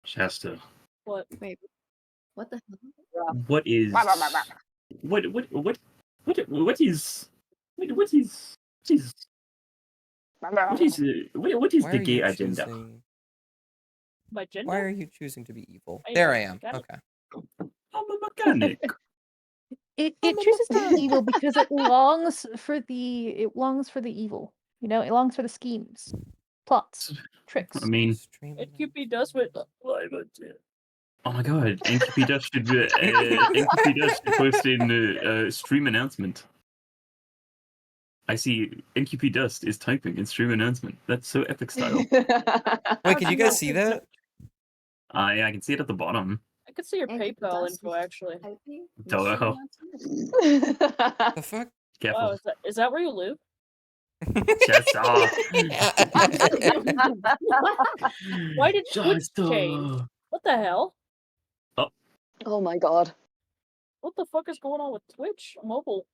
Shasta. What? Wait, what the hell? What is what is what is what is Why the are gay you agenda? choosing? My gender? Why are you choosing to be evil? I There am I a am. mechanic. Okay. I'm a mechanic. It chooses to be evil because it longs for the evil. You know, it longs for the schemes, plots, tricks. I mean, NQP does with oh my god, NQP Dust should NQP Dust should post in stream announcement. I see NQP Dust is typing in stream announcement. That's so epic style. Wait, can you guys see that? Yeah, I can see it at the bottom. I could see your And PayPal Dust info is actually. typing Hello. The fuck? Careful. Wow, is that where you live? Just Why did Twitch Just change? What the hell? Oh my god. What the fuck is going on with Twitch mobile?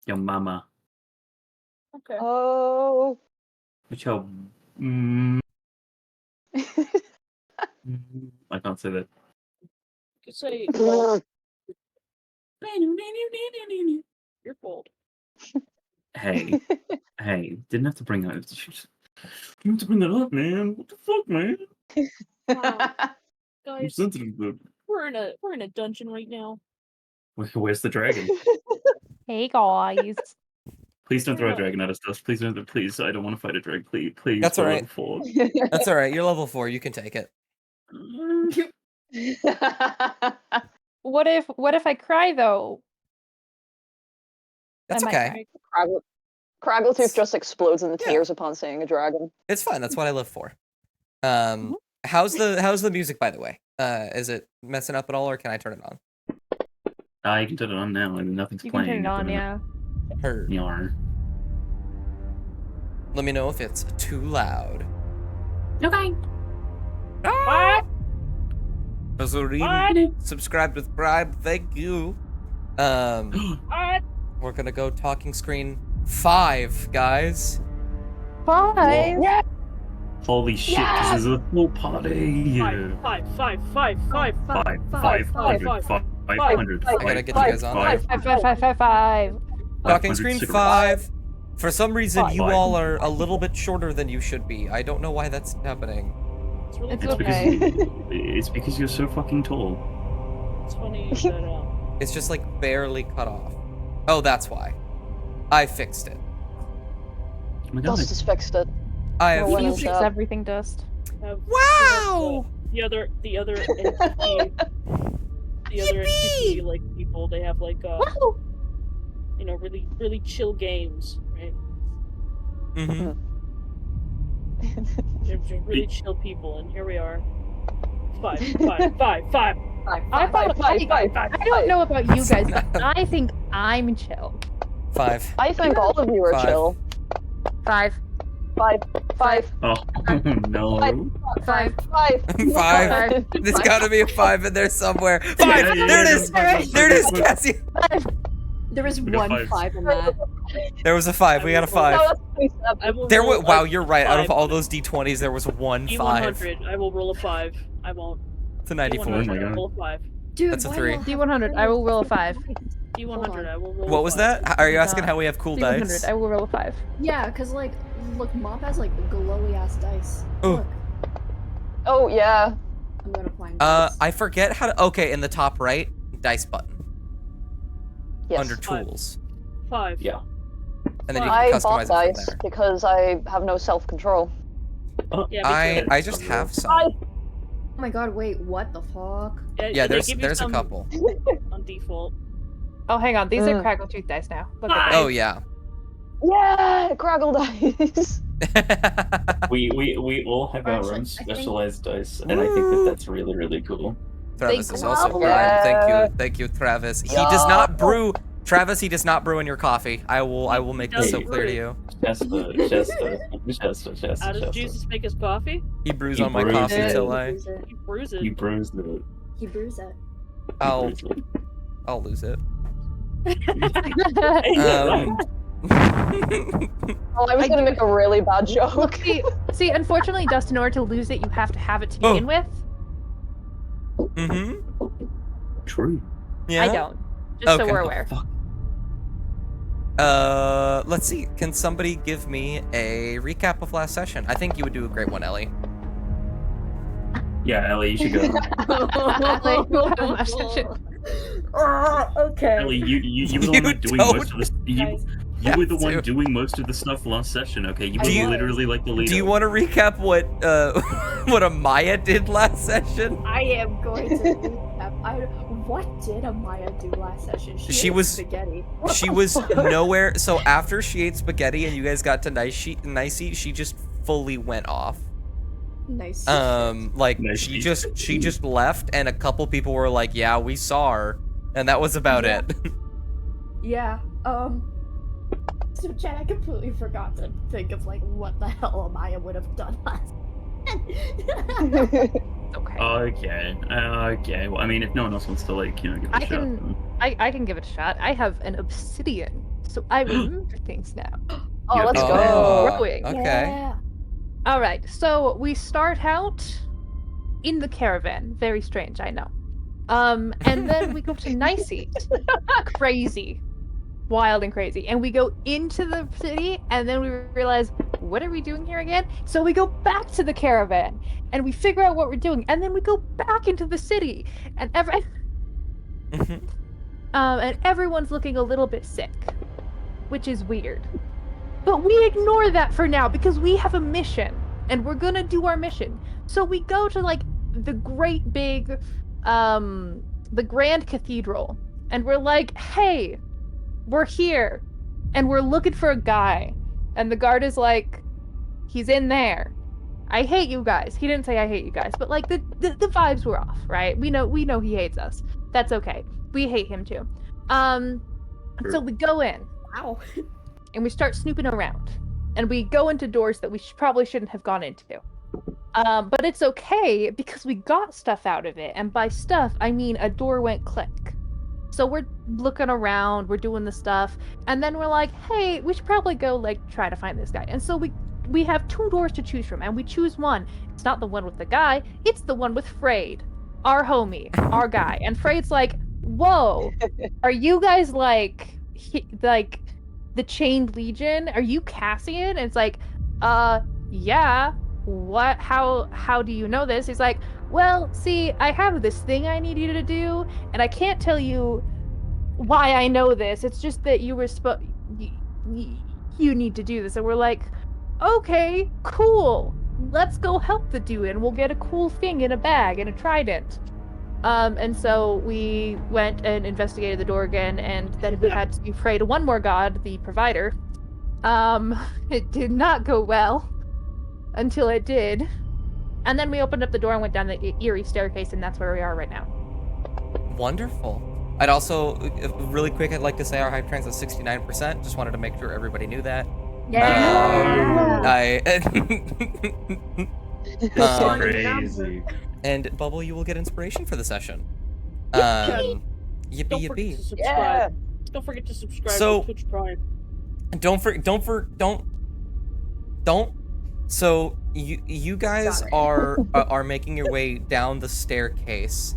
Your mama. Okay. Oh. Which how I can't say that. You could say well, you're bold. Hey, didn't have to bring that. Didn't have to bring that up, man. What the fuck, man? I'm Guys, sensitive, but we're in a dungeon right now. where's the dragon? Hey guys. Please don't throw a dragon at us, Dust. Please don't. Please, I don't want to fight a dragon. Please. That's we're all right. level 4. That's all right. You're level 4. You can take it. What if I cry though? That's I might okay. cry. Craggletooth just explodes into Yeah. tears upon seeing a dragon. It's fine. That's what I live for. How's the music, by the way? Is it messing up at all, or can I turn it on? You can turn it on now, and nothing's You can playing. turn it on, yeah. Heard. Yarn. Let me know if it's too loud. Okay. What? Azurine, subscribed with Prime. Thank you. What? We're gonna go talking screen 5, guys. 5. Yeah. Holy shit! This is a full party. 500. I gotta get you guys on. 5. Talking screen 5. For some reason, you Five. all are a little bit shorter than you should be. I don't know why that's happening. It's really It's funny. okay. It's because you're so fucking tall. It's funny that It's just like barely cut off. Oh, that's why. I fixed it. Oh my god. Dust has fixed it. I have. No one You else fix up. everything, Dust. have Wow! the other NTP, the other NTP like people, they have like Wow. you know, really chill games, right? Mm-hmm. They're just really chill people, and here we are. 5. I don't know about you guys, but I think I'm chill. 5. I think all of you are 5. chill. 5. 5. Oh no. 5. 5. There's gotta be a 5 in there somewhere. 5! There it is! There it is, Cassie! There is We got one 5 in that. There was a 5. We got a 5. No, that's 27. I will There roll was. Wow, a you're right. Out of 5. all those D20s, there was one 5. D100, I will roll a 5. I won't. It's a 94. Oh my D100, I God. will roll a 5. Dude, That's a why 3. do you have D100, I will roll a 5. D100, I will roll a 5. What was that? Are you asking how we have cool D100, dice? I will roll a 5. Yeah, because, like, look, Mop has, like, glowy ass dice. Oh. Look, Oh, yeah. I'm gonna find dice. I forget how to. Okay, in the top right, dice button. Yes. Under 5. tools. 5. Yeah. And then you I can bought customize it dice from there. because I have no self-control. Yeah, me too. I just have some. Oh my god, wait, what the fuck? Yeah, they there's give you a some couple. on default. Oh, hang on. These are Craggletooth dice now. Look at Oh yeah. Yeah, Craggle dice. We all have our Actually, own I think- specialized dice, and I think that that's really, really cool. Travis They is also growl. Prime. Thank you, Travis. He does not brew. Travis, he does not brew in your coffee. I will make this so Hey. clear to you. Shasta. How does Jesus make his coffee? He brews He on my brews coffee it. till I. He brews it. You bruised it. He brews it. I'll You bruised it. I'll lose it. it. Oh, I was I gonna do- make a really bad joke. Look, see, unfortunately, Dust, in order to lose it, you have to have it to Oh. begin with. Mm-hmm. True. Yeah. I don't. Just so Okay. we're Oh, aware. fuck. Let's see. Can somebody give me a recap of last session? I think you would do a great one, Ellie. Yeah, Ellie, you should go. Like, what kind of last session? Okay. Ellie, you were the one You doing don't most of this. Guys, You were the have one to. doing most of the stuff last session. Okay, you I were was. literally like the leader. Do you want to recap what what Amaya did last session? I am going to recap. What did Amaya do last session? She ate was- spaghetti. She was nowhere. So after she ate spaghetti and you guys got to nicey, she just fully went off. Nice. Like Nice. she just left, and a couple people were like, "Yeah, we saw her," and that was about Yeah. it. Yeah. So Chad, I completely forgot to think of like what the hell Amaya would have done last. Okay. Okay. Okay. Well, I mean, if no one else wants to, like, give it a I shot. can- then- I can give it a shot. I have an obsidian, so I remember things now. Oh, Yeah, let's oh. go. Growing. Okay. Yeah. All right, so we start out in the caravan. Very strange, I know. And then we go to Nicey. Crazy. Wild and crazy. And we go into the city, and then we realize, what are we doing here again? So we go back to the caravan, and we figure out what we're doing, and then we go back into the city, and and everyone's looking a little bit sick, which is weird. But we ignore that for now because we have a mission and we're gonna do our mission. So we go to like the great big, the Grand Cathedral, and we're like, hey, we're here and we're looking for a guy. And the guard is like, he's in there. I hate you guys. He didn't say I hate you guys, but like the vibes were off, right? We know he hates us. That's okay. We hate him too. So we go in Wow. and we start snooping around, and we go into doors that we probably shouldn't have gone into. But it's okay because we got stuff out of it, and by stuff I mean a door went click. So we're looking around, we're doing the stuff, and then we're like, hey, we should probably go like try to find this guy. And so we have 2 doors to choose from, and we choose one. It's not the one with the guy, it's the one with Frayed, our homie, our guy. And Frayed's like, whoa, are you guys like the Chained Legion? Are you Cassian? And it's like, yeah. What? How do you know this? He's like, well, see, I have this thing I need you to do, and I can't tell you why I know this. It's just that you were you need to do this. And we're like, okay, cool. Let's go help the dude, and we'll get a cool thing in a bag and a trident. And so we went and investigated the door again, and then we had to pray to one more god, the provider. It did not go well until it did. And then we opened up the door and went down the eerie staircase, and that's where we are right now. Wonderful. I'd also, really quick, I'd like to say our hype train's at 69%. Just wanted to make sure everybody knew that. Um, Crazy. and Bubble, you will get inspiration for the session. Don't Yippee forget yippee. to subscribe. Yeah. Don't forget to subscribe So- to Twitch Prime. Don't. So you guys Sorry. are making your way down the staircase.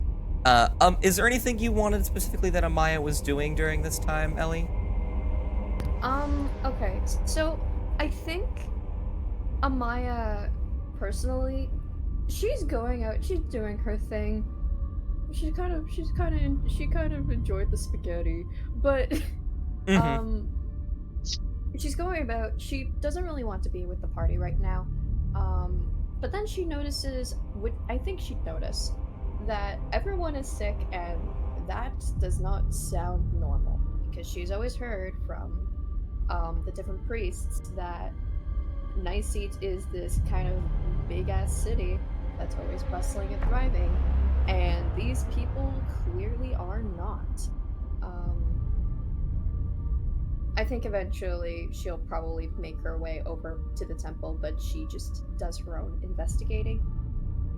Is there anything you wanted specifically that Amaya was doing during this time, Ellie? Okay. So I think Amaya, personally, she's going out. She's doing her thing. She kind of enjoyed the spaghetti, but Mhm. she's going about. She doesn't really want to be with the party right now. But then she notices, I think she'd notice, that everyone is sick, and that does not sound normal, because she's always heard from the different priests that Nicete is this kind of big ass city that's always bustling and thriving, and these people clearly are not. I think eventually she'll probably make her way over to the temple, but she just does her own investigating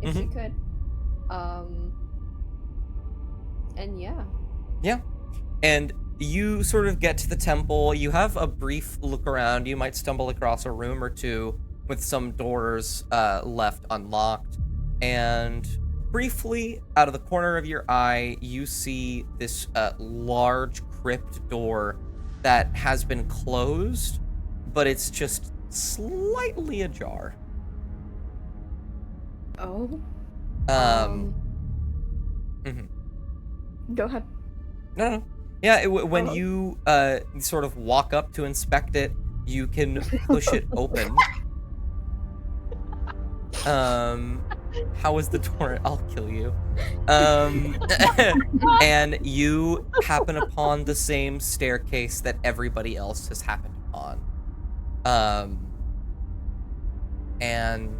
if she could. And yeah. And you sort of get to the temple. You have a brief look around. You might stumble across a room or two with some doors left unlocked. And briefly, out of the corner of your eye, you see this large crypt door that has been closed, but it's just slightly ajar. Oh. Mhm. Go ahead. No. Yeah, when you sort of walk up to inspect it, you can push it open. How is the door? I'll kill you. And you happen upon the same staircase that everybody else has happened upon. And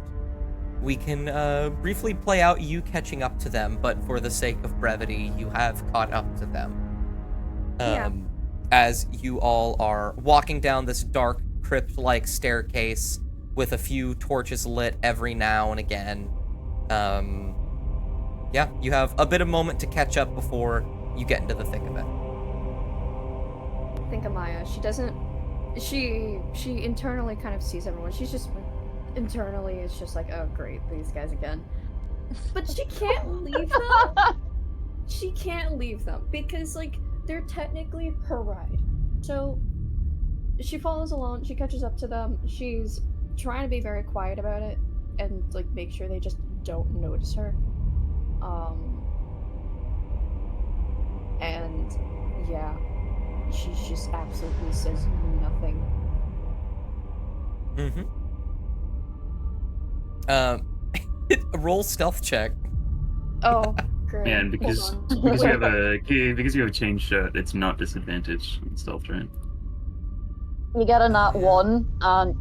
we can briefly play out you catching up to them, but for the sake of brevity, you have caught up to them. Yeah. As you all are walking down this dark crypt-like staircase with a few torches lit every now and again. Yeah, you have a bit of moment to catch up before you get into the thick of it. I think Amaya, she doesn't. She internally kind of sees everyone. She's just internally, it's just like, oh great, these guys again. But she can't leave them. She can't leave them because like they're technically her ride. So she follows along. She catches up to them. She's trying to be very quiet about it and like make sure they just don't notice her. And yeah, she just absolutely says nothing. Roll stealth check. Oh, great. Man, because Hold on. you have a chain shirt, it's not disadvantage in stealth, right? You get a nat 1, and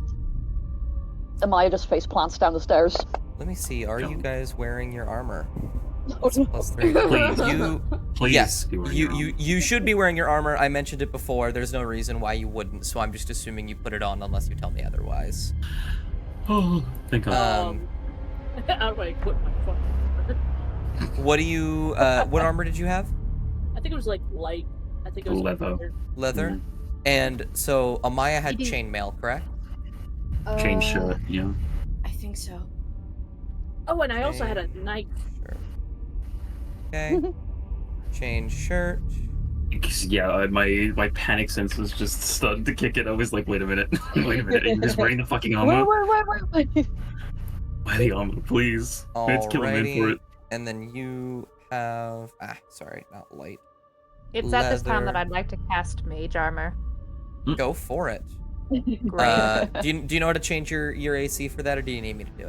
Amaya just face plants down the stairs. Let me see. Are you guys wearing your armor? Oh, no. +3. Please. Please. Yes, be wearing your armor. you should be wearing your armor. I mentioned it before. There's no reason why you wouldn't, so I'm just assuming you put it on unless you tell me otherwise. Oh, thank God. How do I put my fucking... What do you? What armor did you have? I think it was like light. I think it was like Leather. Leather. Mhm. And so Amaya had Maybe- chainmail, correct? Chain shirt, yeah. I think so. Oh, and I also had a knife. Sure. Okay. Chain shirt. Yeah, my panic sense was just starting to kick in. I was like, wait a minute. Wait a minute. Are you just wearing the fucking armor? Wait. Buy the armor, please. Let's kill him in for Alrighty. it. And then you have sorry, not light. It's at this time that Leather. I'd like to cast mage armor. Go for it. Great. Do you know how to change your AC for that, or do you need me to do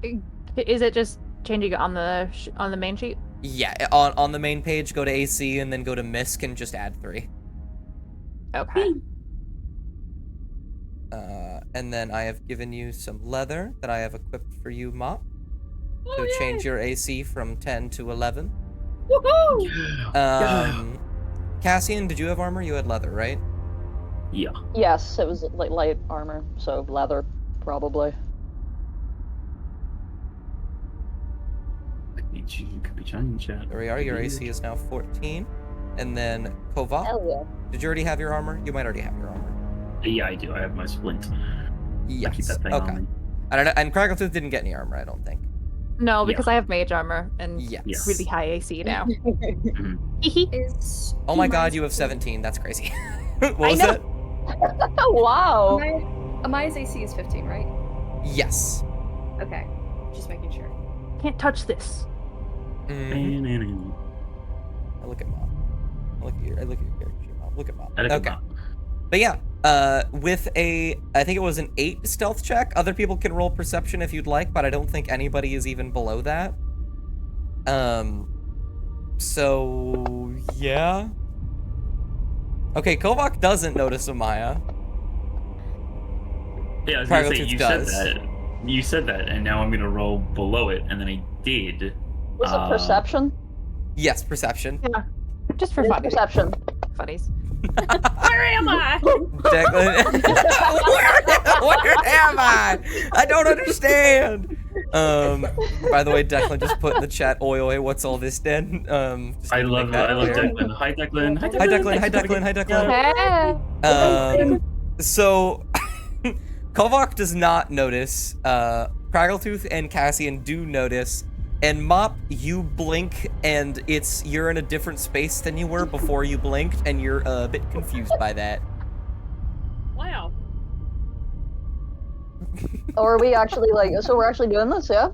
it? Is it just changing it on the main sheet? Yeah, on the main page, go to AC and then go to Misc and just add 3. Okay. And then I have given you some leather that I have equipped for you, Mop. Oh, So yay. change your AC from 10 to 11. Woohoo! Cassian, did you have armor? You had leather, right? Yeah. Yes, it was like light armor, so leather, probably. Could be changed, chat. There we are. Your AC is now 14. And then Kova, Hell yeah. did you already have your armor? You might already have your armor. Yeah, I do. I have my splint. I keep Yes. that thing Okay. on me. I don't know. And Craggletooth didn't get any armor, I don't think. No, because I have mage armor and Yes. really high AC now. Mhm. Is Oh my Amaya god, you have still- 17. That's crazy. What was know. it? Wow. Amaya's AC is 15, right? Yes. Okay, just making sure. Can't touch this. Mhm. I look at Mom. I look at your character sheet, Mom. Look at Mom. Okay. But yeah, with I think it was an 8 stealth check. Other people can roll perception if you'd like, but I don't think anybody is even below that. So yeah. Okay, Kovak doesn't notice Amaya. Yeah, I was gonna say, Craggletooth you does. said that. You said that, and now I'm gonna roll below it, and then I did. Was it perception? Yes, perception. Just for It is fun. perception. Funnies. Where am I? Declan. Where am I? I don't understand. By the way, Declan just put in the chat, oi oi, what's all this then? Just I need to love make that clear. Declan. Hi Declan. Hi Hi Declan, hi Thanks for Declan, hi getting- Declan. Hey. So Kovak does not notice. Craggletooth and Cassian do notice. And Mop, you blink, and you're in a different space than you were before you blinked, and you're a bit confused by that. Wow. Or are we actually like? So we're actually doing this, yeah?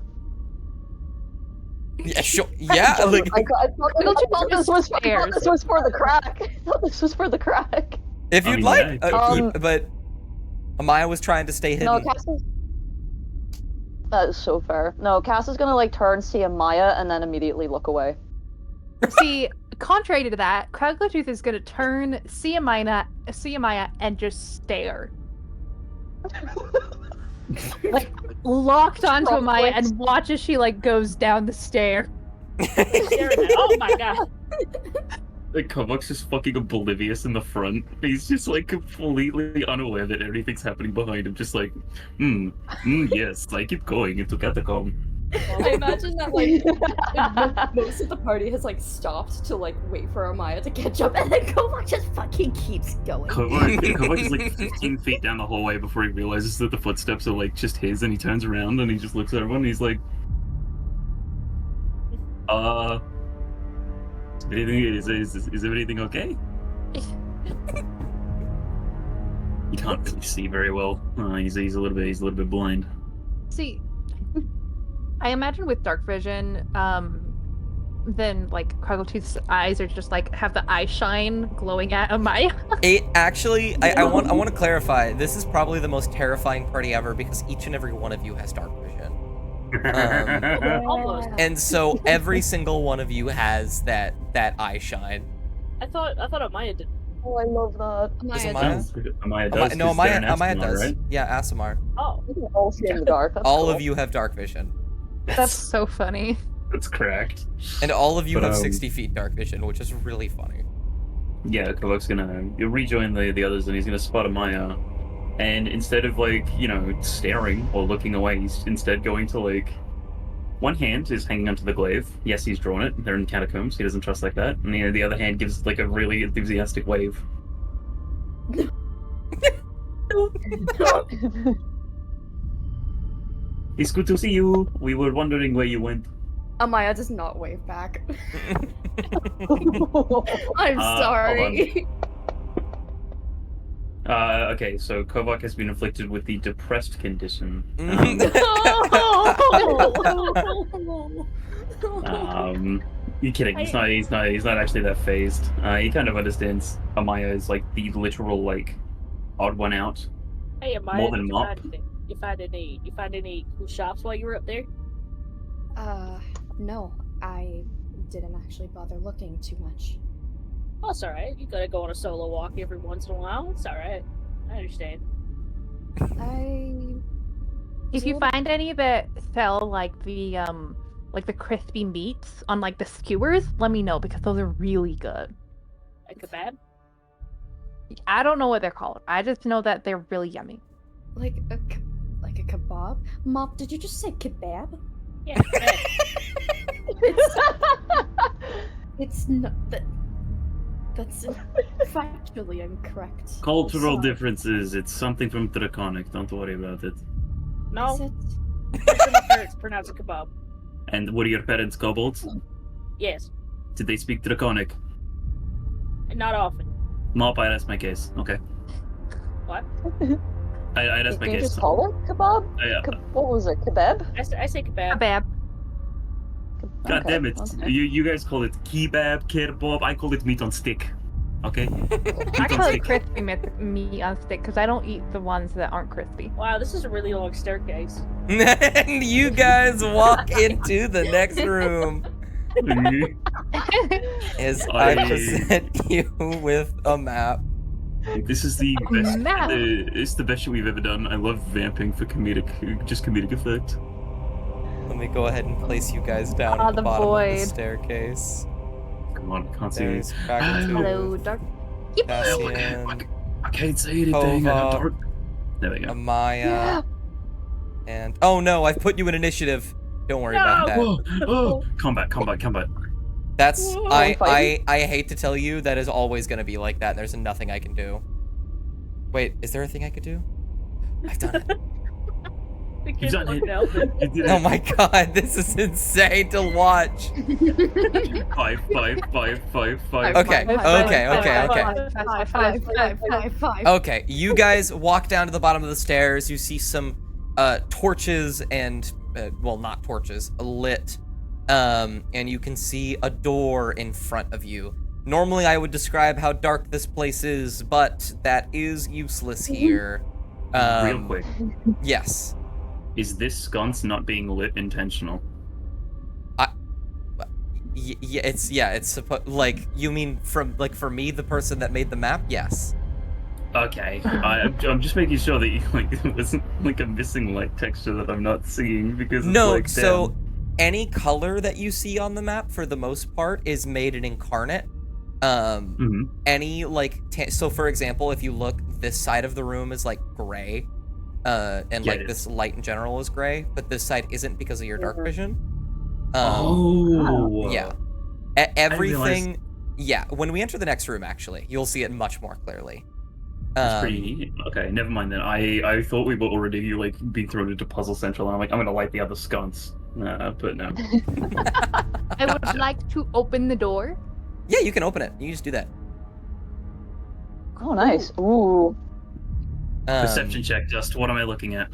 Yeah, sure. Yeah, like I thought this was for the crack. I thought this was for the crack. if I you'd mean, like, yeah, but Amaya was trying to stay hidden. No, Cass is. That is so fair. No, Cass is gonna like turn, see Amaya, and then immediately look away. See, contrary to that, Craggletooth is gonna turn, see Amaya, and just stare. Like locked onto Amaya and watch as she like goes down the stair. Staring at- oh my god. Like Kovak's just fucking oblivious in the front. He's just like completely unaware that everything's happening behind him. Just like, yes, I keep going into catacomb. I imagine that like most of the party has like stopped to like wait for Amaya to catch up, and then Kovak just fucking keeps going. Kovak is like 15 feet down the hallway before he realizes that the footsteps are like just his, and he turns around and he just looks at everyone and he's like, is everything okay? He can't really see very well. He's a little bit blind. See, I imagine with dark vision, then like Craggletooth's eyes are just like have the eye shine glowing at Amaya. It actually, I want to clarify. This is probably the most terrifying party ever because each and every one of you has dark vision. Almost. And so every single one of you has that eye shine. I thought Amaya did. Oh, I love that. Does Amaya Amaya does. No, 'cause they're an Amaya Asimar, does. right? Yeah, Asimar. Oh. We can all see in the dark. That's All cool. of you have dark vision. That's so funny. That's cracked. And all of you But, have 60 feet dark vision, which is really funny. Yeah, Kovak's gonna rejoin the others and he's gonna spot Amaya. And instead of like, staring or looking away, he's instead going to like one hand is hanging onto the glaive. Yes, he's drawn it. They're in catacombs. He doesn't trust like that. And the other hand gives like a really enthusiastic wave. It's good to see you. We were wondering where you went. Amaya does not wave back. I'm hold sorry. Okay, so Kovak has been afflicted with the depressed condition. You kidding? He's not actually that phased. He kind of understands Amaya is like the literal like odd one out. Hey, Amaya, More than did Mop. you find any cool shops while you were up there? No, I didn't actually bother looking too much. Oh, it's alright. You gotta go on a solo walk every once in a while. It's alright. I understand. If you find any that sell like the crispy meats on like the skewers, let me know because those are really good. A kebab? I don't know what they're called. I just know that they're really yummy. Like a kebab? Mop, did you just say kebab? Yeah, kebab. It's not that. That's factually incorrect. Cultural Sorry. differences. It's something from Draconic. Don't worry about it. No, Is it? my parents pronounce it kebab. And what are your parents kobolds? Yes, Did they speak Draconic? not often. Mop, I rest my case. Okay. What? I rest my Did you case. just call it kebab? What was it? Kebab? I say kebab. Kebab. God Okay, damn it! okay. You guys call it kebab, kebab. I call it meat on stick. Okay. I call it crispy meat on stick because I don't eat the ones that aren't crispy. Wow, this is a really long staircase. And you guys walk into the next room as I present you with a map. This is the best. Map. It's the best shit we've ever done. I love vamping for comedic effect. Let me go ahead and place you guys down Ah, at the the bottom of void. the staircase. Come on, I can't see. There's Craggletooth, Hello, dark. Cassian, I can't say anything. I'm Kovak. dark. There we go. Amaya, And oh no, I've put you in initiative. Don't worry about that. Whoa! Oh! Combat! That's Are we fighting? I hate to tell you that is always gonna be like that. And there's nothing I can do. Wait, is there a thing I could do? I've done it. The You've kid done looked it. out. You did Oh it. my god, this is insane to watch. 5, 5, 5, 5, 5. Okay. Okay, you guys walk down to the bottom of the stairs. You see some torches and, well, not torches, lit. And you can see a door in front of you. Normally, I would describe how dark this place is, but that is useless here. Real quick, Yes. is this sconce not being lit intentional? It's supposed, like, you mean from, like, for me, the person that made the map? Yes. Okay, I'm just making sure that you, like, it wasn't like a missing light texture that I'm not seeing because it's No, like, so damn. any color that you see on the map, for the most part, is made an incarnate. Any, like, so for example, if you look, this side of the room is, like, gray. And, Yeah, like, it this light in general is gray, but this side isn't because of your dark vision. Yeah. Everything. Yeah, when we enter the next room, actually, you'll see it much more clearly. That's pretty neat. Okay, never mind then. I thought we were already, like, being thrown into Puzzle Central, and I'm like, I'm gonna light the other sconce. But no. I would like to open the door. Yeah, you can open it. You just do that. Oh, nice. Ooh. Perception check, just what am I looking at?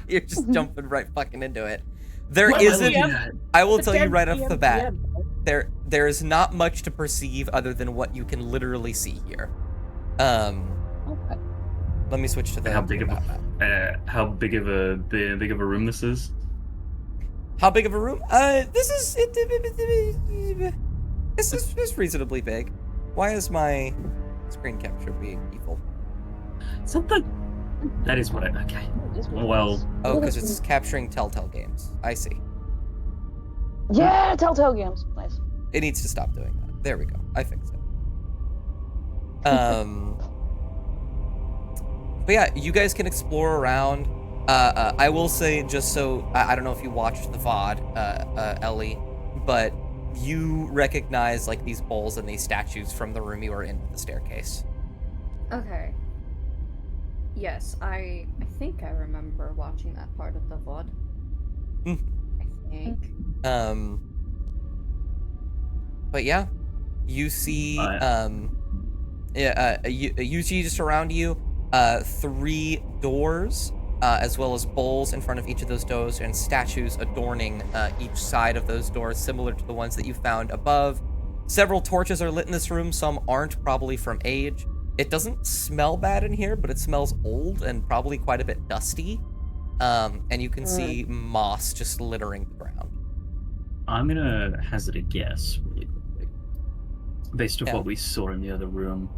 You're just jumping right fucking into it. There What am I isn't. looking at? I will tell you right off PM, the bat. PM. There is not much to perceive other than what you can literally see here. Okay. Let me switch to the How big of map. how big of a room this is? How big of a room? This is reasonably big. Why is my screen capture being evil? Something. That is what I. Okay. Well, Oh, because it's capturing Telltale games. I see. Yeah, Telltale Games. Nice. It needs to stop doing that. There we go. I fixed it. But yeah, you guys can explore around. I will say, just so I don't know if you watched the VOD, Ellie, but you recognize like these bowls and these statues from the room you were in with the staircase. Okay. Yes, I think I remember watching that part of the VOD. Hmm. I think. But yeah, you see, you see just around you, 3 doors, as well as bowls in front of each of those doors and statues adorning each side of those doors, similar to the ones that you found above. Several torches are lit in this room. Some aren't, probably from age. It doesn't smell bad in here, but it smells old and probably quite a bit dusty. And you can see moss just littering the ground. I'm gonna hazard a guess really quickly, based off Yeah. what we saw in the other room.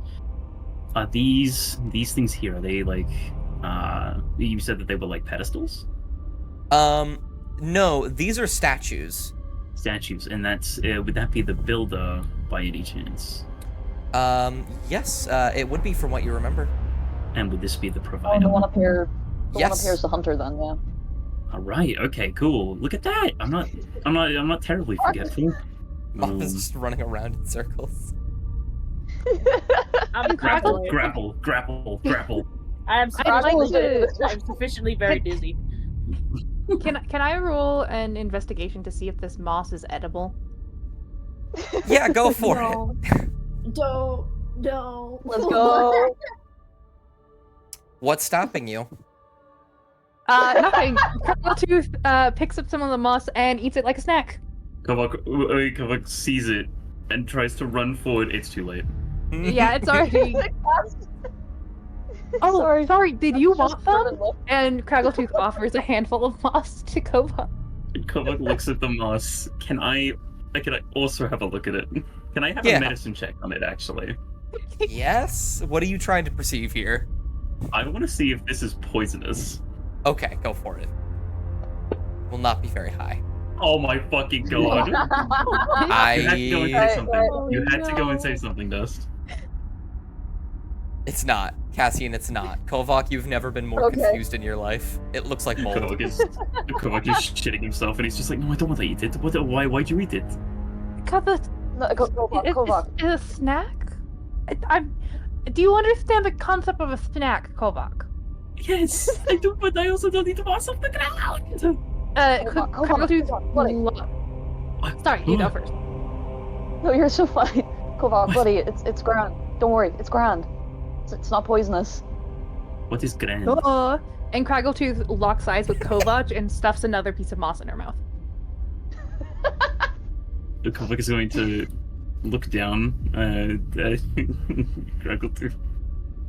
Are these things here? Are they like? You said that they were like pedestals. No, these are statues. Statues, and that's would that be the builder by any chance? Yes, it would be from what you remember. And would this be the Oh, provider? the one up here. The one up Yes. here is the hunter then, yeah. All right. Okay. Cool. Look at that. I'm not terribly forgetful. Mom is just running around in circles. I'm Grapple, grappling. grapple. I am I'd like sufficiently, to- I'm sufficiently very dizzy. Can I roll an investigation to see if this moss is edible? Yeah, go for it. No. No. Let's go. What's stopping you? Nothing. Tooth picks up some of the moss and eats it like a snack. Kavak sees it and tries to run forward. It's too late. Yeah, it's already. Oh, sorry. Did you want them? And Craggletooth offers a handful of moss to Kova. And Kavak looks at the moss. Can I also have a look at it? Can I have Yeah. a medicine check on it? Actually, Yes? What are you trying to perceive here? I want to see if this is poisonous. Okay, go for it. Will not be very high. Oh my fucking god! You had to go and say I something. You had to go and say something, Dust. It's not. Cassian, it's not. Kovac, you've never been more Okay. confused in your life. It looks like mold. Kovac is shitting himself, and he's just like, no, I don't want to eat it. Why'd you eat it? Got the. No, Kovac. Is a snack? Do you understand the concept of a snack, Kovac? Yes, I do, but I also don't need to moss off the ground. Kovac, buddy. Sorry, you go first. No, you're so fine. Kovac, buddy, it's grand. Don't worry, it's grand. It's not poisonous. What is grand? And Craggletooth locks eyes with Kovac and stuffs another piece of moss in her mouth. Kovac is going to look down at Craggletooth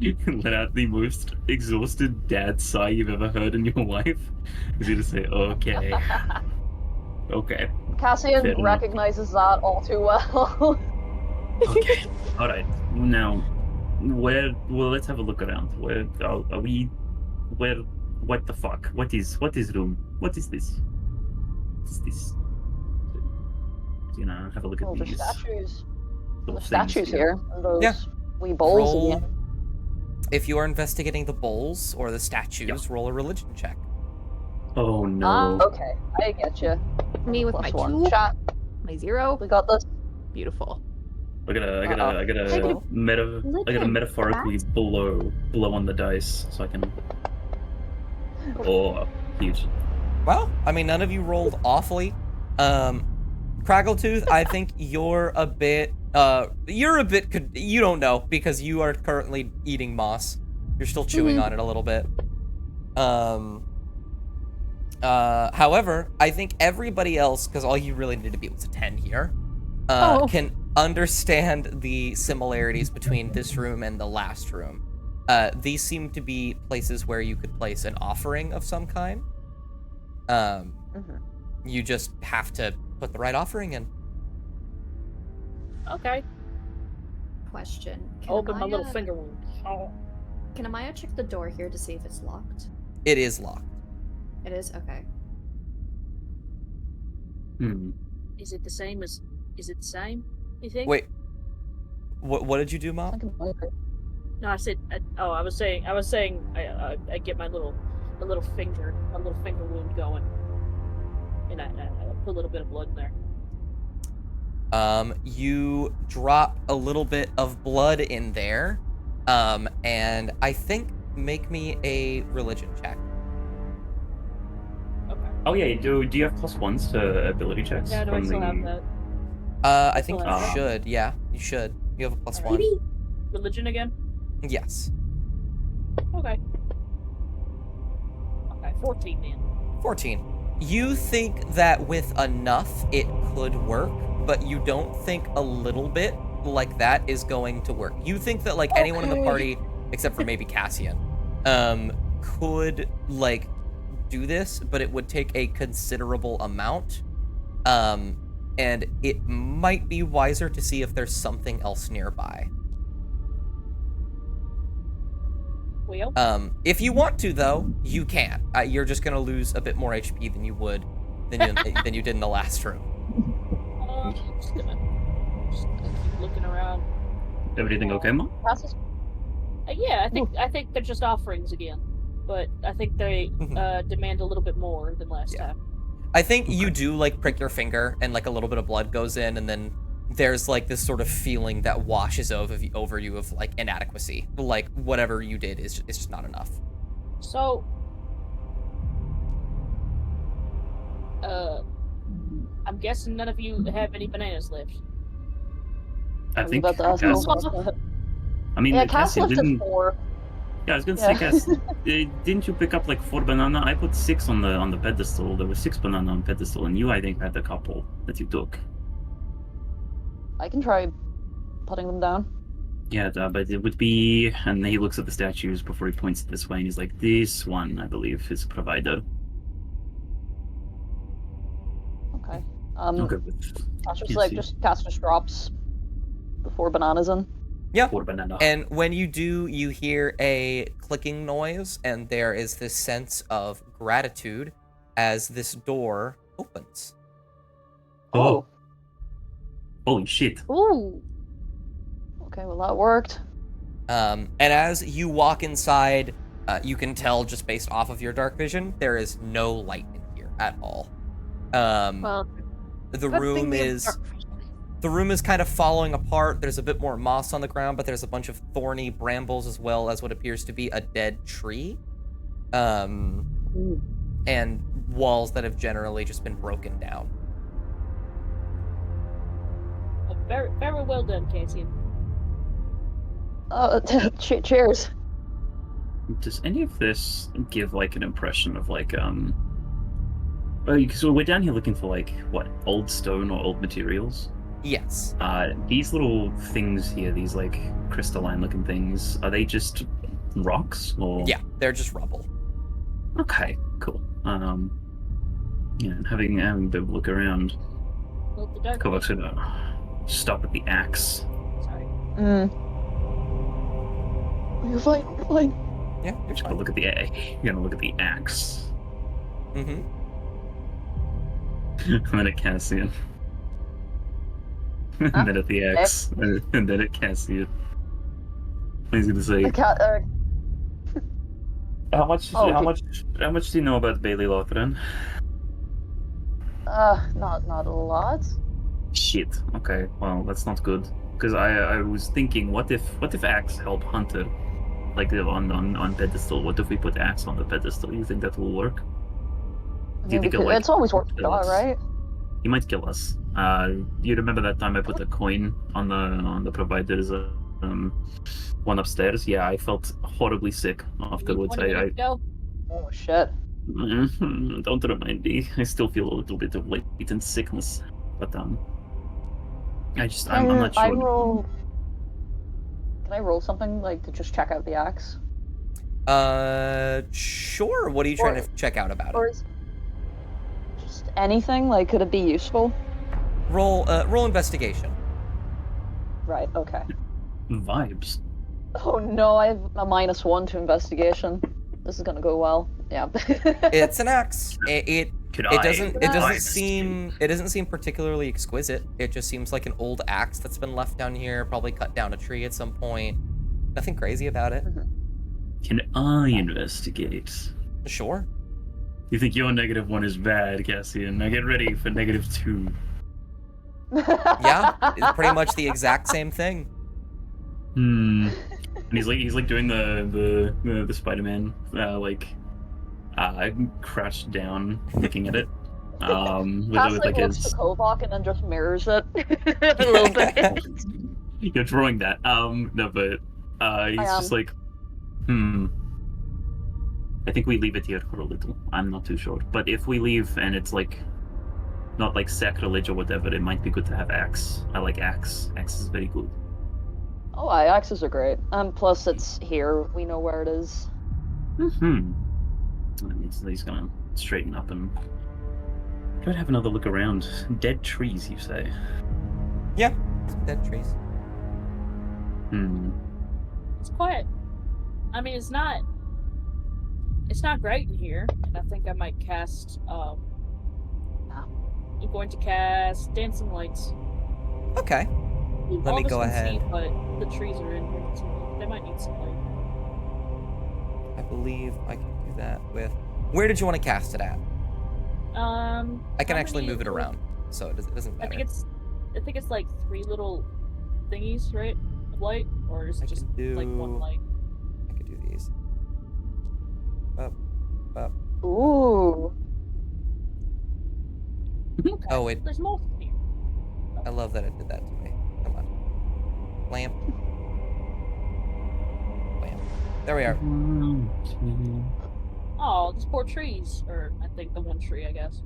and let out the most exhausted dad sigh you've ever heard in your life. He's going to say, okay. Okay. Cassian Fair enough. recognizes that all too well. Okay. Alright. Now, let's have a look around. Where are we? What the fuck? What is room? What is this? What is this? Have a look at Oh, the these. statues. little The things statues here. And those Yeah. wee bowls Roll. again. If you are investigating the bowls or the statues, roll a religion check. Oh no. Okay, I get you. Me with my +1. 2, Chat, my 0. we got this. Beautiful. I gotta Negative. metaphorically blow on the dice so I can. Oh, huge. Well, I mean, none of you rolled awfully. Craggletooth, I think you're a bit, you don't know, because you are currently eating moss. You're still chewing on it a little bit. However, I think everybody else, because all you really need to be was a 10 here, can understand the similarities between this room and the last room. These seem to be places where you could place an offering of some kind. You just have to put the right offering in. Okay. Question. Can Open my little Amaya- finger wound. Oh. Can Amaya check the door here to see if it's locked? It is locked. It is? Okay. Is it the same? You think? Wait. What did you do, Mom? No, I said. I was saying. I get my little finger wound going, and I put a little bit of blood in there. You drop a little bit of blood in there, and I think make me a religion check. Okay. Oh yeah, do you have +1s to ability checks? Yeah, do I from still the... have that? I think still you have that. should. Yeah, you should. You have a +1. Alright. Religion again? Yes. Okay. Okay, 14 then. 14. You think that with enough it could work, but you don't think a little bit like that is going to work. You think that like anyone in the party, except for maybe Cassian, could like do this, but it would take a considerable amount. And it might be wiser to see if there's something else nearby. Well, If you want to, though, you can. You're just gonna lose a bit more HP than you would than you did in the last room. just gonna keep looking around. Everything okay, Mom? Yeah, I think they're just offerings again, but I think they demand a little bit more than last time. I think you do like prick your finger and like a little bit of blood goes in, and then there's like this sort of feeling that washes over you of like inadequacy. Like whatever you did is just not enough. So, I'm guessing none of you have any bananas left. I think. about to ask Cass- Kovac. I mean, Yeah, Cassie Cass left didn't. at 4. Yeah, I was gonna Yeah. say, Cass, didn't you pick up like 4 banana? I put 6 on the pedestal. There were 6 banana on pedestal, and you, I think, had a couple that you took. I can try putting them down. Yeah, but it would be. And then he looks at the statues before he points this way, and he's like, "This one, I believe, is a provider." Okay. Okay, with Cass just can't like see. Cass just drops the 4 bananas in. Yeah. 4 banana. And when you do, you hear a clicking noise, and there is this sense of gratitude as this door opens. Oh, holy shit! Ooh. Okay, well that worked. And as you walk inside, you can tell just based off of your dark vision, there is no light in here at all. Well, The good thing room we have is dark vision. the room is kind of falling apart. There's a bit more moss on the ground, but there's a bunch of thorny brambles as well as what appears to be a dead tree. And walls that have generally just been broken down. Very, very well done, Cassian. Cheers. Does any of this give like an impression of like so we're down here looking for like what, old stone or old materials? Yes. These little things here, these like crystalline looking things, are they just rocks or? Yeah, they're just rubble. Okay, cool. Yeah, having a bit of a look around. Well, the dark. Kovac's gonna stop at the axe. Sorry. You're fine. You're fine. Yeah, you're Just fine. gonna look at the you're gonna look at the axe. Mm-hmm. And then at Cassian. And then at the axe. And then at Cassian. He's gonna say, The cat. how much Oh, how okay. much do you know about Bailey Lothran? Not a lot. Shit. Okay, well that's not good. Because I was thinking, what if Axe helped Hunter, like on pedestal? What if we put Axe on the pedestal? You think that will work? I Do you mean, think it'll, like, it's always worked kill out, us? right? He might kill us. You remember that time I put a coin on the provider's one upstairs? Yeah, I felt horribly sick afterwards. 20 minutes ago? Oh shit. Don't remind me. I still feel a little bit of latent sickness, but I'm not sure. Can I roll something like to just check out the axe? Sure. What are you trying to check out about Or it? is just anything? Like, could it be useful? Roll investigation. Right. Okay. Vibes. Oh no, I have a -1 to investigation. This is gonna go well. Yeah. It's an axe. It doesn't investigate? seem particularly exquisite. It just seems like an old axe that's been left down here, probably cut down a tree at some point. Nothing crazy about it. Can I investigate? Sure. You think your -1 is bad, Cassian? Now get ready for -2. Yeah, it's pretty much the exact same thing. And he's like doing the Spider-Man crouched down looking at it. With like looks his to Kovac and then just mirrors it a little bit. You're drawing that. No, but he's just like, I think we leave it here for a little. I'm not too sure. But if we leave and it's like not like sacrilege or whatever, it might be good to have axe. I like axe. Axe is very good. Oh, axes are great. Plus it's here. We know where it is. And he's gonna straighten up and try to have another look around. Dead trees, you say? Yeah, dead trees. It's quiet. I mean, it's not great in here, and I think I might cast. I'm going to cast Dancing Lights. Okay. Let All me of us go can ahead. See, but the trees are in here, so they might need some light. I believe I can do that with. Where did you want to cast it at? I can actually move it around, so it doesn't matter. I think it's like 3 little thingies, right? Of light, or is it just like 1 light? I could do these. Up. Ooh. Okay. Oh wait, There's more here. I love that it did that to me. Come on. Lamp. Lamp. There we are. Oh, these poor trees. Or I think the one tree, I guess.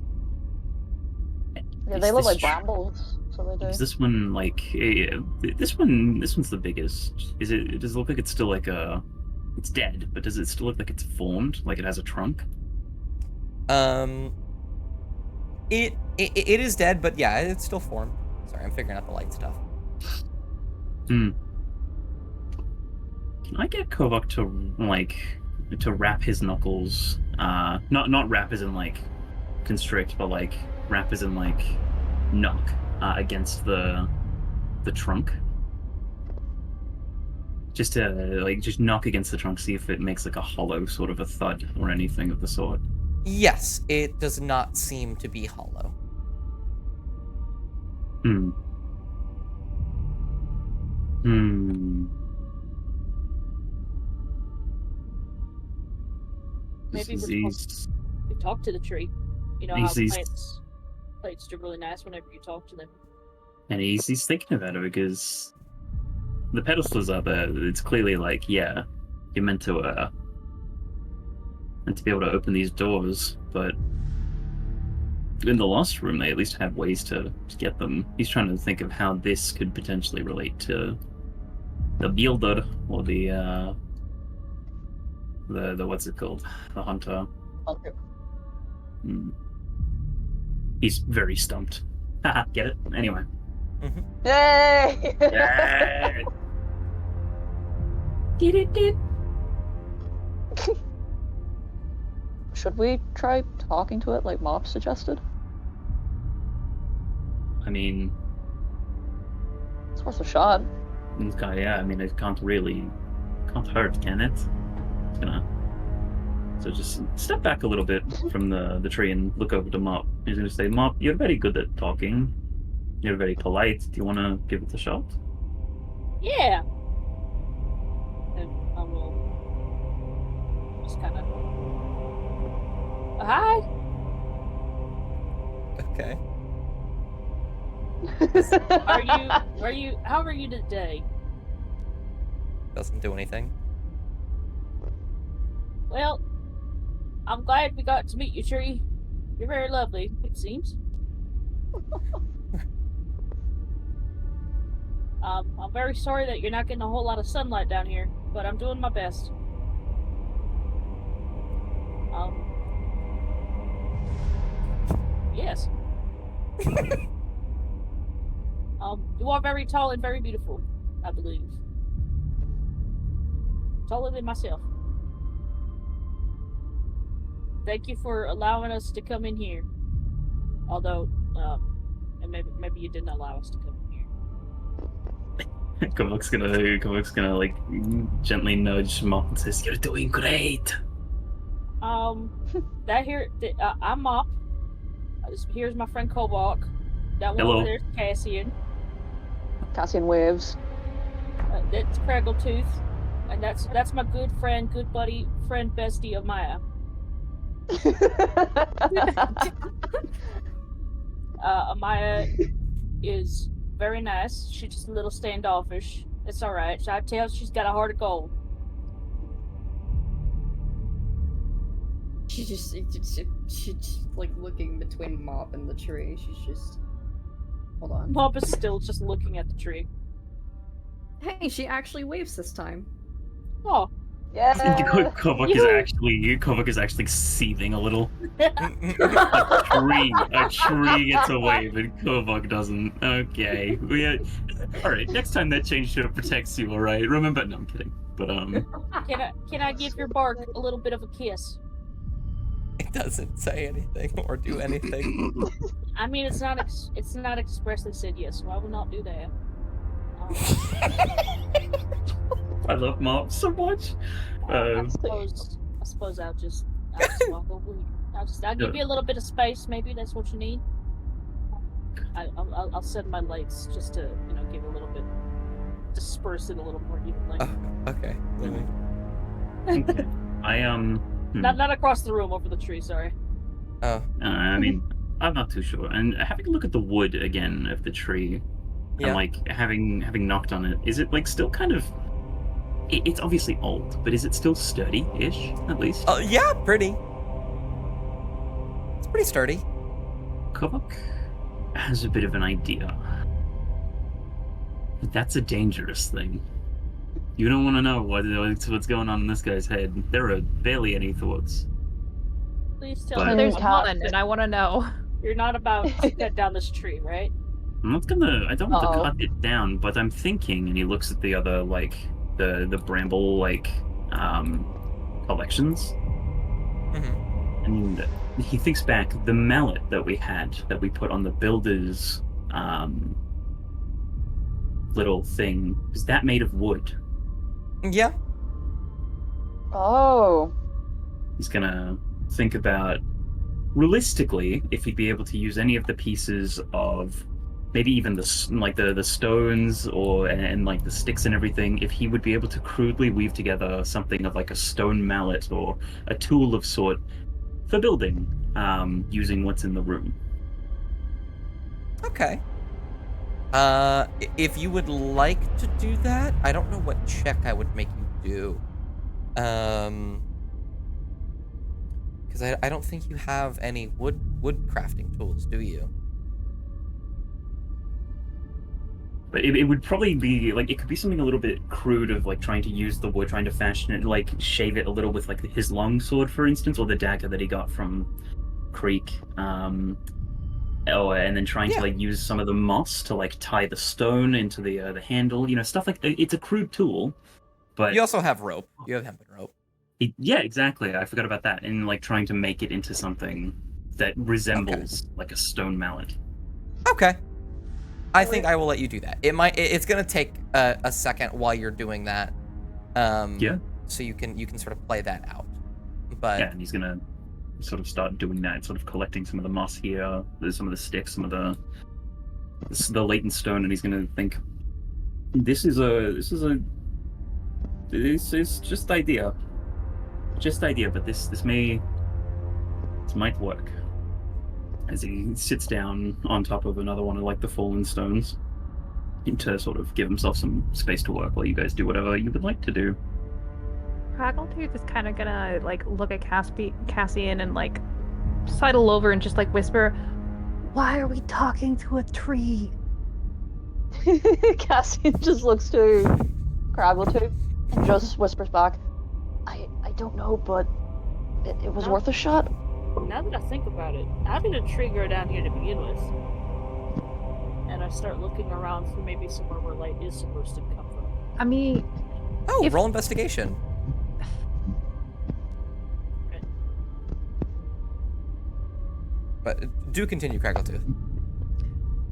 Yeah, they look like brambles, so they do. Is this one like this one's the biggest? Does it look like it's still like it's dead, but does it still look like it's formed, like it has a trunk? It is dead, but yeah, it's still formed. Sorry, I'm figuring out the light stuff. Can I get Kovac to wrap his knuckles? Not wrap as in like constrict, but like wrap as in like knock against the trunk. Just to just knock against the trunk, see if it makes like a hollow sort of a thud or anything of the sort. Yes, it does not seem to be hollow. Hmm. Hmm. Maybe This we're is supposed to talk to the tree. You know how he's plants do really nice whenever you talk to them. and he's thinking about it because the pedestals are there. It's clearly like, yeah, you're meant to be able to open these doors, but in the last room they at least had ways to get them. He's trying to think of how this could potentially relate to the builder or the what's it called? The hunter. Okay. Hmm. He's very stumped. Haha, get it? Anyway. Yay! Yeah. Did. Should we try talking to it like Mop suggested? I mean, It's worth a shot. this guy, yeah, I mean, it can't hurt, can it? It's gonna. So just step back a little bit from the tree and look over to Mop. He's gonna say, Mop, you're very good at talking. You're very polite. Do you want to give it a shot? Yeah. And I will just kind of. Hi. Okay. How are you today? Doesn't do anything. Well, I'm glad we got to meet you, tree. You're very lovely, it seems. I'm very sorry that you're not getting a whole lot of sunlight down here, but I'm doing my best. Yes. You are very tall and very beautiful, I believe. Taller than myself. Thank you for allowing us to come in here. Although, and maybe you didn't allow us to come in here. Kovok's gonna like gently nudge Mop and says, "You're doing great." I'm Mop. Here's my friend Kobok. That one Hello. over there's Cassian. Cassian waves. That's Craggletooth. And that's my good friend, good buddy, friend, bestie of Maya. Amaya is very nice. She's just a little standoffish. It's alright. I tell she's got a heart of gold. She's just like looking between Mop and the tree. She's just. Hold on. Mop is still just looking at the tree. Hey, she actually waves this time. Oh. Yeah. Kovok is actually seething a little. A tree gets a wave and Kovok doesn't. Okay. Alright, next time that change show protects you, alright? Remember, no, I'm kidding. But Can I give your bark a little bit of a kiss? It doesn't say anything or do anything. I mean, it's not expressly said yes, so I will not do that. I love Mop so much. I suppose I'll just walk over here. I'll give you a little bit of space. Maybe that's what you need. I'll set my lights just to give a little bit, disperse it a little more evenly. Okay. Okay. Not across the room, over the tree. Sorry. Oh. I mean, I'm not too sure. And having a look at the wood again of the tree, Yeah. and like having knocked on it, is it like still kind of? It's obviously old, but is it still sturdy-ish at least? Yeah, pretty. It's pretty sturdy. Kovok has a bit of an idea. But that's a dangerous thing. You don't want to know what's going on in this guy's head. There are barely any thoughts. Please tell But- me There's Cat- one, and I want to know. you're not about to cut down this tree, right? I don't want to Uh-oh. cut it down, but I'm thinking, and he looks at the other, like, the bramble, like, collections. Mm-hmm. And he thinks back, the mallet that we put on the builder's, little thing, is that made of wood? Yeah. Oh. He's gonna think about realistically if he'd be able to use any of the pieces of maybe even the stones or and like the sticks and everything. If he would be able to crudely weave together something of like a stone mallet or a tool of sort for building, using what's in the room. Okay. If you would like to do that, I don't know what check I would make you do. Because I don't think you have any wood crafting tools, do you? But it would probably be like it could be something a little bit crude of like trying to use the wood, trying to fashion it, like shave it a little with like his long sword, for instance, or the dagger that he got from Creek. Oh, and then trying to like use some of the moss to like tie the stone into the handle, stuff like it's a crude tool, but You also have rope. You have hempen rope. yeah, exactly. I forgot about that. And like trying to make it into something that resembles like a stone mallet. Okay. I think I will let you do that. It's gonna take a second while you're doing that. Yeah. So you can sort of play that out. But Yeah, and he's gonna sort of start doing that, sort of collecting some of the moss here, there's some of the sticks, some of the latent stone, and he's gonna think, this is just idea, but this might work. As he sits down on top of another one of like the fallen stones to sort of give himself some space to work while you guys do whatever you would like to do. Craggletooth is kind of gonna like look at Cassian and like sidle over and just like whisper, "Why are we talking to a tree?" Cassian just looks to Craggletooth and just whispers back, I don't know, but it was worth a shot. Now that I think about it, how did a tree grow down here to begin with? And I start looking around for maybe somewhere where light is supposed to come from. I mean, roll investigation. Okay. But do continue, Craggletooth.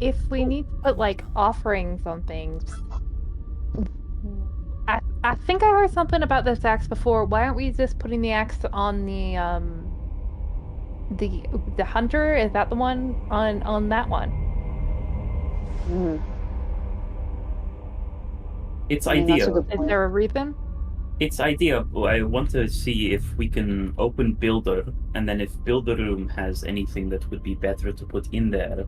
if we need to put like offerings on things, I think I heard something about this axe before. Why aren't we just putting the axe on the hunter? Is that the one on that one? It's I mean, that's idea. a good Is point. there a reason? It's idea. I want to see if we can open Builder, and then if Builder Room has anything that would be better to put in there,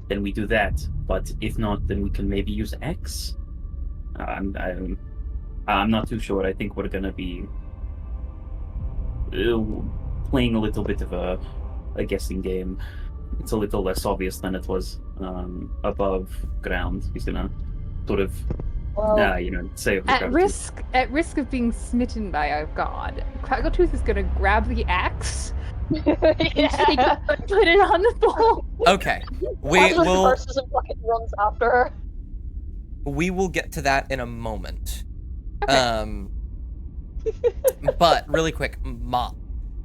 then we do that. But if not, then we can maybe use X. I'm not too sure. I think we're gonna be playing a little bit of a guessing game. It's a little less obvious than it was above ground. He's gonna sort of say At risk of being smitten by a god, Craggletooth is gonna grab the axe and take it and put it on the pole. Okay. We will curses and fucking runs after her. we will get to that in a moment. Okay. But really quick, Mop.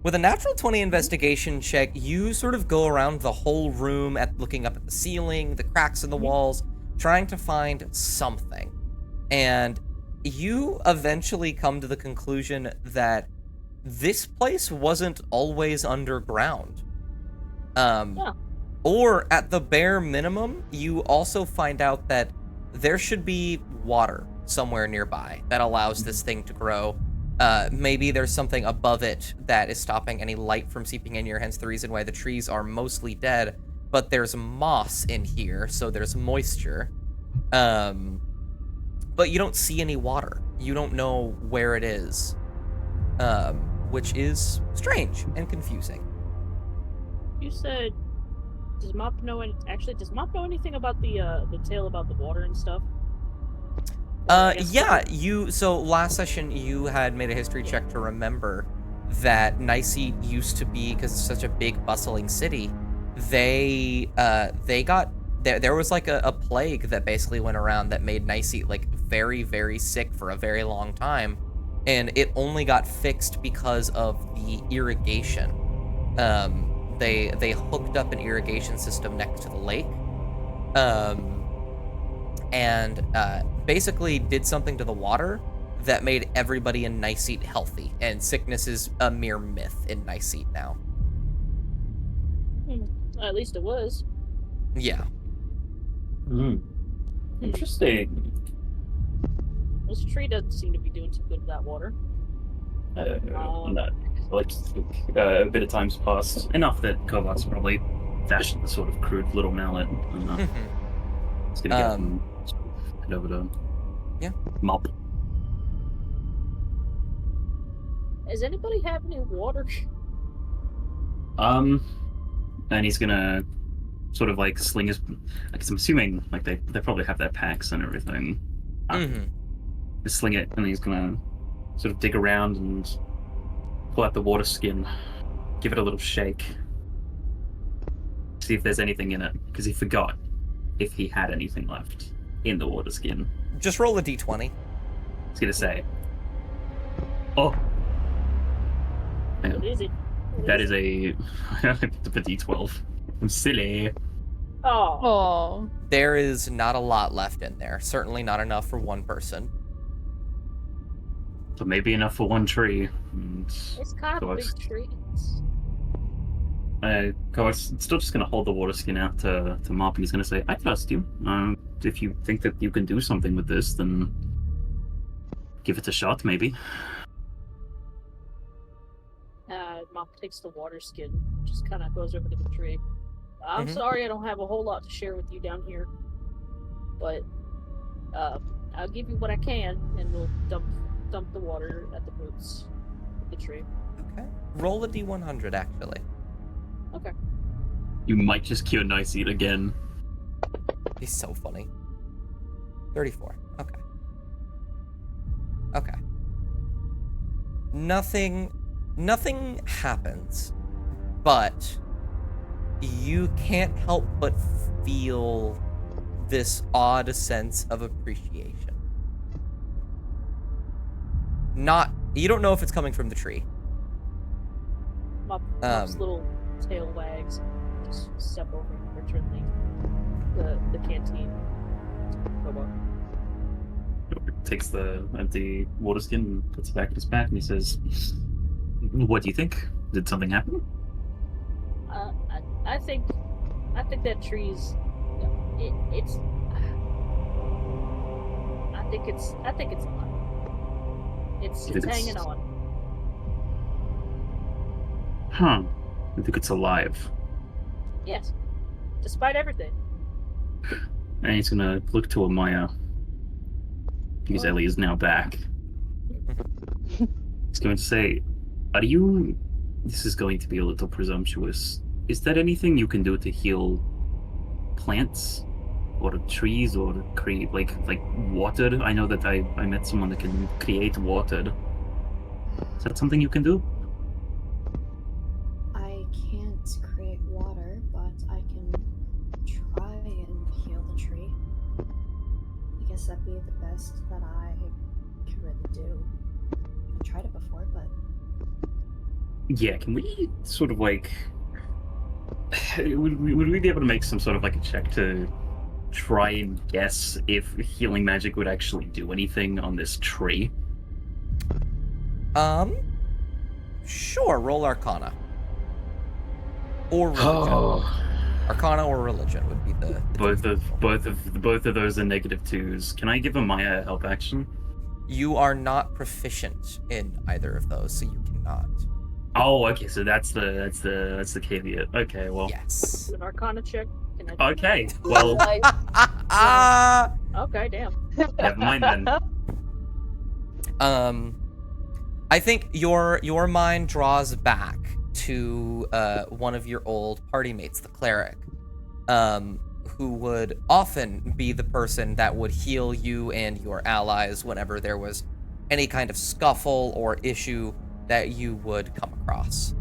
With a natural 20 investigation check, you sort of go around the whole room looking up at the ceiling, the cracks in the walls, trying to find something. And you eventually come to the conclusion that this place wasn't always underground. Or at the bare minimum, you also find out that there should be water somewhere nearby that allows this thing to grow. Maybe there's something above it that is stopping any light from seeping in here, hence the reason why the trees are mostly dead. But there's moss in here, so there's moisture. But you don't see any water. You don't know where it is, which is strange and confusing. You said, does Mop know anything about the tale about the water and stuff? Yeah, so last session you had made a history check to remember that Niceet used to be, because it's such a big bustling city, they got, there was like a plague that basically went around that made Niceet like very, very sick for a very long time, and it only got fixed because of the irrigation. They hooked up an irrigation system next to the lake, and basically did something to the water that made everybody in Niceet healthy, and sickness is a mere myth in Niceet now. At least it was. Yeah. Interesting. This tree doesn't seem to be doing too good with that water. No, like a bit of time's passed, enough that Kovacs probably fashioned the sort of crude little mallet. It's gonna get him head over to mop. Does anybody have any water? And he's gonna sort of like sling his. Because I'm assuming like they probably have their packs and everything. Just sling it, and he's gonna sort of dig around and pull out the water skin, give it a little shake, see if there's anything in it, because he forgot if he had anything left in the water skin. Just roll a d20. He's gonna say, "Oh, hang on. What is it? That is a I picked up a D12. I'm silly." Oh. Oh. There is not a lot left in there. Certainly not enough for one person. So maybe enough for one tree. And It's kind of a big tree. Kovacs still just gonna hold the water skin out to Mop, and he's gonna say, "I trust you. If you think that you can do something with this, then give it a shot, maybe." Mop takes the water skin, just kind of goes over to the tree. I'm sorry I don't have a whole lot to share with you down here, but I'll give you what I can, and we'll dump the water at the roots of the tree. Okay. Roll a d100, actually. Okay. You might just cure Niceet again. He's so funny. 34. Okay. Okay. Nothing happens, but you can't help but feel this odd sense of appreciation. You don't know if it's coming from the tree. Mop's little tail wags. Just step over and return the canteen. Takes the empty water skin and puts it back in his pack, and he says, "What do you think? Did something happen?" I think that tree's. It's. I think it's. It's hanging on. Huh. I think it's alive. Yes. Despite everything. And he's gonna look to Amaya, because Ellie is now back. He's going to say, this is going to be a little presumptuous. Is there anything you can do to heal plants? Or trees, or create, like water? I know that I met someone that can create water. Is that something you can do? I can't create water, but I can try and heal the tree. I guess that'd be the best that I could really do. I tried it before, but... Yeah, can we sort of like... would we be able to make some sort of like a check to try and guess if healing magic would actually do anything on this tree? Sure, roll Arcana. Or religion. Arcana or religion would be the both of those are -2s. Can I give Amaya a help action? You are not proficient in either of those, so you cannot. Oh, okay, so that's the caveat. Okay, well. Yes. An Arcana check. Can I do okay, well. Okay, damn. Never mind then. I think your mind draws back to one of your old party mates, the cleric, who would often be the person that would heal you and your allies whenever there was any kind of scuffle or issue that you would come across.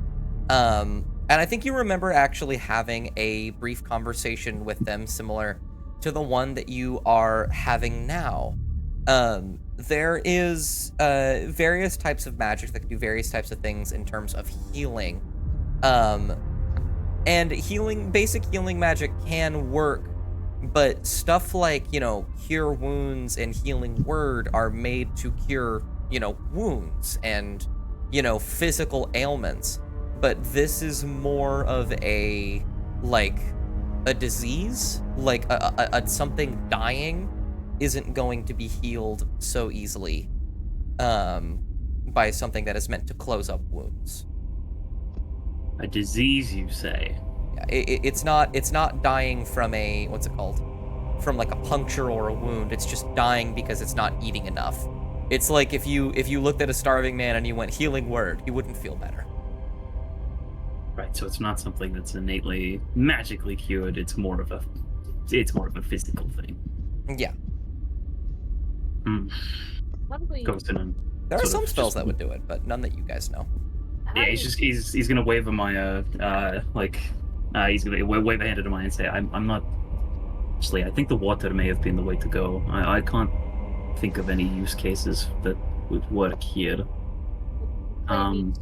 And I think you remember actually having a brief conversation with them similar to the one that you are having now. There is various types of magic that can do various types of things in terms of healing. And basic healing magic can work, but stuff like, cure wounds and healing word are made to cure wounds and, physical ailments. But this is more of a disease, like something dying isn't going to be healed so easily by something that is meant to close up wounds. A disease, you say? Yeah, it's not dying from a, what's it called? From like a puncture or a wound. It's just dying because it's not eating enough. It's like if you looked at a starving man and you went healing word, you wouldn't feel better. Right, so it's not something that's innately magically cured. It's more of a physical thing. Yeah. How do we? Goes in and There are sort some of spells just- that would do it, but none that you guys know. how Yeah, do he's gonna wave at my he's gonna wave a hand at mine and say, I'm not. Actually, I think the water may have been the way to go. I can't think of any use cases that would work here. Plant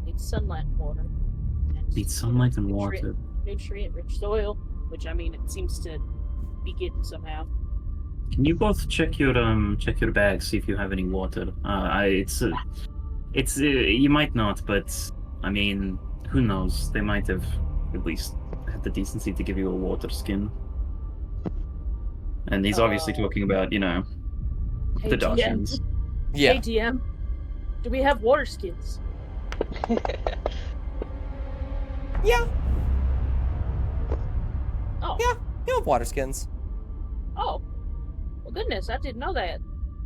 needs sunlight and water. And, Needs sunlight and water. Nutrient-rich soil, which I mean, it seems to be getting somehow. Can you both check your bags, see if you have any water? You might not, but I mean, who knows? They might have at least had the decency to give you a water skin. And he's obviously talking about, Hey, the DM. Dachshunds. Yeah. Hey, DM. Do we have water skins? Yeah. Oh. Yeah. You have water skins. Oh. Well, goodness, I didn't know that.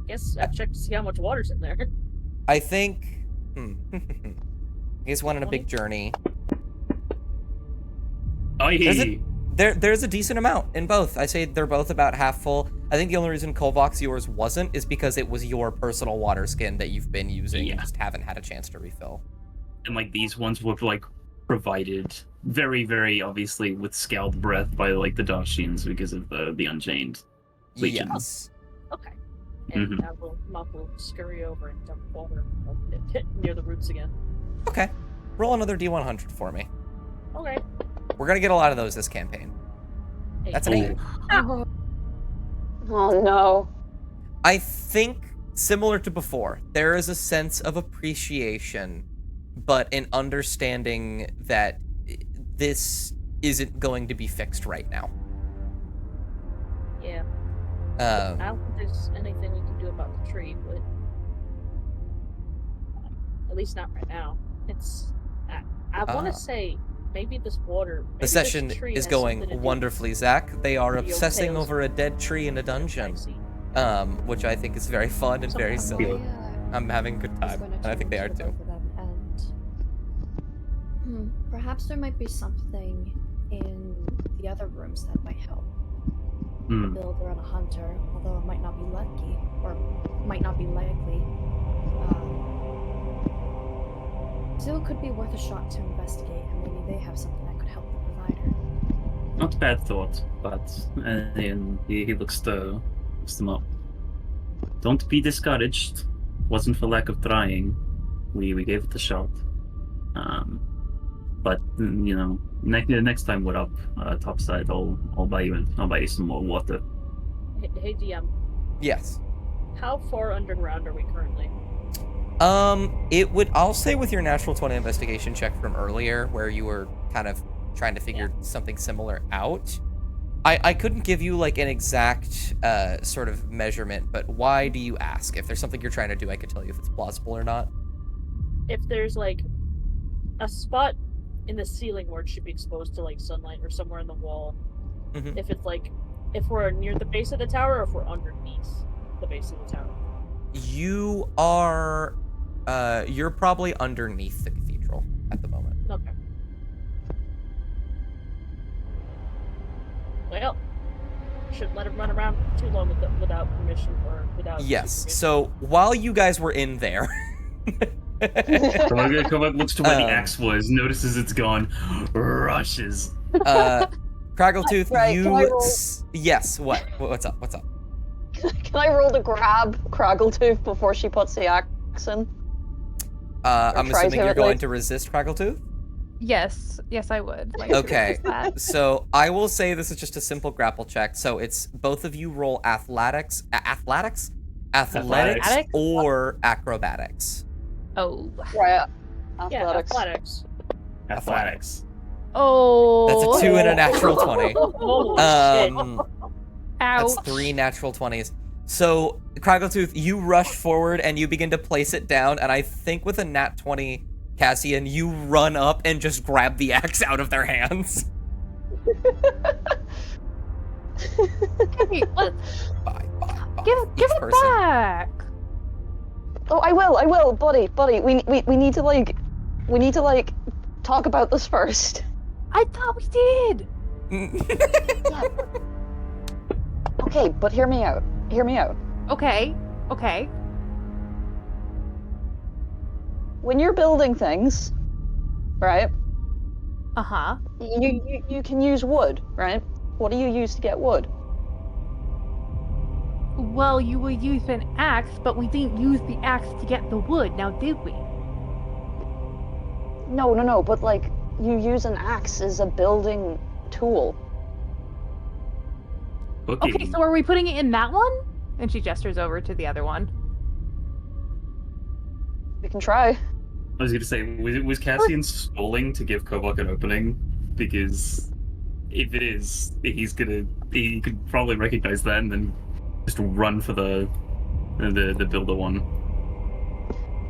Guess I checked to see how much water's in there. I think. You guys went on a big journey. Oh, yeah. There's a decent amount in both. I say they're both about half full. I think the only reason Kovacs yours wasn't is because it was your personal water skin that you've been using and just haven't had a chance to refill. And like these ones were like provided very, very obviously with scald breath by like the Dachshunds because of the Unchained Legion. Yes. Okay. And Mop will scurry over and dump water near the roots again. Okay. Roll another D100 for me. Okay. We're gonna get a lot of those this campaign. Hey, That's an 8. Oh no. I think, similar to before, there is a sense of appreciation, but an understanding that this isn't going to be fixed right now. Yeah. I don't think there's anything we can do about the tree, but at least not right now. It's I want to say maybe this water. Maybe The session this tree is has something going to do wonderfully, Zach. They are with the obsessing tales over a dead tree in a dungeon, I see. which I think is very fun and very Somehow. silly. I'm having a good time, and I think they are too. Perhaps there might be something in the other rooms that might help. Hmm. Builder and a hunter, although it might not be lucky, or might not be likely. Still, it could be worth a shot to investigate, and maybe they have something that could help the provider. Not a bad thought, but and he looks them up. Don't be discouraged. Wasn't for lack of trying. We gave it a shot. But next time we're up topside, I'll buy you some more water. Hey DM, Yes. how far underground are we currently? I'll say with your natural 20 investigation check from earlier, where you were kind of trying to figure something similar out, I couldn't give you like an exact sort of measurement, but why do you ask? If there's something you're trying to do, I could tell you if it's plausible or not. If there's like a spot in the ceiling where it should be exposed to like sunlight or somewhere in the wall, if it's like if we're near the base of the tower or if we're underneath the base of the tower. You are, you're probably underneath the cathedral at the moment. Okay. Well, shouldn't let him run around too long without permission or without. Yes. supervision. So while you guys were in there, Come up, looks to where the axe was, notices it's gone, rushes. Craggletooth, Right, you. can I roll? Yes. What? What's up? What's up? Can I roll to grab Craggletooth before she puts the axe in? I'm try assuming to you're at going least. to resist Craggletooth. Yes, I would. Like, Okay. that. So I will say this is just a simple grapple check. So it's both of you roll athletics, Athletics Athletics? or acrobatics. Oh. Right. Yeah, Athletics. athletics. Athletics. Oh. That's a 2 and a natural 20. Holy shit. That's Ouch. 3 natural 20s. So, Craggletooth, you rush forward and you begin to place it down, and I think with a nat 20, Cassian, you run up and just grab the axe out of their hands. Hey, let's Bye. give Each it person. back. Oh, I will, buddy. We need to like talk about this first. I thought we did. Yeah. Okay, but hear me out. Okay. When you're building things, right? Uh-huh. You can use wood, right? What do you use to get wood? Well, you will use an axe, but we didn't use the axe to get the wood, now did we? No, but like you use an axe as a building tool. Okay, so are we putting it in that one? And she gestures over to the other one. We can try. I was going to say, was Cassian stalling to give Kovok an opening? Because if it is, he could probably recognize that and then just run for the builder one.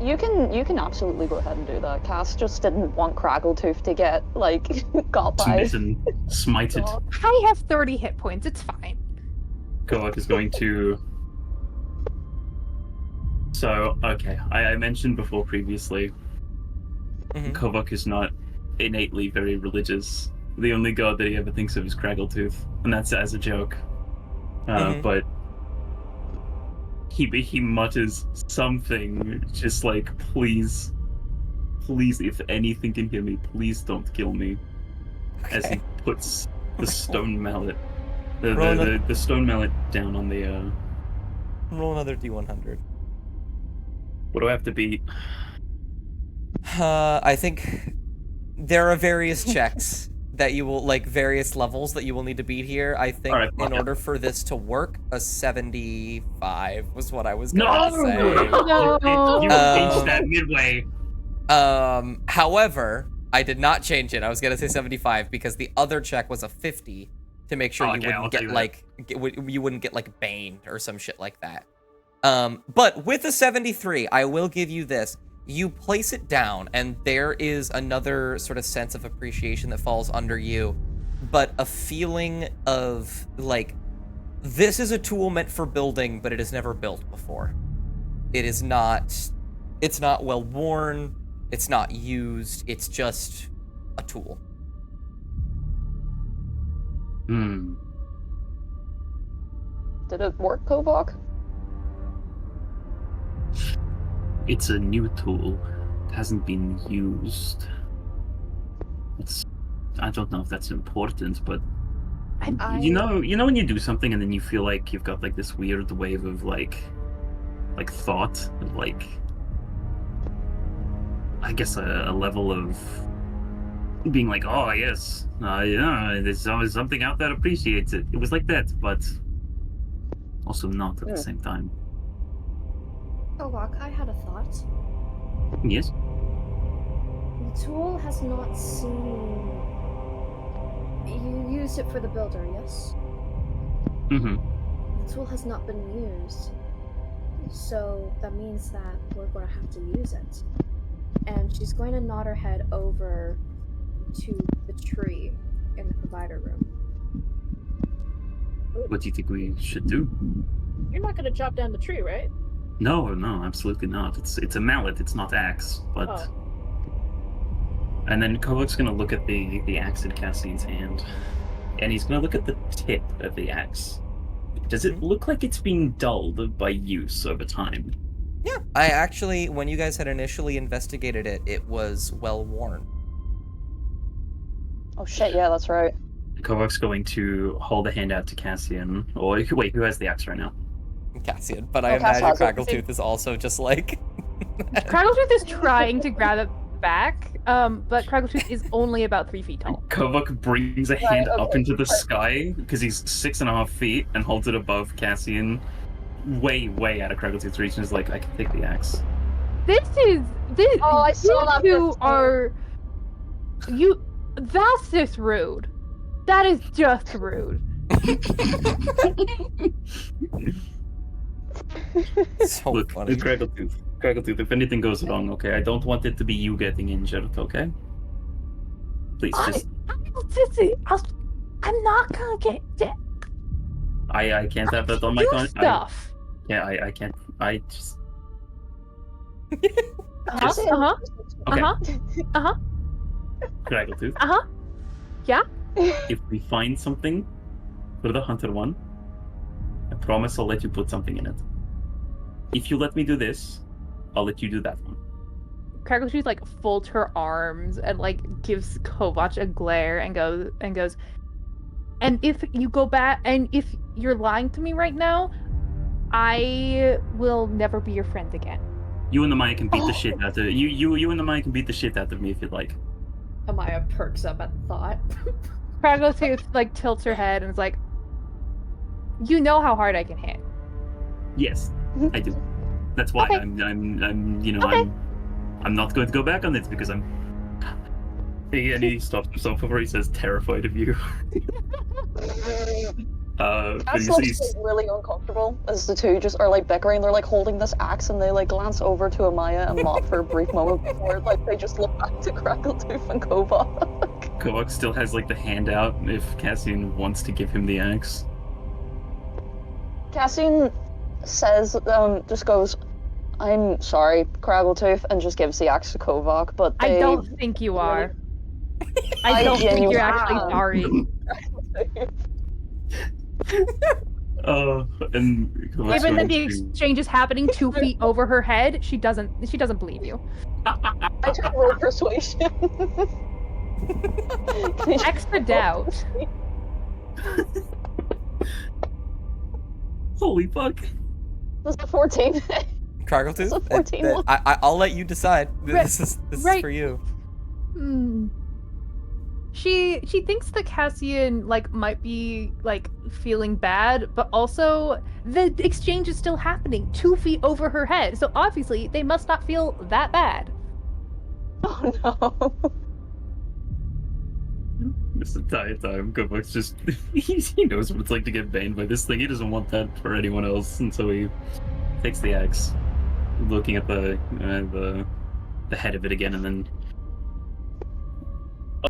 You can absolutely go ahead and do that. Cass just didn't want Craggletooth to get like got by. Smitten, smited. I have 30 hit points, it's fine. Kovok is going to. So, okay, I mentioned before previously, Kovok is not innately very religious. The only god that he ever thinks of is Craggletooth, and that's as a joke. But he mutters something just like, please, if anything can hear me, please don't kill me. Okay. As he puts the stone mallet, the stone mallet down on the. Roll another D100. What do I have to beat? I think there are various checks that you will, like, various levels that you will need to beat here. I think in order for this to work, a 75 was what I was going to say. No! You changed that midway. However, I did not change it. I was going to say 75 because the other check was a 50 to make sure you wouldn't get like baned or some shit like that. But with a 73, I will give you this. You place it down, and there is another sort of sense of appreciation that falls under you, but a feeling of, like, this is a tool meant for building, but it has never built before. It's not well worn, it's not used, it's just a tool. Did it work, Kovok? It's a new tool. It hasn't been used. I don't know if that's important, but you know when you do something and then you feel like you've got like this weird wave of like thought, of like, I guess a level of being like, oh yes, yeah, there's always something out there that appreciates it. It was like that, but also not at the same time. Kovok, I had a thought. Yes? The tool has not seen... You used it for the builder, yes? Mm-hmm. The tool has not been used. So that means that we're going to have to use it. And she's going to nod her head over to the tree in the provider room. What do you think we should do? You're not gonna chop down the tree, right? No, absolutely not. It's a mallet, it's not axe, but... Oh. And then Kovok's gonna look at the axe in Cassian's hand. And he's gonna look at the tip of the axe. Does it look like it's being dulled by use over time? Yeah, I actually, when you guys had initially investigated it, it was well worn. Oh shit, yeah, that's right. Kovok's going to hold a hand out to Cassian. Or wait, who has the axe right now? Cassian, but I imagine Craggletooth is also just like... Craggletooth is trying to grab it back, but Craggletooth is only about 3 feet tall. Kovok brings a hand up into the sky, because he's 6.5 feet, and holds it above Cassian, way out of Craggletooth's reach and is like, I can take the axe. This. Oh, I saw that You 15. are. You. That's just rude. That is just rude. So Look, funny. Craggletooth, if anything goes wrong, okay, I don't want it to be you getting injured, okay? Please, just... I'm not gonna get. I can't have that on my Do stuff. I can't. I just... Uh-huh. Okay. Uh-huh. Craggletooth. Uh-huh. Yeah? If we find something for the hunter one, I promise I'll let you put something in it. If you let me do this, I'll let you do that one. Craggletooth like folds her arms and like gives Kovac a glare and goes, and if you go back and if you're lying to me right now, I will never be your friend again. You and the Maya can beat the shit out of you and the Maya can beat the shit out of me if you'd like. Amaya perks up at the thought. Craggletooth like tilts her head and is like, you know how hard I can hit. Yes, I do. That's why Okay. I'm you know, Okay. I'm not going to go back on this because I'm. And he stops himself before he says, "Terrified of you." But That's he's like really uncomfortable as the two just are like bickering. They're like holding this axe and they like glance over to Amaya and Mop for a brief moment before like they just look back to Craggletooth and Kovac. Kovac still has like the hand out if Cassian wants to give him the axe. Cassian says, just goes, I'm sorry, Craggletooth, and just gives the axe to Kovac, but I they... don't think you are. I I don't think you're actually genuinely sorry. And Kovac's Given that going the to- exchange is happening 2 feet over her head, she doesn't believe you. I took roll persuasion. Extra doubt. Holy fuck! Was it 14? Craggletooth, It's a 14 one. I'll let you decide. Right, This is right. for you. Hmm. She thinks that Cassian like might be like feeling bad, but also the exchange is still happening 2 feet over her head, so obviously they must not feel that bad. Oh no. This entire time, Kovac's just he knows what it's like to get banned by this thing. He doesn't want that for anyone else, and so he takes the axe, looking at the head of it again, and then.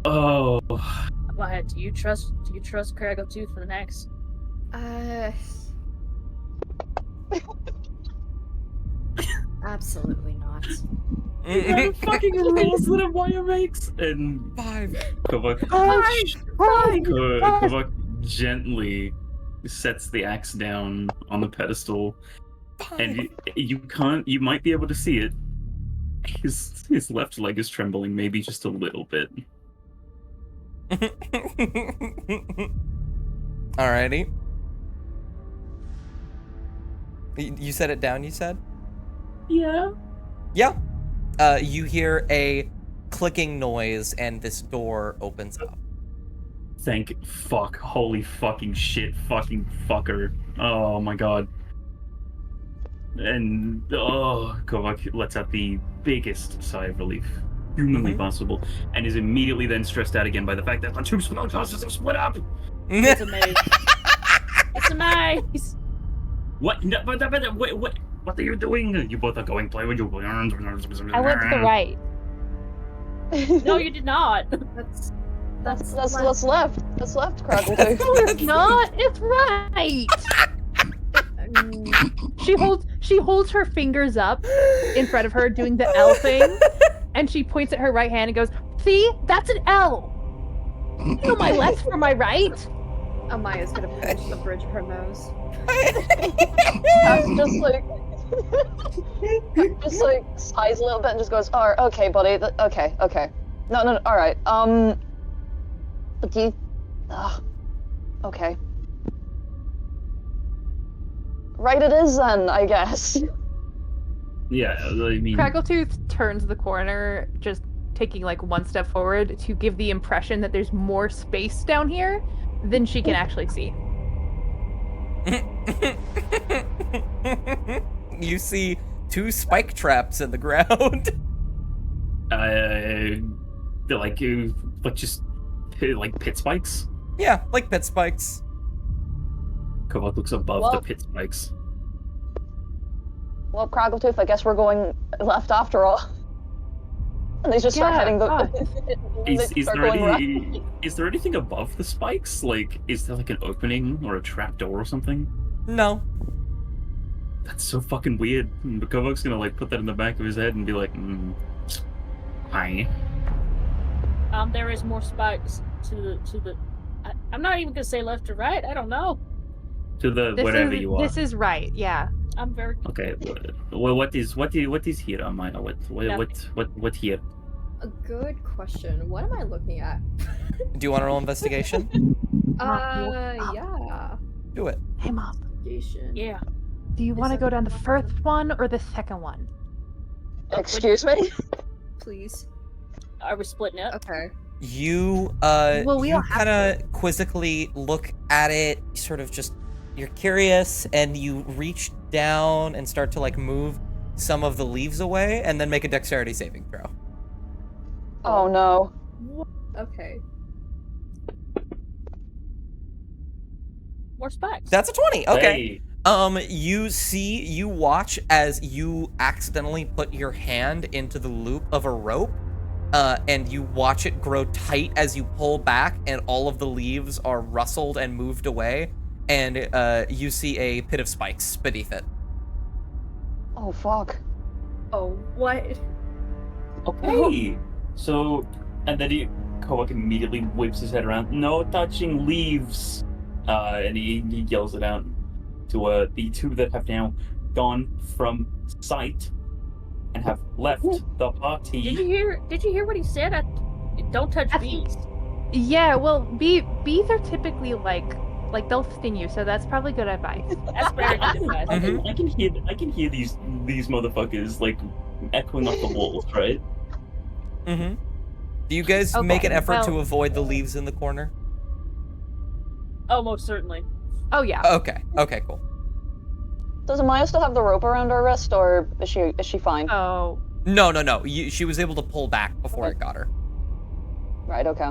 Oh. Why do you trust Craggletooth for the next? Absolutely not. The fucking rolls that Amaya makes, and 5. Kovac gently sets the axe down on the pedestal, and you might be able to see it. His left leg is trembling, maybe just a little bit. Alrighty. You set it down, you said? Yeah. Yeah. You hear a clicking noise and this door opens up. Thank fuck. Holy fucking shit. Fucking fucker. Oh my god. And Kovac lets out the biggest sigh of relief humanly possible, and is immediately then stressed out again by the fact that the two small houses have split up. It's a maze. It's a maze. What? No, but wait, what are you doing? You both are going play with you. I went to the right. No, you did not. That's left. That's left, Craggletooth. No, it's not. It's right. She holds her fingers up in front of her, doing the L thing, and she points at her right hand and goes, "See, that's an L. You know my left from my right." Amaya's gonna pinch the bridge of her nose. That's just like sighs a little bit and just goes, "Oh, okay, buddy. Okay. No, all right. But do you? Okay. Right, it is then, I guess." Yeah, I mean. Craggletooth turns the corner, just taking like one step forward to give the impression that there's more space down here than she can actually see. You see 2 spike traps in the ground. They're like just like pit spikes. Yeah, like pit spikes. Kovok looks above the Well- pit spikes. Well, Craggletooth, I guess we're going left after all. And they just start Yeah, heading the. God. they Is start there going right. is there anything above the spikes? Like, is there like an opening or a trap door or something? No. That's so fucking weird. Kovok's gonna like put that in the back of his head and be like, hi. There is more spikes to the. I'm not even gonna say left or right. I don't know. To the wherever you are. This is right, yeah. I'm very. Okay. Well, what is here, Amaya? What here? A good question. What am I looking at? Do you want to roll investigation? Yeah. Do it. Hey, Mom. Investigation. Yeah. Do you want to go down the first one or the second one? Excuse me? Please. Are we splitting up? Okay. You Well, we you don't have kind of quizzically look at it, sort of just you're curious, and you reach down and start to like move some of the leaves away, and then make a dexterity saving throw. Oh no. Okay. More spikes. That's a 20. Okay. Hey, You watch as you accidentally put your hand into the loop of a rope, and you watch it grow tight as you pull back, and all of the leaves are rustled and moved away, and you see a pit of spikes beneath it. Oh fuck. Oh, what? okay. So, and then Kovok immediately whips his head around. No touching leaves. And he yells it out to the 2 that have now gone from sight and have left the party. Did you hear what he said? Don't touch bees. Yeah, well, bees are typically like they'll sting you, so that's probably good advice. That's very good advice. I can hear these motherfuckers like echoing off the walls, right? Mm-hmm. Do you guys Okay, make an effort to well- avoid the leaves in the corner? Oh, most certainly. Oh yeah. Okay. Okay, cool. Does Amaya still have the rope around her wrist, or is she fine? Oh, No. She was able to pull back before it got her. Right. Okay.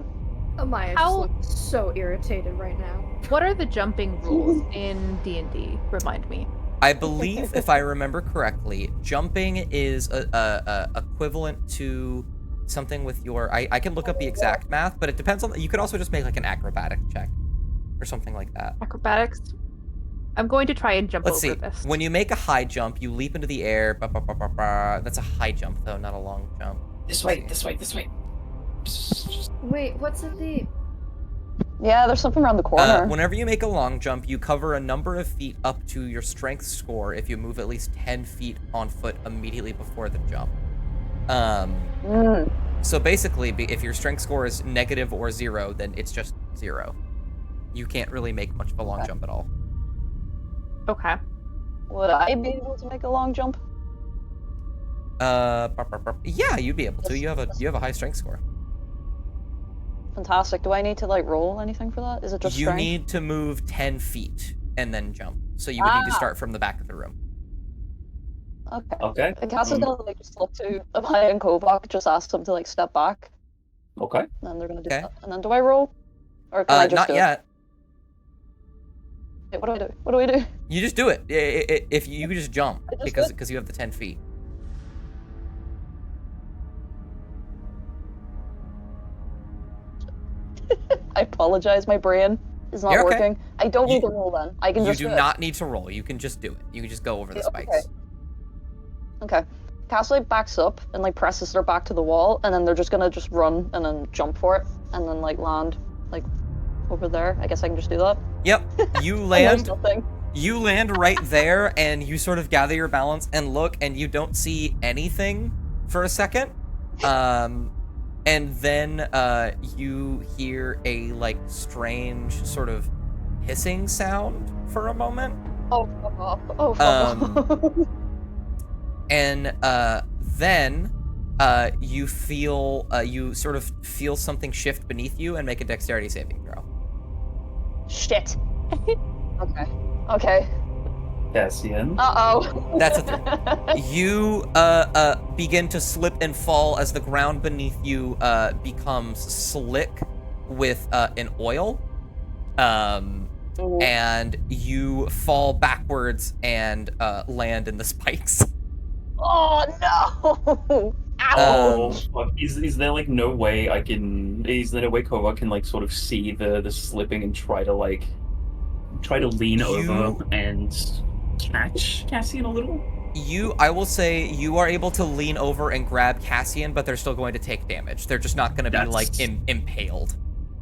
Amaya just How- looks so irritated right now. what are the jumping rules in D&D? Remind me. I believe, if I remember correctly, jumping is equivalent to something with your. I can look up the exact math, but it depends on. You could also just make like an acrobatic check, or something like that. Acrobatics. I'm going to try and jump Let's over see. this. When you make a high jump, you leap into the air. Ba, ba, ba, ba, ba. That's a high jump, though, not a long jump. This way. Wait, what's in the... Yeah, there's something around the corner. Whenever you make a long jump, you cover a number of feet up to your strength score if you move at least 10 feet on foot immediately before the jump. So basically, if your strength score is negative or 0, then it's just 0. You can't really make much of a long jump at all. Okay. Would I be able to make a long jump? Yeah, you'd be able to. You have a high strength score. Fantastic. Do I need to like roll anything for that? Is it just You strength? need to move 10 feet and then jump. So you would need to start from the back of the room. Okay. Okay. And Cassie's gonna like just look to Amaya and Kovak, just ask them to like step back, Okay. and then they're gonna do Okay. that. And then do I roll, or can I just Not do yet. it? Wait, what do I do? What do we do? You just do it. If you just jump I just because you have the 10 feet. I apologize. My brain is not You're okay. working. I don't You- need to roll then. I can You just do do not need to roll. You can just do it. You can just go over the Yeah, okay. spikes. Okay. Cassie backs up and like presses their back to the wall, and then they're just gonna just run and then jump for it, and then like land like over there. I guess I can just do that. Yep. You And there's land. nothing. You land right there, and you sort of gather your balance and look, and you don't see anything for a second. And then you hear a like strange sort of hissing sound for a moment. Oh fuck off! Oh fuck off! And then you feel you sort of feel something shift beneath you and make a dexterity saving throw. Shit. Okay. Okay. Cassian. Uh-oh. That's a 3. You begin to slip and fall as the ground beneath you becomes slick with an oil. And you fall backwards and land in the spikes. Oh no! Oh Ouch! fuck! Is there like no way I can? Is there no way Kova can like sort of see the slipping and try to lean over and catch Cassian a little? I will say you are able to lean over and grab Cassian, but they're still going to take damage. They're just not going to be like impaled.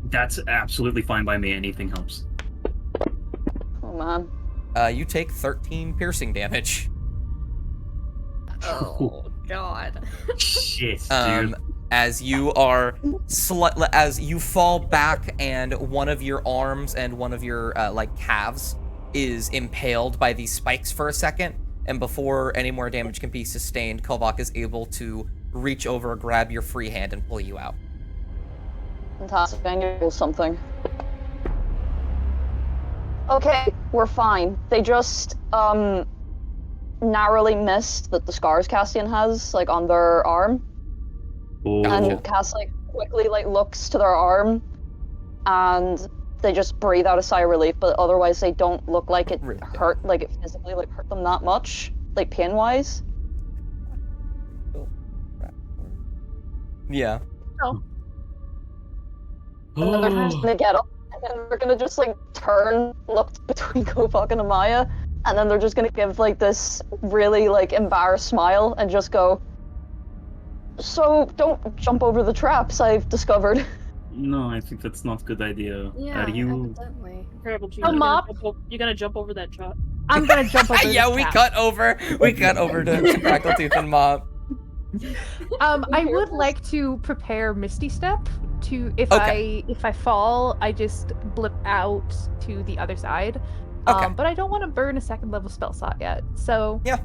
That's absolutely fine by me. Anything helps. Oh man. You take 13 piercing damage. Oh god. Shit, dude. As you are as you fall back and one of your arms and one of your like calves is impaled by these spikes for a second, and before any more damage can be sustained, Kovak is able to reach over, grab your free hand, and pull you out. Fantastic. I knew something. Okay, we're fine. They just narrowly missed that the scars Cassian has like on their arm. Ooh. And Cass like quickly like looks to their arm and they just breathe out a sigh of relief, but otherwise they don't look like it hurt, like it physically like hurt them that much, like pain wise. Yeah. And then they're just gonna get up and then they're gonna just like turn, look between Kovak and Amaya, and then they're just gonna give like this really like embarrassed smile and just go, "So don't jump over the traps I've discovered." No, I think that's not a good idea. Yeah, Are you? evidently. Incredible. Mop. You're gonna jump over that trap. I'm gonna jump over. Yeah, this we trap. cut over to Crackletooth and Mop. I would like to prepare Misty Step to if I fall, I just blip out to the other side. Okay. But I don't want to burn a 2nd level spell slot yet. So Yeah.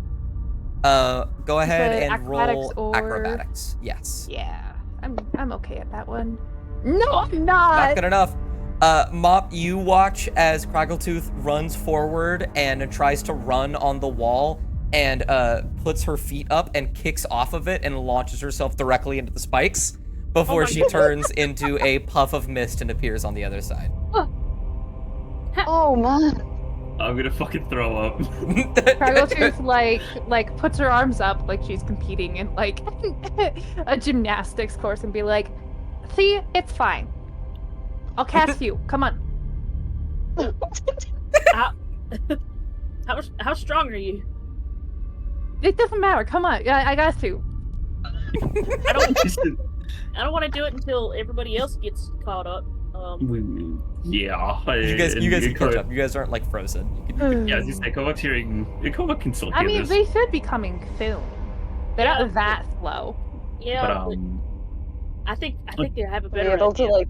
Go ahead and acrobatics roll or- acrobatics. Yes. yeah, I'm okay at that one. No, I'm Not not. good enough. Mop, you watch as Craggletooth runs forward and tries to run on the wall and puts her feet up and kicks off of it and launches herself directly into the spikes before she turns into a puff of mist and appears on the other side. Oh man. I'm gonna fucking throw up. Craggletooth like puts her arms up like she's competing in like a gymnastics course and be like, "See, it's fine. I'll cast you. Come on." How strong are you? It doesn't matter. Come on. I got to. I don't want to do it until everybody else gets caught up. Yeah. You guys can catch up. You guys aren't like frozen. You can... Yeah, as you say, Kovak's hearing. Kovak can still hear I mean, this. they should be coming soon. They're not that slow. Yeah, But I think they have a Be better able to idea. like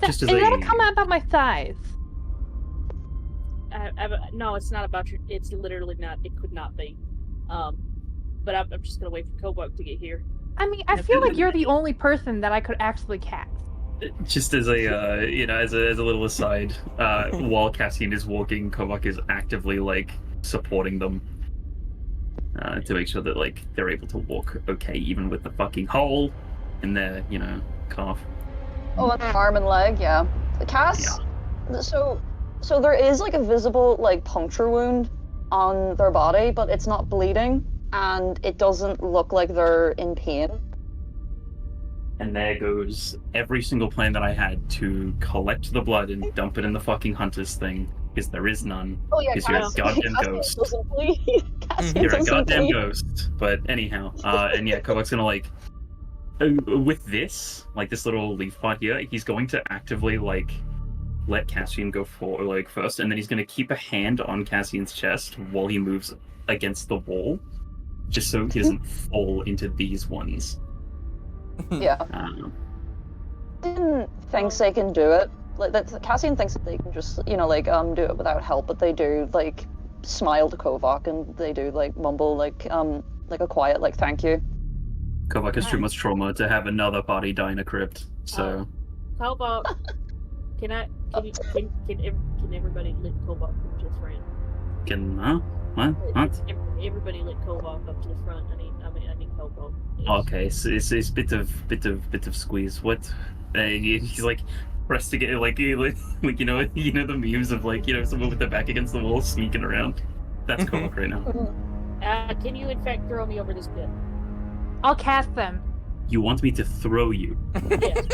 just They as gotta a come out about my size. No, it's not about your. It's literally not. It could not be. But I'm just gonna wait for Kobok to get here. I mean, I feel like you're the only person that I could actually cast. just as a as a little aside, while Cassian is walking, Kovak is actively like supporting them to make sure that like they're able to walk okay, even with the fucking hole in their calf. Oh, and arm and leg, yeah. Cass. Yeah. So there is like a visible like puncture wound on their body, but it's not bleeding, and it doesn't look like they're in pain. And there goes every single plan that I had to collect the blood and dump it in the fucking hunter's thing, because there is none. Oh yeah, Because you're a goddamn Cass ghost. doesn't bleed. Cass You're a doesn't goddamn bleed. ghost. But anyhow, and yeah, Kovak's gonna like with this, like this little leaf part here, he's going to actively like let Cassian go for like first, and then he's gonna keep a hand on Cassian's chest while he moves against the wall, just so he doesn't fall into these ones. Yeah. Cassian thinks they can do it. Like that, Cassian thinks that they can just do it without help, but they do like smile to Kovak and they do like mumble like a quiet like thank you. Kovak has too much trauma to have another party die in a crypt, so. How about can everybody let Kobok just ran? What? Everybody let Kovok up to the front. I need Kovok. Okay, so it's bit of squeeze. What? He's like pressed to get like like you know the memes of like someone with their back against the wall sneaking around. That's Kovok right now. Can you in fact throw me over this pit? I'll cast them. You want me to throw you? Yes.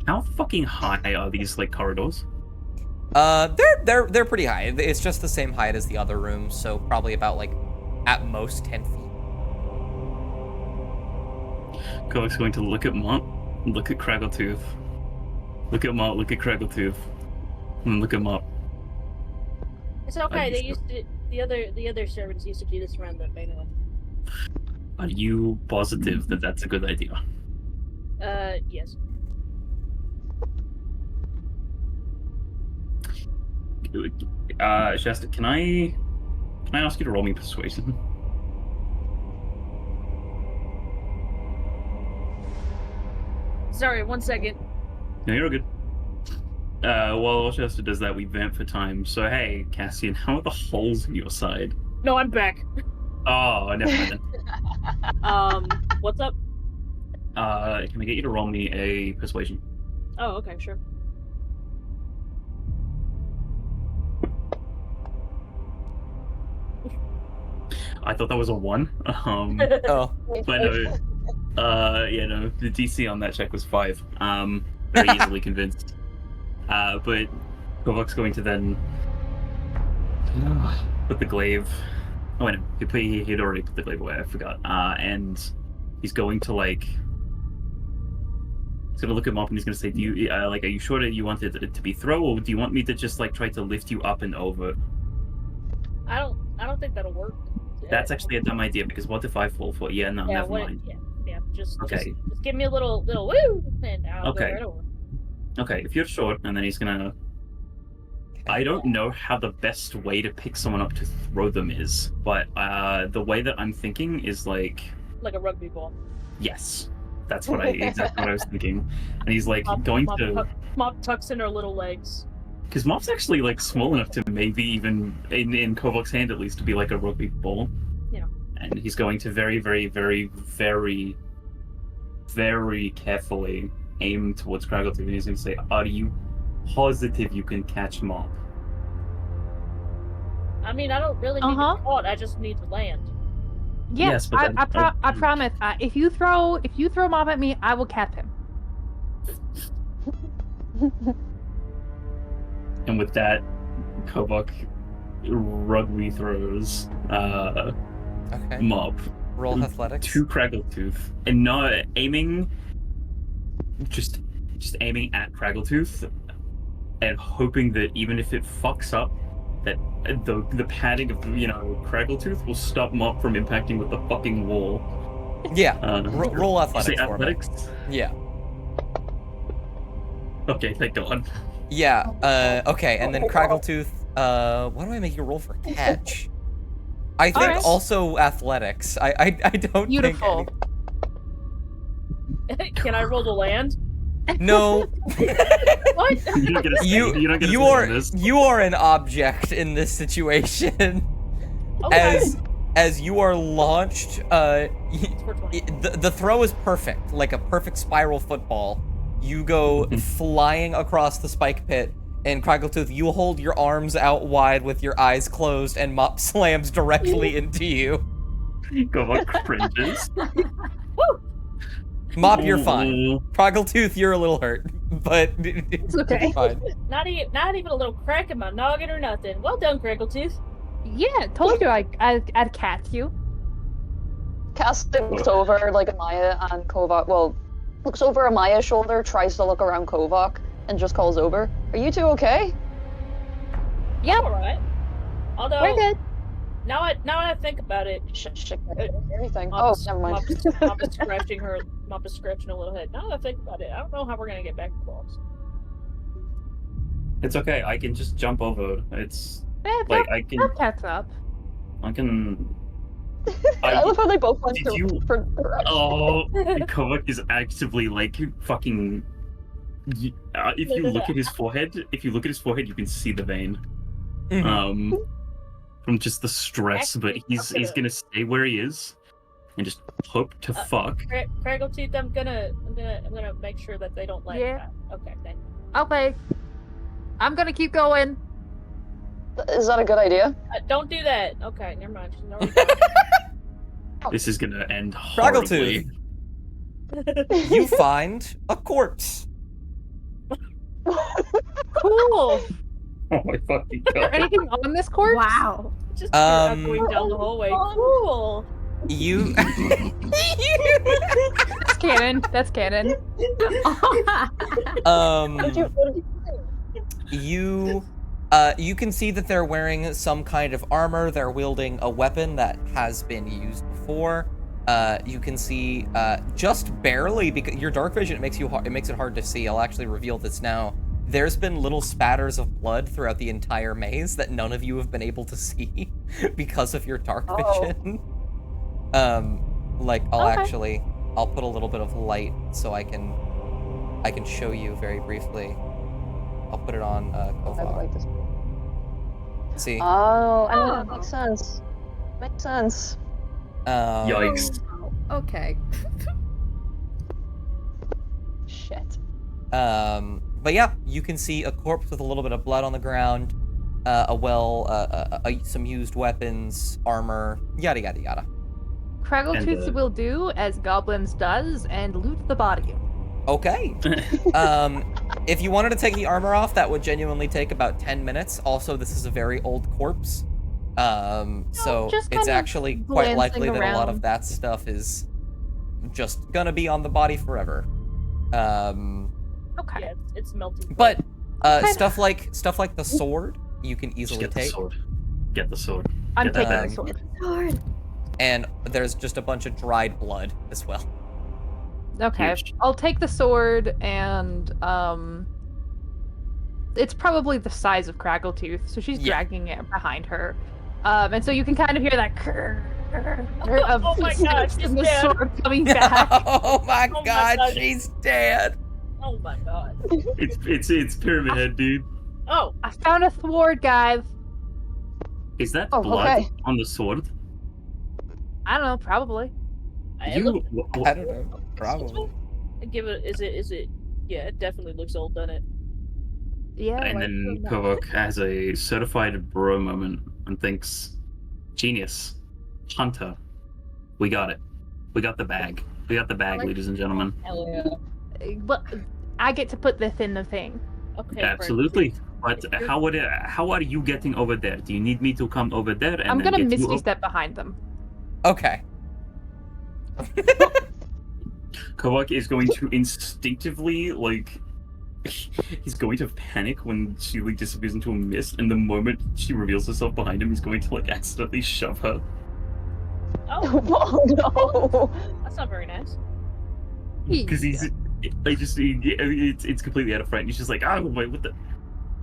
How fucking high are these like corridors? They're pretty high. It's just the same height as the other rooms, so probably about like at most 10 feet. Kovok's going to look at Mont, look at Craggletooth, look at Mont, look at Craggletooth, and look at Mont. It's okay. They used to. The other servants used to do this around the main room. Are you positive that that's a good idea? Yes. Shasta, can I ask you to roll me persuasion? Sorry, 1 second. No, you're all good. While Shasta does that, we vamp for time. So hey, Cassian, how are the holes in your side? No, I'm back. Oh, never mind then. What's up? Can I get you to roll me a persuasion? Oh, okay, sure. I thought that was a 1. Oh. But no. Yeah, no. The DC on that check was 5. Very easily convinced. But Kovok's going to then put the glaive. Oh, wait, no. He'd already put the glaive away. I forgot. And he's going to like. He's gonna look him up and he's gonna say, "Do you are you sure that you wanted it to be throw, or do you want me to just like try to lift you up and over?" I don't think that'll work. That's actually a dumb idea because what if I fall for it? Yeah, no, never mind. Yeah, just give me a little woo, and I'll go right over. Okay, if you're short, and then he's gonna. I don't know how the best way to pick someone up to throw them is, but the way that I'm thinking is like a rugby ball. Yes, that's exactly what I was thinking. And he's like Mop tucks in her little legs. Because Mop's actually like small enough to maybe even in Kovok's hand at least to be like a rugby ball. Yeah. And he's going to very, very, very, very, very carefully aim towards Craggletooth, and he's going to say, "Are you positive you can catch Mop?" I mean, I don't really need to be caught. I just need to land. Yes, but I promise. If you throw Mop at me, I will catch him. And with that, Kovok rugby throws Mop. Roll athletics. To Craggletooth, and not aiming, just aiming at Craggletooth, and hoping that even if it fucks up, that the padding of Craggletooth will stop Mop from impacting with the fucking wall. Yeah. Roll athletics. Say athletics? Yeah. Okay, thank God. Yeah. Okay, and then Craggletooth. Why do I make you roll for catch? I think also athletics. I don't Beautiful. think. Can I roll to land? No. What? You are an object in this situation. Okay. As you are launched, the throw is perfect, like a perfect spiral football. You go flying across the spike pit, and Craggletooth, you hold your arms out wide with your eyes closed, and Mop slams directly into you. Kovok cringes. Woo! Mop, you're fine. Craggletooth, you're a little hurt, but it's okay. Fine. Not even a little crack in my noggin or nothing. Well done, Craggletooth. Yeah, told you I'd catch you. Cass looks over like Amaya and Kovok. Well, looks over Amaya's shoulder, tries to look around Kovok, and just calls over. "Are you two okay?" Yeah, all right. Although we're good. Now I think about it. Everything. Mop never mind. Mop is scratching her little head. Now that I think about it, I don't know how we're gonna get back across. It's okay. I can just jump over. It's Like I can. I'll catch up. I can. I love how they both went Did you? for Oh, Kovok is actively like fucking. If you look at his forehead, you can see the vein. from just the stress, but Actually, he's gonna stay where he is and just hope to fuck. Craggletooth, I'm gonna make sure that they don't let. Yeah. Okay, thank you. Okay. I'm gonna keep going. Is that a good idea? Don't do that. Okay, never mind. She's already gone. This is gonna end horribly. You find a corpse. Cool. Oh my fucking Is there god. anything on this corpse? Wow. Just going down the hallway. Cool. You. That's canon. That's canon. What did you You can see that they're wearing some kind of armor. They're wielding a weapon that has been used before. You can see just barely, because your dark vision makes it hard to see. I'll actually reveal this now. There's been little spatters of blood throughout the entire maze that none of you have been able to see because of your dark vision. Like I'll put a little bit of light so I can show you very briefly. I'll put it on Kovar. like this. See? Oh, I mean, that makes sense. Makes sense. Yikes. Okay. Shit. But yeah, you can see a corpse with a little bit of blood on the ground, some used weapons, armor, yada yada yada. Craggletooth will do as goblins does and loot the body. Okay. If you wanted to take the armor off, that would genuinely take about 10 minutes. Also, this is a very old corpse. So just it's kind of actually quite likely that glancing a lot of around. that stuff is just gonna be on the body forever. Okay. Yeah, it's melting. But Okay. stuff like the sword, you can Just easily get the take. sword. Get the sword. I'm Get that taking the bag. sword. Hard. And there's just a bunch of dried blood as well. Okay. Huge. I'll take the sword and it's probably the size of Craggletooth, so she's Yeah. dragging it behind her. And so you can kind of hear that of Oh my god, she's the dead. sword coming back. Oh my Oh my god, God. she's dead. Oh my god. It's Pyramid Head, dude. Oh, I found a sword, guys. Is that Oh, blood okay. on the sword? I don't know, probably. I You look, I don't know. Probably. give it. Is it? Yeah, it definitely looks old, doesn't it? Yeah. and like, then no. Kovok has a certified bro moment and thinks, "Genius, Hunter, we got it. We got the bag. We got the bag, Like- ladies and gentlemen. Hell yeah. But I get to put this in the thing. Okay. Absolutely. But You're- how are you getting over there? Do you need me to come over there and I'm then gonna get you misty up? step behind them. Okay. Kovak is going to instinctively he's going to panic when she disappears into a mist, and the moment she reveals herself behind him, he's going to accidentally shove her. Oh, Oh no. that's not very nice. Because it's completely out of front. He's just like, oh wait, what the,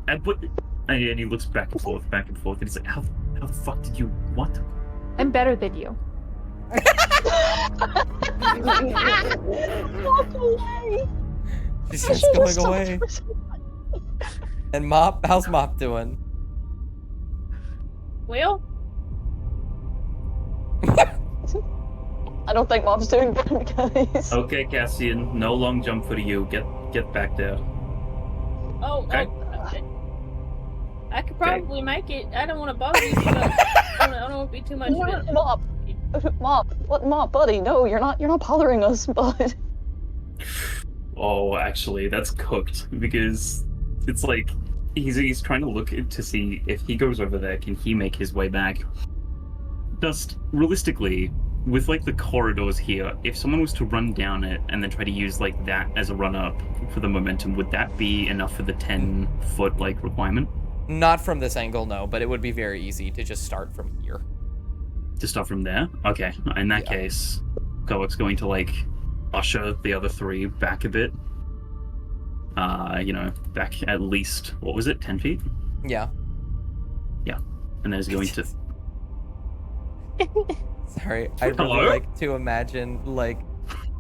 and he looks back and forth, and he's like, how the fuck did you what? I'm better than you. Walk away. She starts going away. And Mop, how's Mop doing? Well, I don't think Mom's doing good, guys. Okay, Cassian, no long jump for you. Get back there. Okay. I could probably make it. I don't want to bother you, but I don't want to be too much of it. Mop. Mop. What Mop, buddy? No, you're not bothering us, bud. Oh, actually, that's cooked because it's like he's trying to look to see if he goes over there, can he make his way back? Just realistically, with the corridors here, if someone was to run down it and then try to use that as a run up for the momentum, would that be enough for the 10-foot requirement? Not from this angle, no, but it would be very easy to just start from here. To start from there? Okay, in that Yeah. case, Kovak's going to usher the other three back a bit. Back at least, what was it, 10 feet? Yeah. And then he's going to Sorry, I really Hello? like to imagine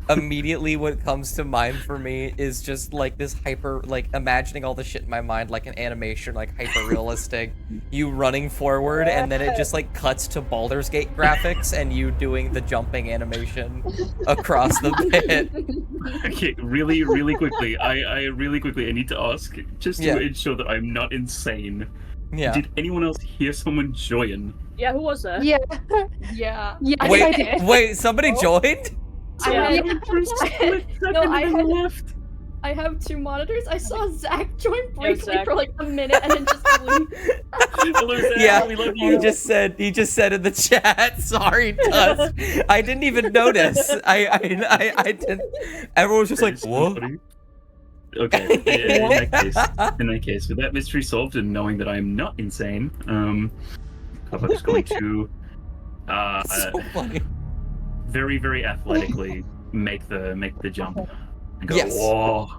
immediately what comes to mind for me is just like this hyper, like imagining all the shit in my mind, like an animation, like hyper realistic. You running forward, and then it just like cuts to Baldur's Gate graphics, and you doing the jumping animation across the pit. Okay, really quickly. I really quickly. I need to ask just to ensure that I'm not insane. Yeah. Did anyone else hear someone join? Yeah, who was that? Yeah. Yeah. Yes, I Wait, did. wait, somebody joined? I Yeah. had, For a split second no, I and had, left. I have 2 monitors. I saw Zach join briefly Zach. for like a minute and then just leave. Hello, Zach. Yeah, We love you. he just said in the chat. Sorry, Tusk. I didn't even notice. I didn't. Everyone was just like, what? Okay, in that case, with that mystery solved and knowing that I'm not insane, Kavak's going to So funny. very athletically make the jump and go. Yes. Whoa.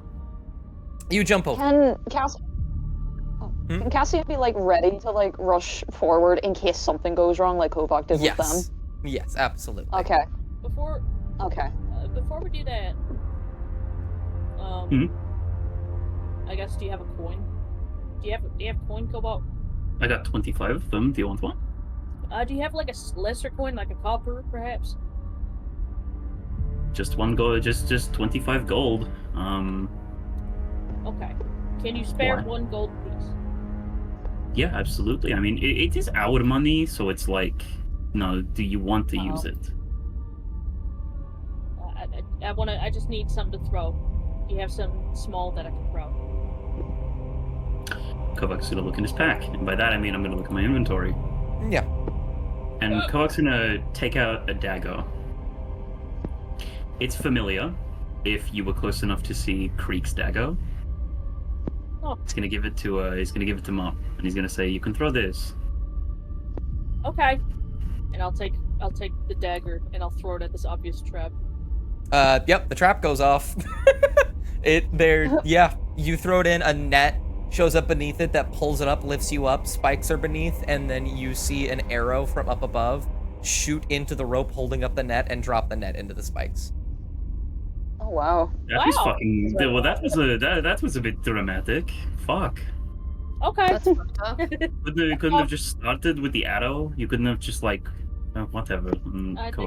You jump over. Can Cassian be like ready to like rush forward in case something goes wrong, like Kovak did with them? Yes. Yes, absolutely. Okay. Before we do that, I guess, do you have a coin? Do you have coin, Cobalt? I got 25 of them. Do you want one? Do you have like a lesser coin, like a copper, perhaps? Just one gold. Just 25 gold. Okay. Can you spare Why? 1 gold piece? Yeah, absolutely. I mean, it is our money, so it's like, no. Do you want to use it? I just need something to throw. Do you have some small that I can throw? Kovak's gonna look in his pack, and by that I mean I'm gonna look at my inventory. Yeah. And Kovak's gonna take out a dagger. It's familiar. If you were close enough to see Creek's dagger, he's gonna give it to Mop, and he's gonna say, "You can throw this." Okay. And I'll take the dagger and I'll throw it at this obvious trap. Yep, the trap goes off. You throw it in, a net shows up beneath it that pulls it up, lifts you up, spikes are beneath, and then you see an arrow from up above shoot into the rope holding up the net and drop the net into the spikes. Oh wow. That was fucking. Well, that was a bit dramatic. Fuck. Okay. That's fucked up. Couldn't have just started with the arrow. You couldn't have just like, whatever.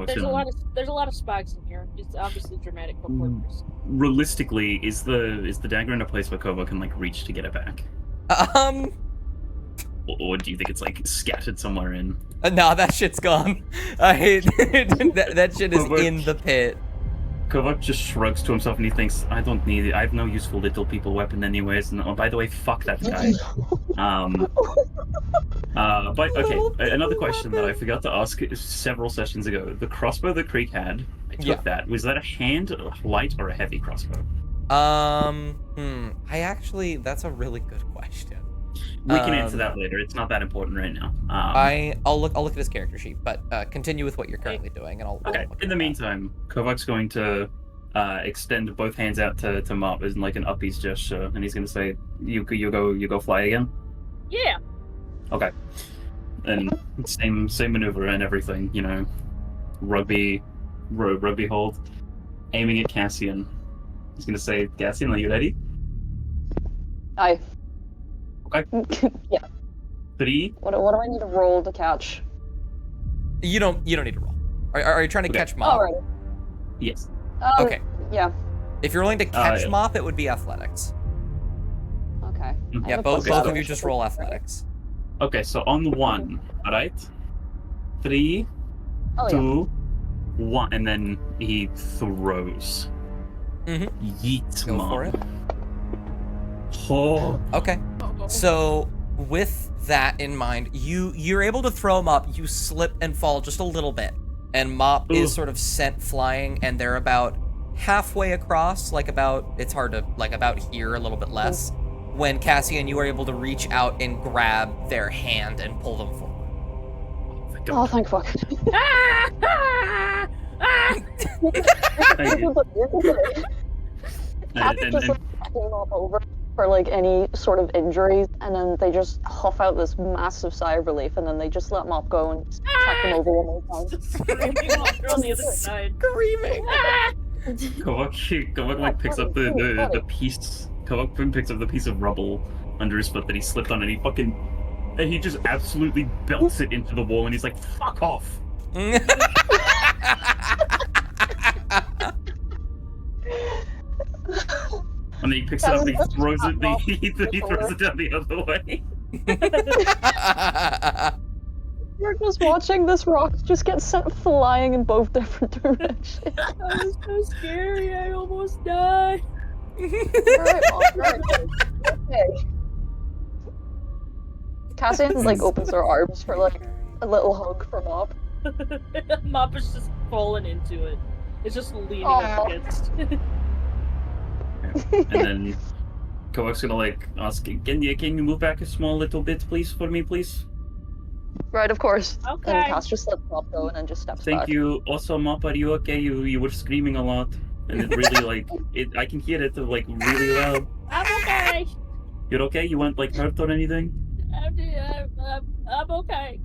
There's a lot of spikes in here. It's obviously dramatic for purpose. Realistically, is the dagger in a place where Kova can like reach to get it back? Or do you think it's like scattered somewhere in? Nah, that shit's gone. That shit is in the pit. Kovak just shrugs to himself and he thinks, I don't need it. I have no useful little people weapon anyways. And oh, by the way, fuck that guy. But okay, another question that I forgot to ask several sessions ago. The crossbow that Creek had, I took that. Was that a hand, a light, or a heavy crossbow? That's a really good question. We can answer that later. It's not that important right now. I'll look at his character sheet, but continue with what you're currently doing, and I'll. Okay. In the meantime, Kovak's going to extend both hands out to Mop as in like an uppies gesture, and he's going to say, "You go fly again." Yeah. Okay. And same maneuver and everything, you know, rugby hold, aiming at Cassian. He's going to say, "Cassian, are you ready?" Aye. Okay. Yeah. 3. What do I need to roll to catch? You don't need to roll. Are you trying to catch Mop? Alright. Yes. Okay. Yeah. If you're rolling to catch Mop, it would be athletics. Okay. Yeah, both of you just roll athletics. Okay, so on 1, alright? 3, 2, 1, and then he throws. Yeet, Go Mop. for it. Oh. Okay. So with that in mind, you're able to throw him up. You slip and fall just a little bit, and Mop is sort of sent flying, and they're about halfway across, it's hard to, about here, a little bit less, when Cassian, you are able to reach out and grab their hand and pull them forward. Oh, thank fuck. Cassian just came up over for like any sort of injuries, and then they just huff out this massive sigh of relief, and then they just let Mop go and track him over one more time. Screaming on the other side. Screaming. Kovak like picks up the piece. Kovak picks up the piece of rubble under his foot that he slipped on, and he just absolutely belts it into the wall, and he's like, "Fuck off!" And then he picks it up and he throws it. He throws it down the other way. You're just watching this rock just get sent flying in both different directions. That was so scary. I almost died. Alright. Okay. Cassian like opens her arms for like a little hug for Mop. Mop is just falling into it. It's just leaning Aw. up against. And then Kovak's gonna like ask, can you move back a small little bit, please, for me, please? Right, of course. Okay. And Cass just lets Mop go and then just steps Thank back. you. Also, Mop, are you okay? You were screaming a lot, and it really like I can hear it like really loud. I'm okay. You're okay? You weren't like hurt or anything? I'm okay.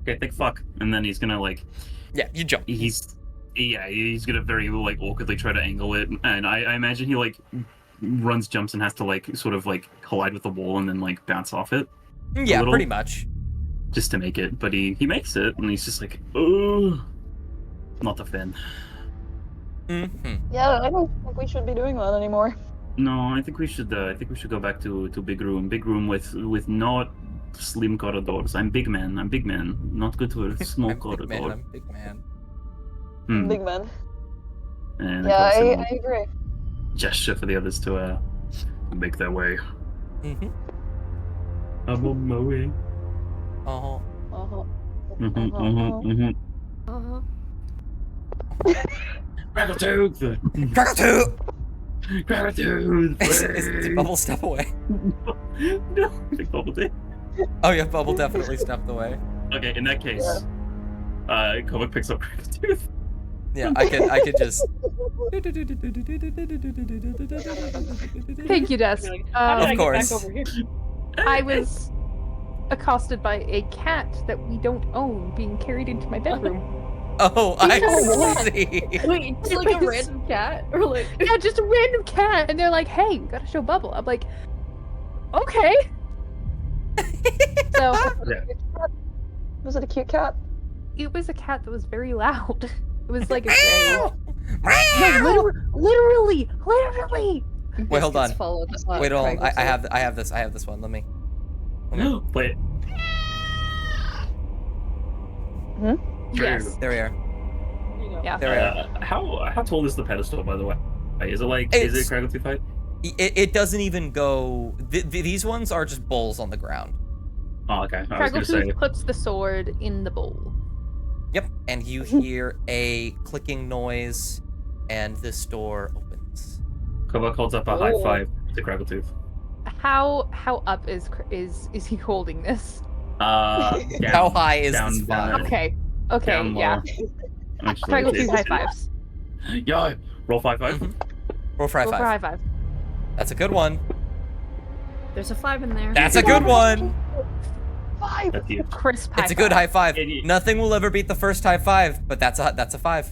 Okay, think fuck. And then he's gonna like Yeah, you jump. he's gonna very like awkwardly try to angle it, and I imagine he like runs, jumps, and has to like sort of like collide with the wall and then like bounce off it Yeah, little. pretty much. just to make it. But he makes it, and he's just like, oh, not a fan. Mm-hmm. Yeah, I don't think we should be doing that anymore. No, I think we should go back to big room with not slim corridors. I'm big man. Not good for small I'm corridor. big man. I'm big man. Hmm. Big man. And Yeah, of course, I agree. gesture for the others to make their way. Mm-hmm. I'm on my way. Uh-huh. Uh-huh. Gratitude! Gratitude! Gratitude! Did Bubble step away? No, I think Bubble did. Oh yeah, Bubble definitely stepped away. Okay, in that case, Kovac picks up Gratitude. Yeah, I could just. Thank you, Des. How did Of I course. get back over here? I was accosted by a cat that we don't own being carried into my bedroom. Oh, I Because- see. Wait, it's like a random cat? Or like. Yeah, just a random cat, and they're like, "Hey, we gotta show Bubble." I'm like, "Okay." So Was it a cute cat? it was a cat that was very loud. It was like a Meow! no, literally. Wait, hold on. Followed, Wait, hold on. Craig was I have this one. Let me. Wait. Yes. There we are. There you go. Yeah. There we are. How tall is the pedestal, by the way? Is it like is It's- it Craggle 2 height? It doesn't even go. These ones are just bowls on the ground. Oh, okay. I was gonna say. Craggletooth puts the sword in the bowl. Yep. And you hear a clicking noise, and this door opens. Kovac holds up a high five to Craggletooth. How up is he holding this? Down, How high is down, this down. five? Okay. Down Yeah. low. Actually, Craggletooth high fives. Yo, roll 5-5. Mhm. Roll for high Go for five. high five. That's a good one. There's a 5 in there. That's a good one. 5! That's you. Crisp high It's a good high five. Yeah, yeah. Nothing will ever beat the first high five, but that's a five.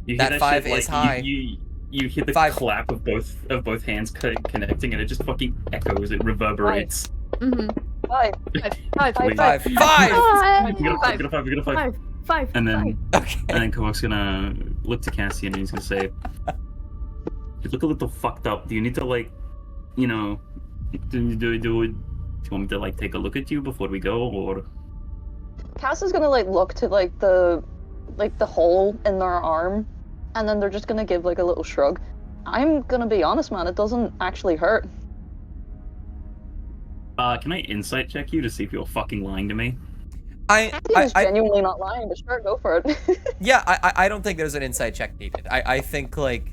You That hear 5 shit, is like, high. You hear the 5. clap of both hands connecting, and it just fucking echoes. It reverberates. Mm-hmm. 5. Five. Wait. Five. Five. We got a 5. We got a 5. 5. And then Okay. and then Kovac's gonna look to Cassian and he's gonna say, "You look a little fucked up. Do you need to like, you know, do you want me to like take a look at you before we go, or?" Cass is gonna like look to like the hole in their arm, and then they're just gonna give like a little shrug. I'm gonna be honest, man, it doesn't actually hurt. Can I insight check you to see if you're fucking lying to me? He's genuinely not lying, but sure, go for it. Yeah, I don't think there's an insight check needed. I think, like,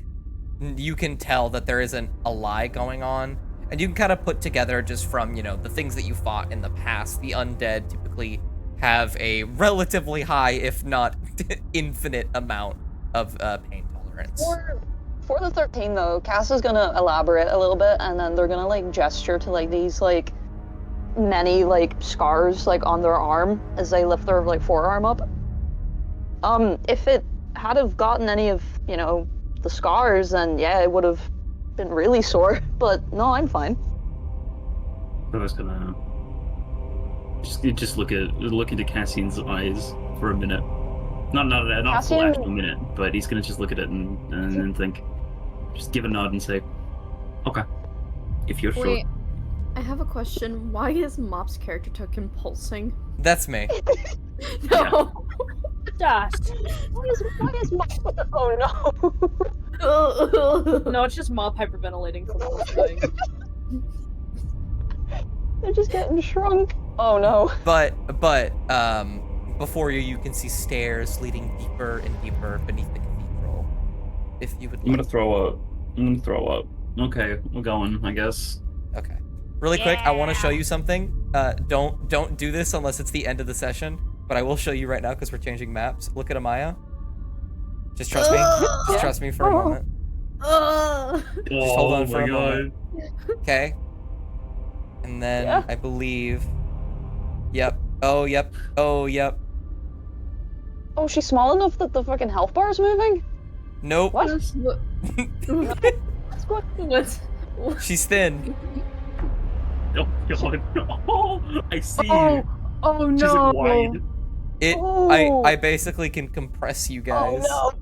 you can tell that there isn't a lie going on, and you can kind of put together just from, you know, the things that you fought in the past. The undead typically have a relatively high, if not infinite amount of pain tolerance. For the 13 though, Cass is gonna elaborate a little bit, and then they're gonna like gesture to like these like many like scars like on their arm as they lift their like forearm up. If it had have gotten any of, you know, the scars, then yeah, it would have been really sore. But no, I'm fine. I was gonna just look into Cassian's eyes for a minute. Not a full Cassian- actual minute, but he's gonna just look at it and then think. Just give a nod and say, "Okay, if you're sure." Wait, I have a question. Why is Mop's character token pulsing? That's me. No. Dust. Why is my... Oh no. No, it's just Mop hyperventilating from dying. They're just getting shrunk. Oh no. But before you can see stairs leading deeper and deeper beneath the cathedral. If you would I'm gonna like. throw up. Okay, we're going, I guess. Okay. Really quick, I want to show you something. Don't do this unless it's the end of the session, but I will show you right now because we're changing maps. Look at Amaya. Just trust me. Just trust me for a moment. Just hold on for a moment. Okay. And then Yeah. I believe. Yep. Oh, yep. Oh, yep. Oh, she's small enough that the fucking health bar is moving? Nope. What? What? What's going What? She's thin. Oh god. Oh, I see. Oh, oh She's no. like wide. Oh. I basically can compress you guys. Oh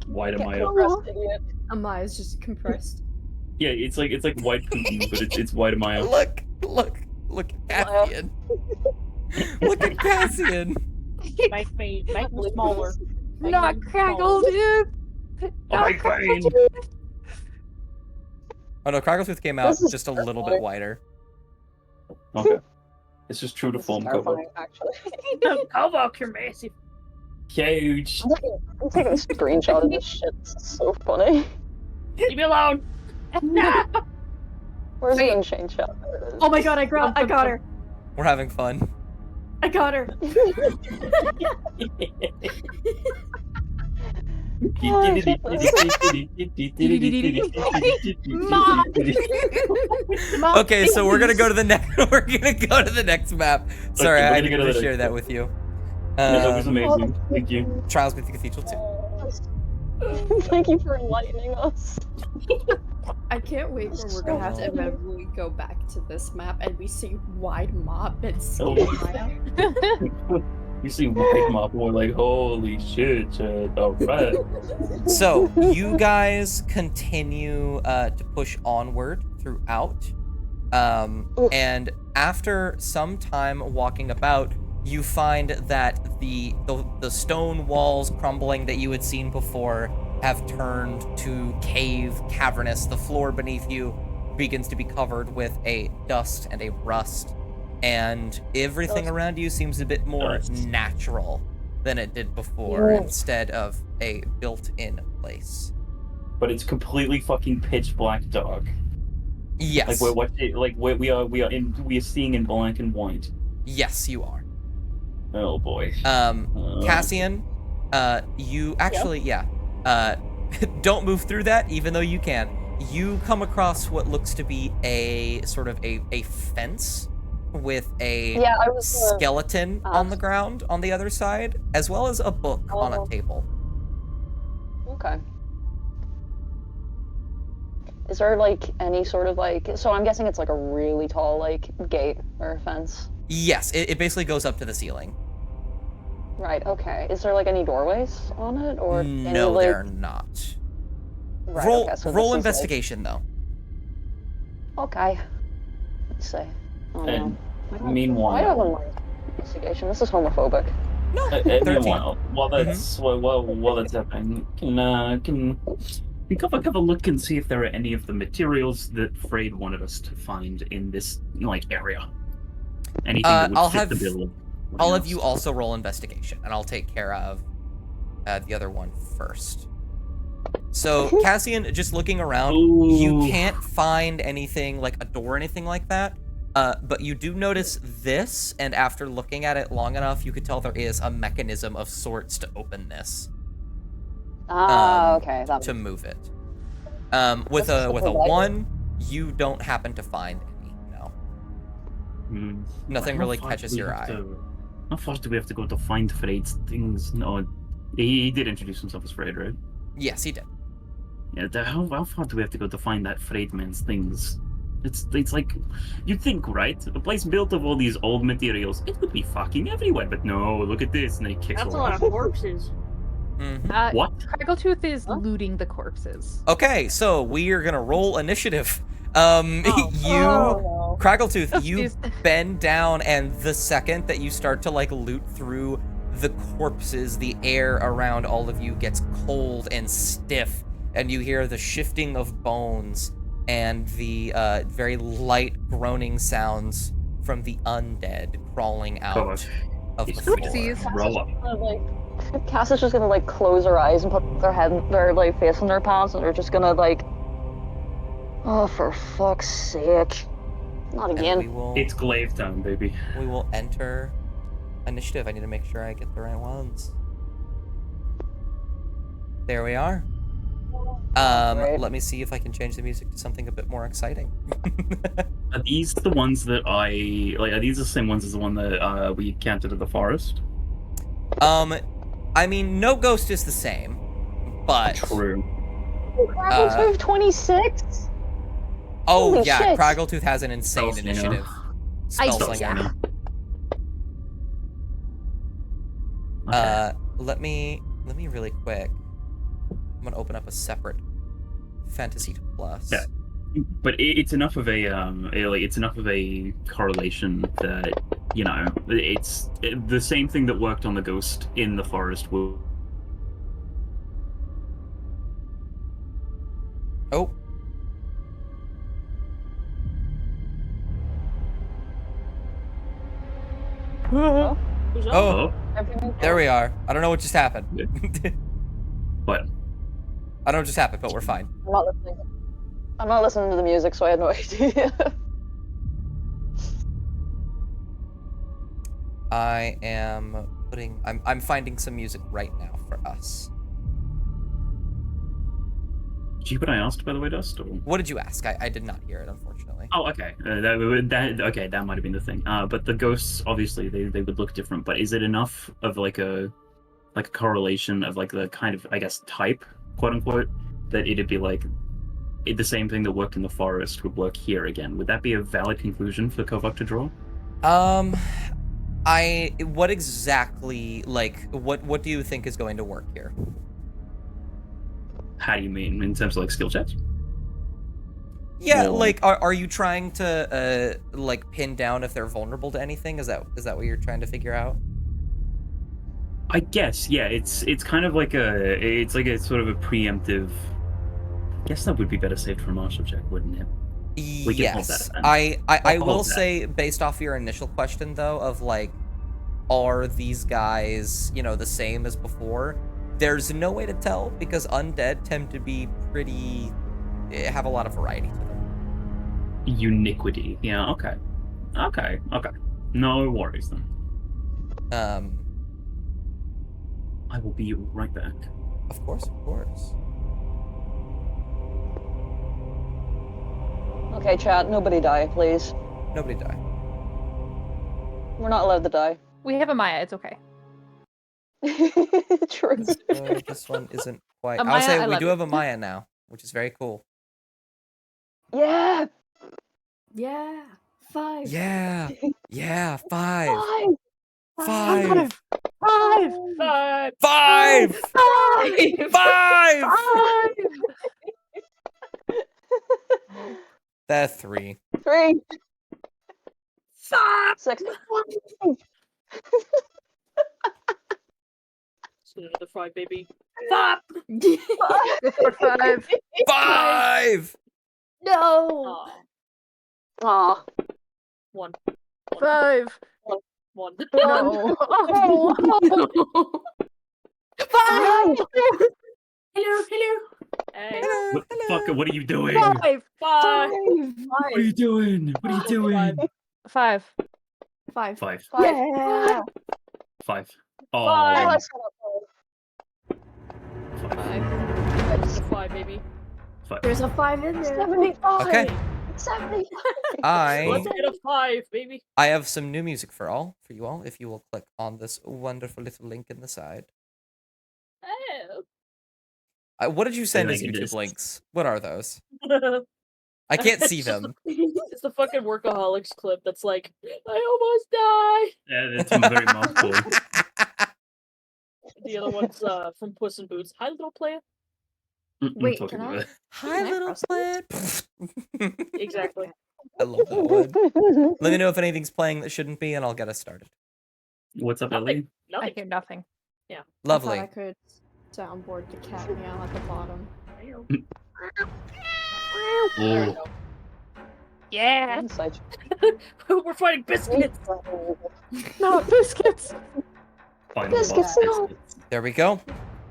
Wide am no. I Get up? compressed, idiot. Amaya's just compressed. Yeah, it's like wide Putin, but it's wide am I up. Look at Cassian. Look at Cassian. Make me smaller. Make Not me Crackle, smaller. dude. Oh, my brain. Oh no, Cragglesmith came out This is just a little bit terrifying. wider. Okay. It's just true to This is form cover. terrifying, actually. Kovok, you're massive. Huge. I'm taking a screenshot of this shit. This is so funny. Leave me alone. Where's Wait. the unchained shot? There it is. Oh my god, I got her. We're having fun. I got her. Mom, Okay, so we're gonna go to the next. We're gonna go to the next map. Sorry, we're I gonna go didn't to the share next that map. with you. Yeah, that was Um, amazing. Thank you. Trials with the Cathedral 2. Thank you for enlightening us. I can't wait when we're gonna have to inevitably go back to this map and we see wide Mop and Oh. skinny Maya. You see White Mop, we're like, holy shit, alright. So you guys continue to push onward throughout, and after some time walking about, you find that the stone walls crumbling that you had seen before have turned to cave, cavernous. The floor beneath you begins to be covered with a dust and a rust, and everything around you seems a bit more natural than it did before, Yeah. instead of a built-in place. But it's completely fucking pitch black dark. Yes. Like we are seeing in black and white. Yes, you are. Oh boy. Cassian, you actually, don't move through that, even though you can. You come across what looks to be a sort of a fence with a Yeah, I was. skeleton on the ground on the other side, as well as a book on a Oh. table. Okay. Is there like any sort of like? So I'm guessing it's like a really tall like gate or a fence. Yes, it basically goes up to the ceiling. Right. Okay. Is there like any doorways on it or? No, any, like... there are not. Right, roll okay, so roll this is, investigation, though. Like... Okay. Let's see. Oh, And no. meanwhile- Why do I want investigation? This is homophobic. No, 13. 13. While that's while that's happening, can have a look and see if there are any of the materials that Frayed wanted us to find in this like area. Anything that would I'll fit have- the bill. I'll have you also roll investigation, and I'll take care of the other one first. So, Cassian, just looking around, you Ooh. can't find anything like a door or anything like that. But you do notice this, and after looking at it long enough, you could tell there is a mechanism of sorts to open this, Okay. That to makes... move it. With That's a with a super light. 1, you don't happen to find any. No, nothing How really far catches do we your have eye. How far do we have to go to find Frayed's things? No, he did introduce himself as Frayed, right? Yes, he did. Yeah, how far do we have to go to find that frayed man's things? It's like, you'd think, right? A place built of all these old materials, it would be fucking everywhere. But no, look at this, and he kicks That's a away. lot of corpses. What? Craggletooth is Huh? looting the corpses. Okay, so we are gonna roll initiative. Oh. Oh, Craggletooth, Just you use- bend down, and the second that you start to like loot through the corpses, the air around all of you gets cold and stiff, and you hear the shifting of bones and the very light groaning sounds from the undead crawling out of the He's floor. Oopsies. Roll up. Cass is just gonna like close her eyes and put their like face in their palms, and they're just gonna like, oh, for fuck's sake, not And again. It's glaive time, baby. we will enter initiative. I need to make sure I get the right ones. There we are. Right. Let me see if I can change the music to something a bit more exciting. Are these the ones that are these the same ones as the one that we encountered at the forest? I mean, no ghost is the same, but True. Craggletooth 26. oh Holy yeah, shit. Craggletooth has an insane Spellslinger. initiative. I- Spellslinger. Okay. Let me really quick. I'm gonna open up a separate Fantasy Plus. Yeah. But it's enough of it's enough of a correlation that it's the same thing that worked on the ghost in the forest will. Oh. Who's up? Oh, Everything there we are. I don't know what just happened. What? I don't know what just happened, but we're fine. I'm not listening to the music, so I had no idea. I am putting. I'm finding some music right now for us. Did you hear what I asked, by the way, Dust? Or... What did you ask? I did not hear it, unfortunately. Oh, okay. That might have been the thing. But the ghosts, obviously, they would look different. But is it enough of like a correlation of like the kind of, I guess, type, quote unquote, that it'd be like the same thing that worked in the forest would work here again? Would that be a valid conclusion for Kovok to draw? What exactly, like, what do you think is going to work here? How do you mean in terms of like skill checks? Yeah, Or- like, are you trying to like pin down if they're vulnerable to anything? Is that what you're trying to figure out? I guess, yeah. It's kind of like it's like a sort of a preemptive. I guess that would be better saved for a martial check, wouldn't it? We can hold Yes, that then. I I'll will hold that. say, based off your initial question though, of like, are these guys, the same as before? There's no way to tell because undead tend to be have a lot of variety to them. Uniquity. Yeah. Okay. No worries then. I will be right back. Of course. Okay, chat, nobody die, please. Nobody die. We're not allowed to die. We have a Maya. It's okay. True. This one isn't quite. Maya, I'll say I we love do you. have a Maya now, which is very cool. Yeah. Yeah. 5. Yeah. 5. Fine. 5. 5. 5. 5. That's 3. 3. Stop! 6. Another 5, baby. Stop! Go for 5. 5. No. Aw. Aw. 1. 5. 1. No. Oh. 5. Hello. Hey. What the fuck? What are you doing? 5. 5. What are you doing? What are you doing? 5. 5. 5. Yeah. 5. Oh. 5. Let's go. 5. 5, baby. 5. There's a 5 in there. 75. Okay. 75. Let's get a 5, baby. I have some new music for you all. If you will click on this wonderful little link in the side. Oh. What did you send as Like, YouTube just- links? What are those? I can't see It's just them. It's the fucking Workaholics clip that's like, I almost died. Yeah, it's very mouthful. The other one's from Puss in Boots. Hi, little plant. Wait, Talking can I? about it. Hi, Can I little press plant. Exactly. I love that one. Let me know if anything's playing that shouldn't be, and I'll get us started. What's up, Nothing. Ellie? I Nothing. hear nothing. I Lovely. thought I could soundboard the cat meow at the bottom. Oh, Yeah, Inside. We're fighting biscuits. not biscuits. final Biscuits, boss no. biscuits. There we go.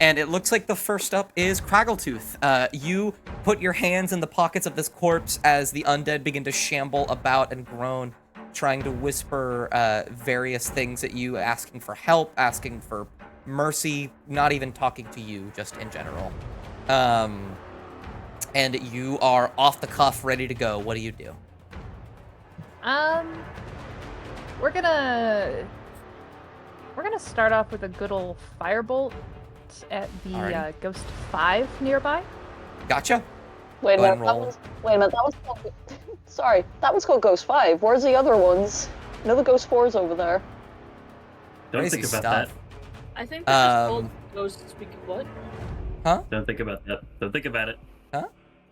And it looks like the first up is Craggletooth. You put your hands in the pockets of this corpse as the undead begin to shamble about and groan, trying to whisper various things at you, asking for help, asking for mercy, not even talking to you, just in general. And you are off the cuff, ready to go. What do you do? We're gonna start off with a good old firebolt at the Alrighty. Ghost 5 nearby. Gotcha. Wait a Go ahead minute. and roll. Wait a minute. That was called. Sorry, that was called Ghost 5. Where's the other ones? No, the Ghost 4's over there. Don't Crazy think about stuff. I think they're just Um, called Ghost Speaking What? that. Don't think about that. Don't think about it.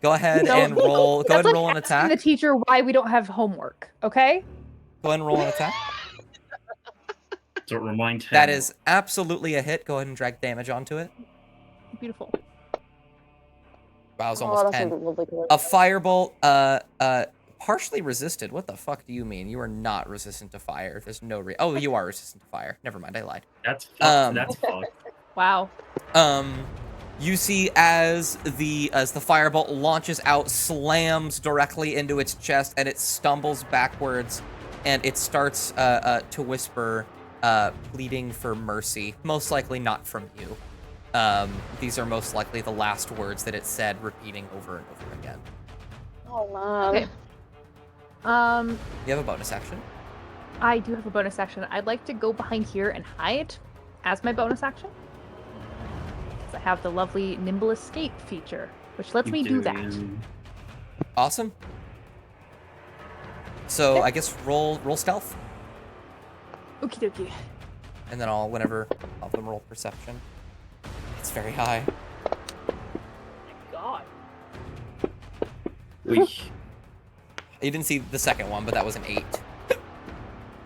Go ahead No, and roll. Go ahead That's and like roll an asking attack. the teacher why we don't have homework. Okay. Go ahead and roll an attack. Don't remind him. That is absolutely a hit. Go ahead and drag damage onto it. Beautiful. Wow, it's Oh, almost that's 10. a lovely color. A firebolt, partially resisted. What the fuck do you mean? You are not resistant to fire. There's no oh, you are resistant to fire. Never mind, I lied. That's fucked. Um, That's fucked. Wow. You see as the firebolt launches out, slams directly into its chest, and it stumbles backwards, and it starts to whisper, pleading for mercy. Most likely not from you. These are most likely the last words that it said, repeating over and over again. Oh man. Okay. You have a bonus action. I do have a bonus action. I'd like to go behind here and hide as my bonus action. Because I have the lovely nimble escape feature, which lets me do that. Awesome. So I guess roll stealth, Okie dokie. and then I'll have them roll perception. It's very high. My God. Weesh. You didn't see the second one, but that was an 8.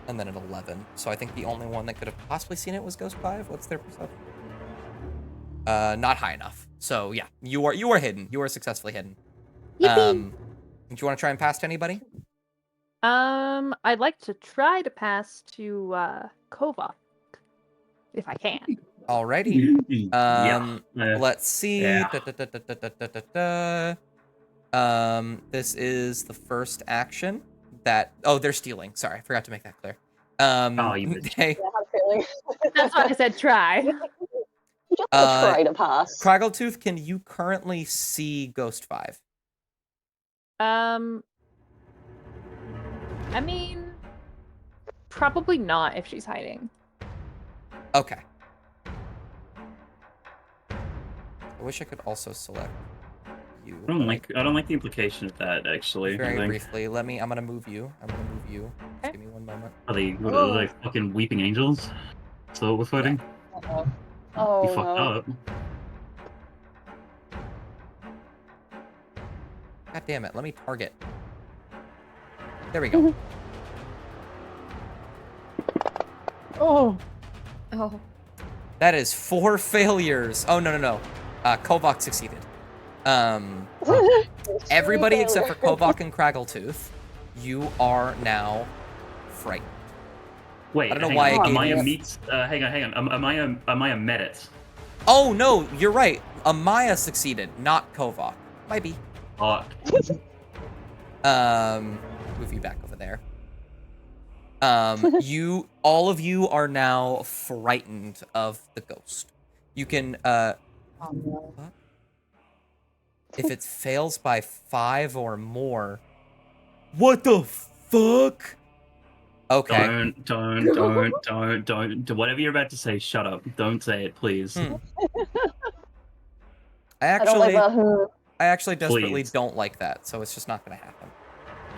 And then an 11. So I think the only one that could have possibly seen it was Ghost 5. What's their perception? Not high enough. So yeah, you are hidden. You are successfully hidden. Yippee! Do you want to try and pass to anybody? I'd like to try to pass to Kova, if I can. Alrighty. Yeah. Let's see. Yeah. This is the first action that. Oh, they're stealing. Sorry, I forgot to make that clear. Oh, you bitch. Hey, Yeah, I had a feeling. That's why I said try. Just try to pass. Craggletooth, can you currently see Ghost 5? I mean, probably not if she's hiding. Okay. I wish I could also select you. I don't like the implication of that actually. I Very think. briefly. I'm gonna move you. Just Okay. give me one moment. Are they fucking weeping angels? So we're fighting? Uh-oh. You Oh fucked no. up. God damn it, let me target. There we go. Oh. Oh. That is 4 failures. Oh, no. Kovak succeeded. Everybody except for Kovak and Craggletooth, you are now frightened. Wait, I don't know hang why on. I gave Amaya you- meets. Hang on. Amaya met it. Oh, no, you're right. Amaya succeeded, not Kovak. Might be. Fuck. Move you back over there. All of you are now frightened of the ghost. You can, Oh, no. if it fails by 5 or more. What the fuck? Okay. Don't. Whatever you're about to say, shut up. Don't say it, please. I don't like that. I actually desperately Please. don't like that, so it's just not gonna happen.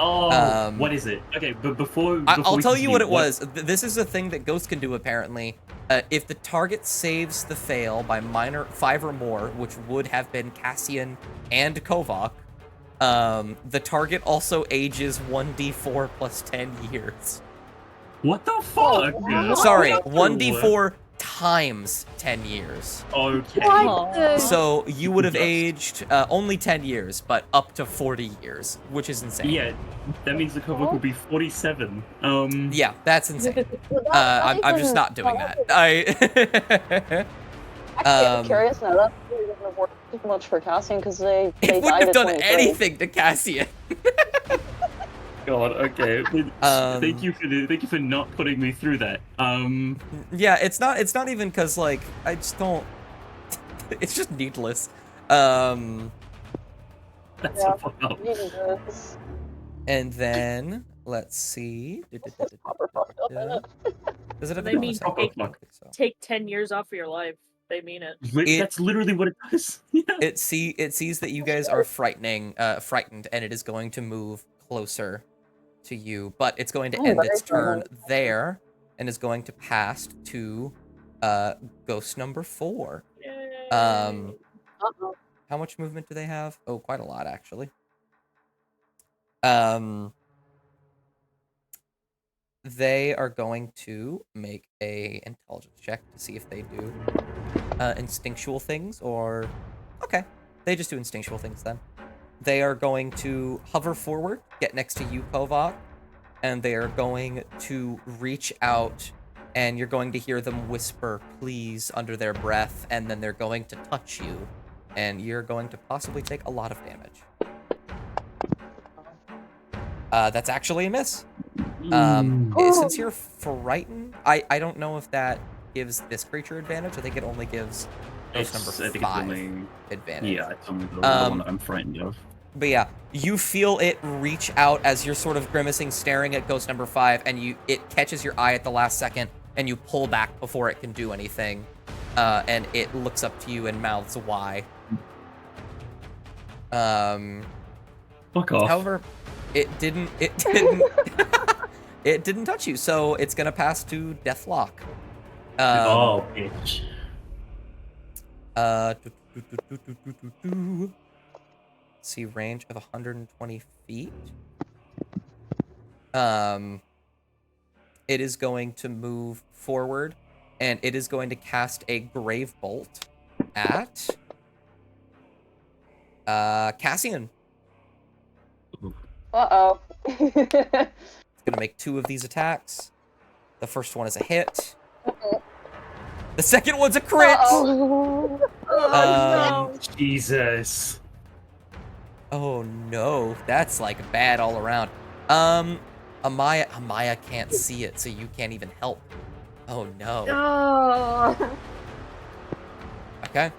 Oh, what is it? Okay, but before I'll we tell you what continue, it was. This is a thing that Ghost can do, apparently. If the target saves the fail by -5 or more, which would have been Cassian and Kovak, the target also ages 1d4 plus 10 years. What the fuck? Sorry, No. 1d4 times 10 years. Okay. What the- So you would have Just- aged only 10 years, but up to 40 years, which is insane. Yeah, that means the Kovak will be 47. Yeah, that's insane. That I'm just not doing that. Actually, I'm curious now. That really wouldn't have worked too much for Cassian because they It died wouldn't have at done 23. anything to Cassian. God, okay. Thank you for not putting me through that. Yeah, it's not even because like I just don't. It's just needless. That's Yeah. so fucked up. Jesus. And then let's see. Proper fucked up, innit? Does it have They a mean bonus action? I don't think so. Take 10 years off of your life. They mean it. That's literally what it does. Yeah. It sees that you guys are frightened, and it is going to move closer to you, but it's going to end very its turn frightened. there, and is going to pass to ghost number 4. Yay. Uh-oh. How much movement do they have? Oh, quite a lot, actually. They are going to make a intelligence check to see if they do instinctual things, or... Okay, they just do instinctual things then. They are going to hover forward, get next to you, Kovak, and they are going to reach out, and you're going to hear them whisper, please, under their breath, and then they're going to touch you, and you're going to possibly take a lot of damage. That's actually a miss. Since you're frightened, I don't know if that gives this creature advantage. I think it only gives ghost number 5 advantage. Yeah, it's only the one that I'm frightened of. But yeah, you feel it reach out as you're sort of grimacing, staring at ghost number 5, and it catches your eye at the last second, and you pull back before it can do anything. And it looks up to you and mouths why. Fuck off. However, it didn't it didn't touch you, so it's gonna pass to Deathlock. Oh, bitch. See, range of 120 feet. It is going to move forward, and it is going to cast a Grave Bolt at Cassian. Uh-oh. It's gonna make 2 of these attacks. The first one is a hit. The second one's a crit. Uh-oh. Jesus. Oh no, that's like bad all around. Amaya can't see it, so you can't even help. Oh no. Oh. Okay.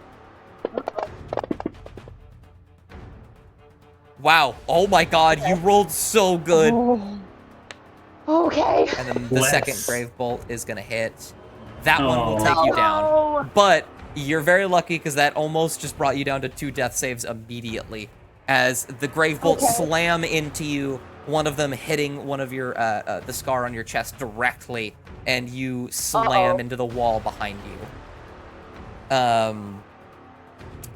Wow. Oh my god, you rolled so good. Okay. And then the Bless. second Grave Bolt is gonna hit. That one will take Oh. you down. But you're very lucky because that almost just brought you down to 2 death saves immediately. As the Grave Bolt slam into you, one of them hitting one of your the scar on your chest directly, and you slam into the wall behind you.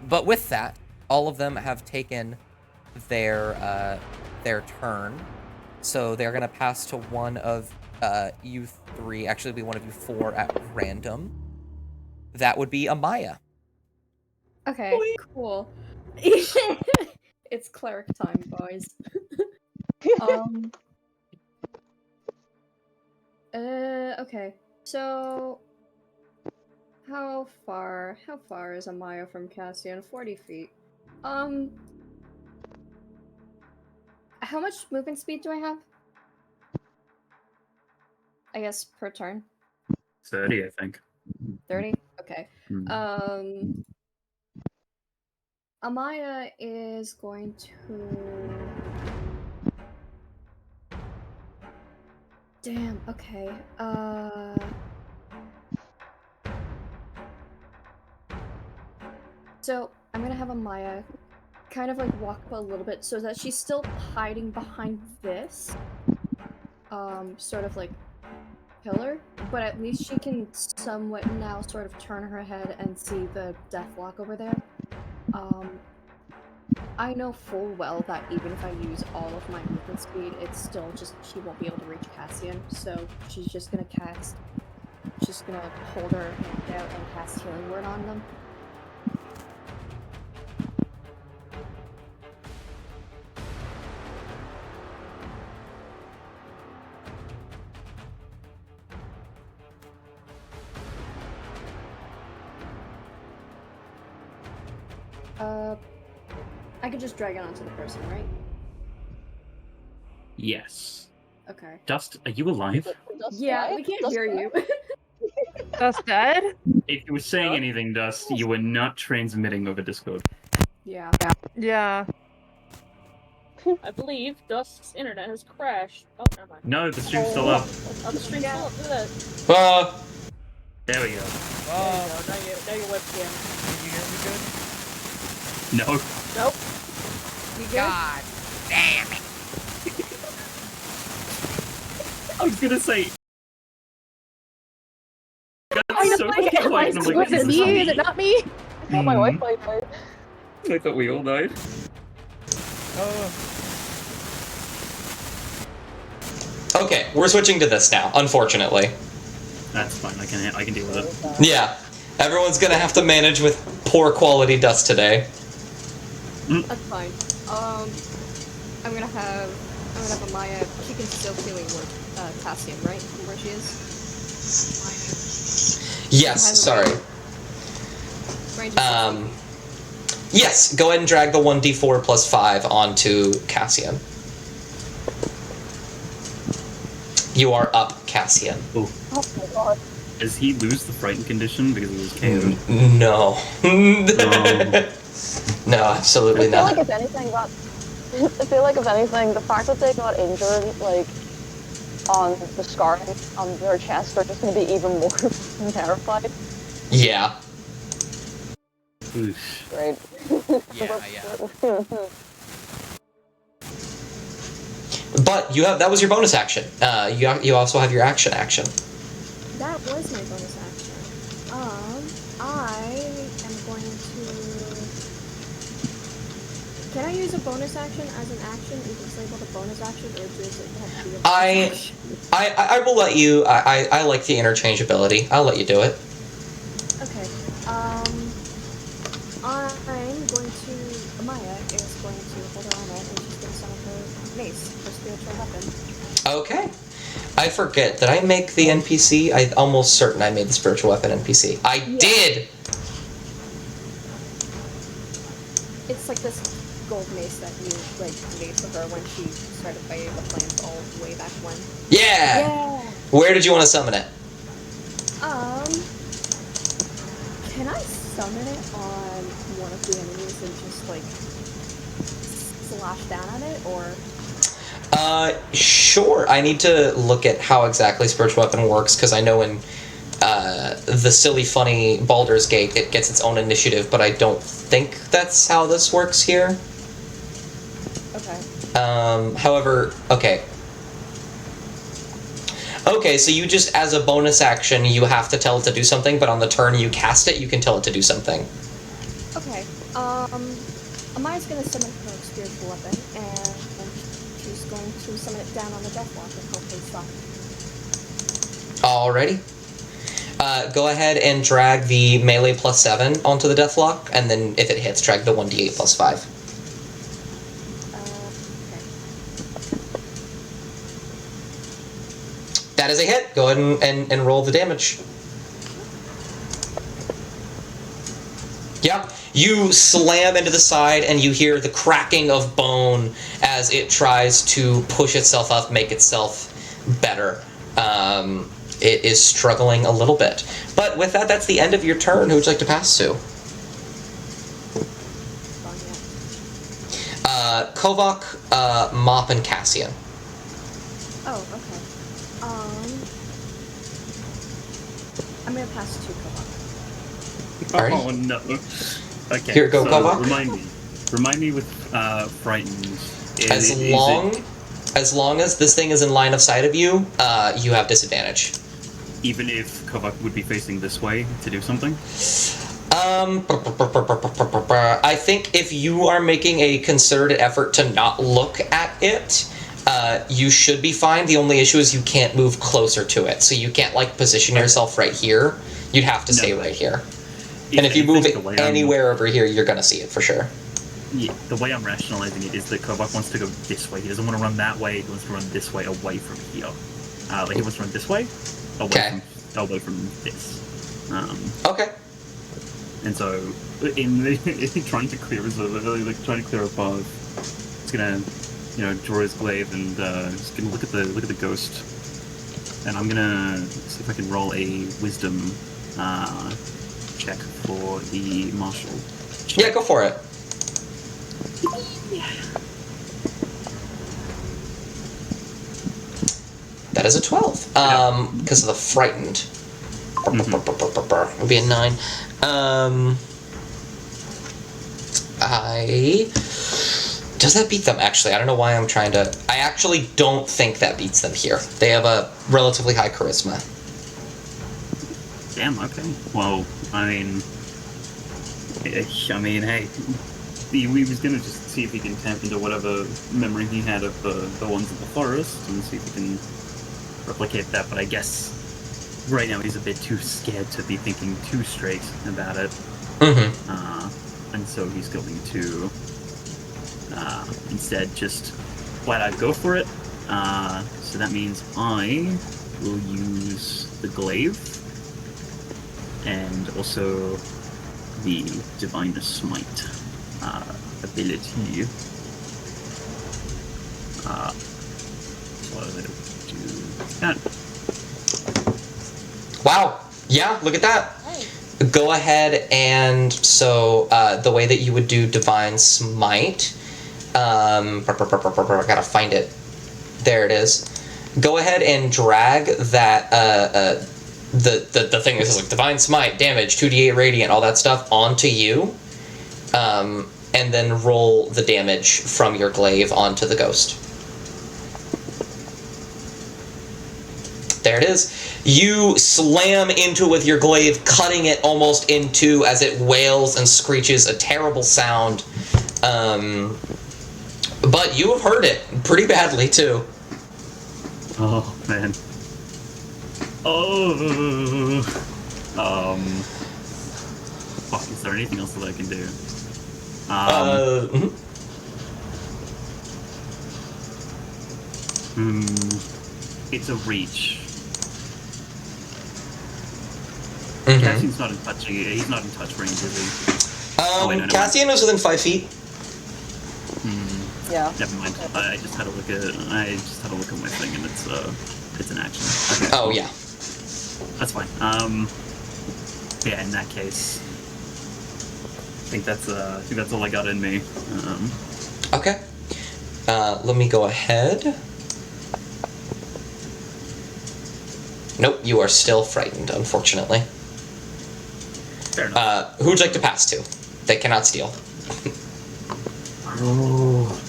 But with that, all of them have taken their turn, so they're gonna pass to one of you 3. Actually, it'll be one of you 4 at random. That would be Amaya. Okay, cool. It's cleric time, boys. Okay. So how far is Amaya from Cassian? 40 feet. How much movement speed do I have? I guess per turn. 30, I think. 30? Okay. Hmm. Amaya is going to... Damn, okay. So, I'm gonna have Amaya kind of like walk up a little bit so that she's still hiding behind this sort of like pillar, but at least she can somewhat now sort of turn her head and see the deathlock over there. I know full well that even if I use all of my movement speed, it's still just she won't be able to reach Cassian, so she's just gonna hold her hand out and cast Healing Word on them. I could just drag it onto the person, right? Yes. Okay. Dust, are you alive? Yeah, we can't hear you. Dust dead? If you were saying anything, Dust, you were not transmitting over Discord. Yeah. Yeah. I believe Dust's internet has crashed. Oh, never mind. No, the stream's still up. Oh, the stream's still up. Look at that. There we go. There you go. Now your webcam. Can you hear me good? No. Nope. You good? God damn it! I was gonna say. I That's so quiet. I'm like, Was it me? Is it not me? Oh, my Wi-Fi died. I thought we all died. Okay, we're switching to this now, unfortunately. That's fine. I can deal with it. Yeah, everyone's gonna have to manage with poor quality dust today. That's fine. I'm gonna have Amaya. She can still Healing Word Cassian, right? From where she is. Yes, sorry. Yes, go ahead and drag the 1d4 plus 5 onto Cassian. You are up, Cassian. Ooh. Oh my god. Does he lose the frightened condition because of his KO? No. No, absolutely I feel not. like if anything, the fact that they got injured, like, on the scarring on their chest, are just gonna be even more terrified. Yeah. Oof. Right. Yeah. But that was your bonus action. You also have your action. That was my bonus action. I am going to. Can I use a bonus action as an action and disable the bonus action, or does it have to be a bonus action? I will let you. I like the interchangeability. I'll let you do it. Okay. I'm going to. Amaya is going to hold her on it, and she's going to summon her mace, her spiritual weapon. Okay. I forget. Did I make the NPC? I'm almost certain I made the spiritual weapon NPC. I did! It's like this gold mace that you, like, made for her when she started fighting the flames all way back when. Yeah! Where did you want to summon it? Can I summon it on one of the enemies and just, like, slash down at it, or...? Sure. I need to look at how exactly spiritual weapon works, because I know in the silly, funny Baldur's Gate, it gets its own initiative, but I don't think that's how this works here. Okay. However, okay. Okay, so you just, as a bonus action, you have to tell it to do something, but on the turn you cast it, you can tell it to do something. Okay. Amaya's gonna summon her spiritual weapon, and she's going to summon it down on the deathlock and hopefully stop it. Alrighty. Go ahead and drag the melee plus 7 onto the deathlock, and then if it hits, drag the 1d8 plus 5. That is a hit. Go ahead and roll the damage. Yep. You slam into the side and you hear the cracking of bone as it tries to push itself up, make itself better. It is struggling a little bit. But with that, that's the end of your turn. Who would you like to pass to? Kovac, Mop, and Cassian. Oh, okay. I'm gonna pass to Kovac. Alright. Oh no. Okay. Here, go, so Kovak. Remind me with frightened. As long as this thing is in line of sight of you, you have disadvantage. Even if Kovak would be facing this way to do something? I think if you are making a concerted effort to not look at it, you should be fine. The only issue is you can't move closer to it. So you can't, like, position yourself right here. You'd have to stay right here. And if you move it anywhere over here, you're going to see it for sure. Yeah, the way I'm rationalizing it is that Kovak wants to go this way. He doesn't want to run that way. He wants to run this way, away from here. Like, he wants to run this way, away from this. Okay. And so, in trying to clear his trying to clear a path, he's gonna, draw his glaive and just gonna look at the ghost, and I'm gonna see if I can roll a wisdom check for the martial. Yeah, go for it. That is a 12. Because of the frightened. It would be a 9. Does that beat them, actually? I don't know why I'm trying to... I actually don't think that beats them here. They have a relatively high charisma. Damn, okay. Well, hey, he was gonna just see if he can tap into whatever memory he had of the ones in the forest and see if he can replicate that, but I guess right now he's a bit too scared to be thinking too straight about it. And so he's going to instead just flat out go for it. So that means I will use the glaive and also the Divine Smite ability. So I'll do that. Wow. Yeah, look at that. Nice. Go ahead and, so the way that you would do Divine Smite, I gotta find it. There it is. Go ahead and drag that, the thing that says like Divine Smite, damage, 2d8 radiant, all that stuff onto you, and then roll the damage from your glaive onto the ghost. There it is. You slam into it with your glaive, cutting it almost in two as it wails and screeches a terrible sound. But you have heard it pretty badly, too. Oh, man. Oh. Fuck, is there anything else that I can do? It's a reach. Cassian's not in touch. He's not in touch range, is he? No, Cassian is within 5 feet. Yeah. Never mind. I just had a look at my thing, and it's an action. Okay. Oh yeah. That's fine. Yeah. In that case, I think that's all I got in me. Okay. Let me go ahead. Nope, you are still frightened, unfortunately. Fair enough. Who would you like to pass to? They cannot steal. Oh.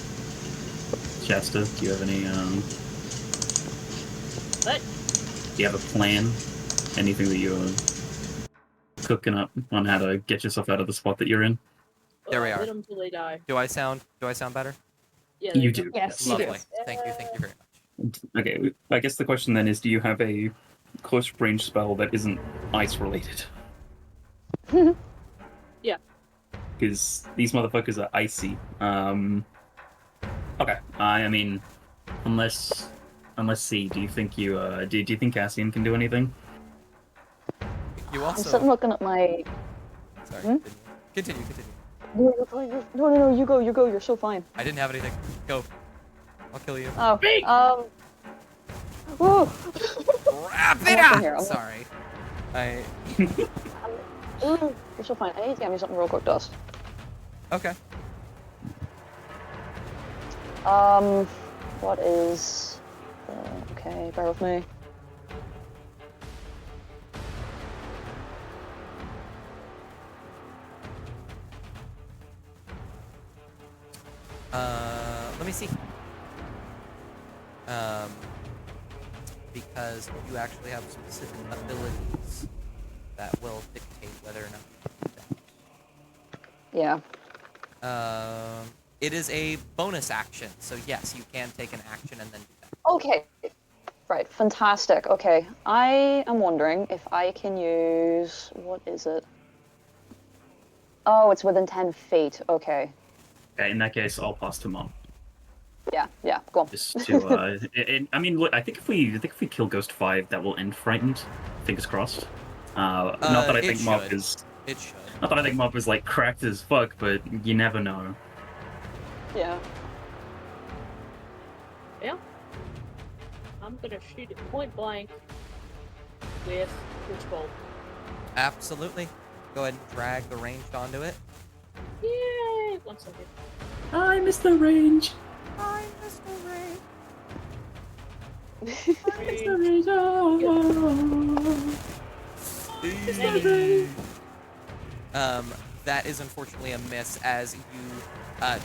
Shasta, do you have any, What? Do you have a plan? Anything that you're cooking up on how to get yourself out of the spot that you're in? There we are. Hit them till they die. Do I sound better? Yeah, You they do. Yes, you do. Lovely. Thank you very much. Okay, I guess the question then is, do you have a close range spell that isn't ice related? Yeah. Because these motherfuckers are icy. Okay. I mean, unless C, do you think you do you think Cassian can do anything? You I'm also. sitting looking at my. Sorry. Continue. No, you're fine. No, you go. You're so fine. I didn't have anything. Go. I'll kill you. Oh. Whoa. Wrap it I'm here. up. Sorry. Ooh, you're so fine. I need to get me something real quick, Dust. Okay. What is... okay, bear with me. Let me see. Because you actually have specific abilities that will dictate whether or not you do Yeah. that. It is a bonus action, so yes, you can take an action and then do that. Okay. Right, fantastic. Okay, I am wondering if I can use... What is it? Oh, it's within 10 feet. Okay. Okay, in that case, I'll pass to Mom. Yeah, go on. Just to, I mean, look, I think if we kill Ghost 5, that will end frightened. Fingers crossed. Not that I think Mob is... It should. Not that I think Mob is, like, cracked as fuck, but you never know. Yeah. Yeah. I'm gonna shoot it point blank with Witch Bolt. Absolutely. Go ahead and drag the ranged onto it. Yay! 1 second. I missed the range! I missed the range. That is unfortunately a miss as you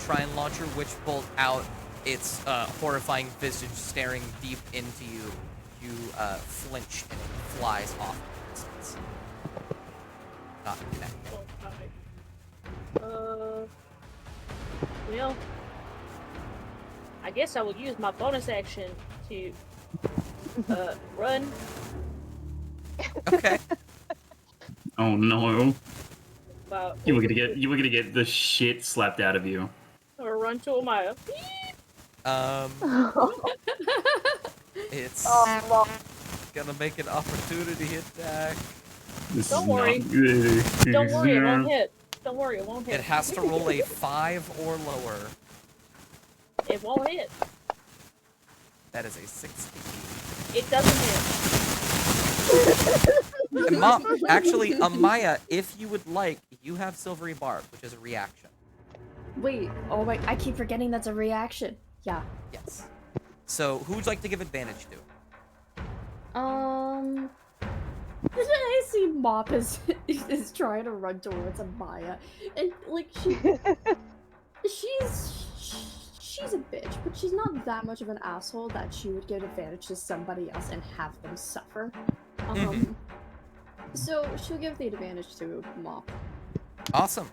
try and launch your witch bolt out. Its horrifying visage staring deep into you. You flinch and it flies off in the distance. Not connected. Well, I guess I will use my bonus action to run. Okay. Oh no. About You were gonna get the shit slapped out of you. or run to Amaya. It's gonna make an opportunity attack. Don't worry. Don't worry, it won't hit. Don't worry, it won't hit. It has to roll a 5 or lower. It won't hit. That is a 16. It doesn't hit. Actually, Amaya, if you would like, you have Silvery Barb, which is a reaction. Wait, oh my, I keep forgetting that's a reaction. Yeah. Yes. So, who would you like to give advantage to? I see Mop is trying to run towards Amaya, and like she's a bitch, but she's not that much of an asshole that she would give advantage to somebody else and have them suffer. So she'll give the advantage to Mop. Awesome.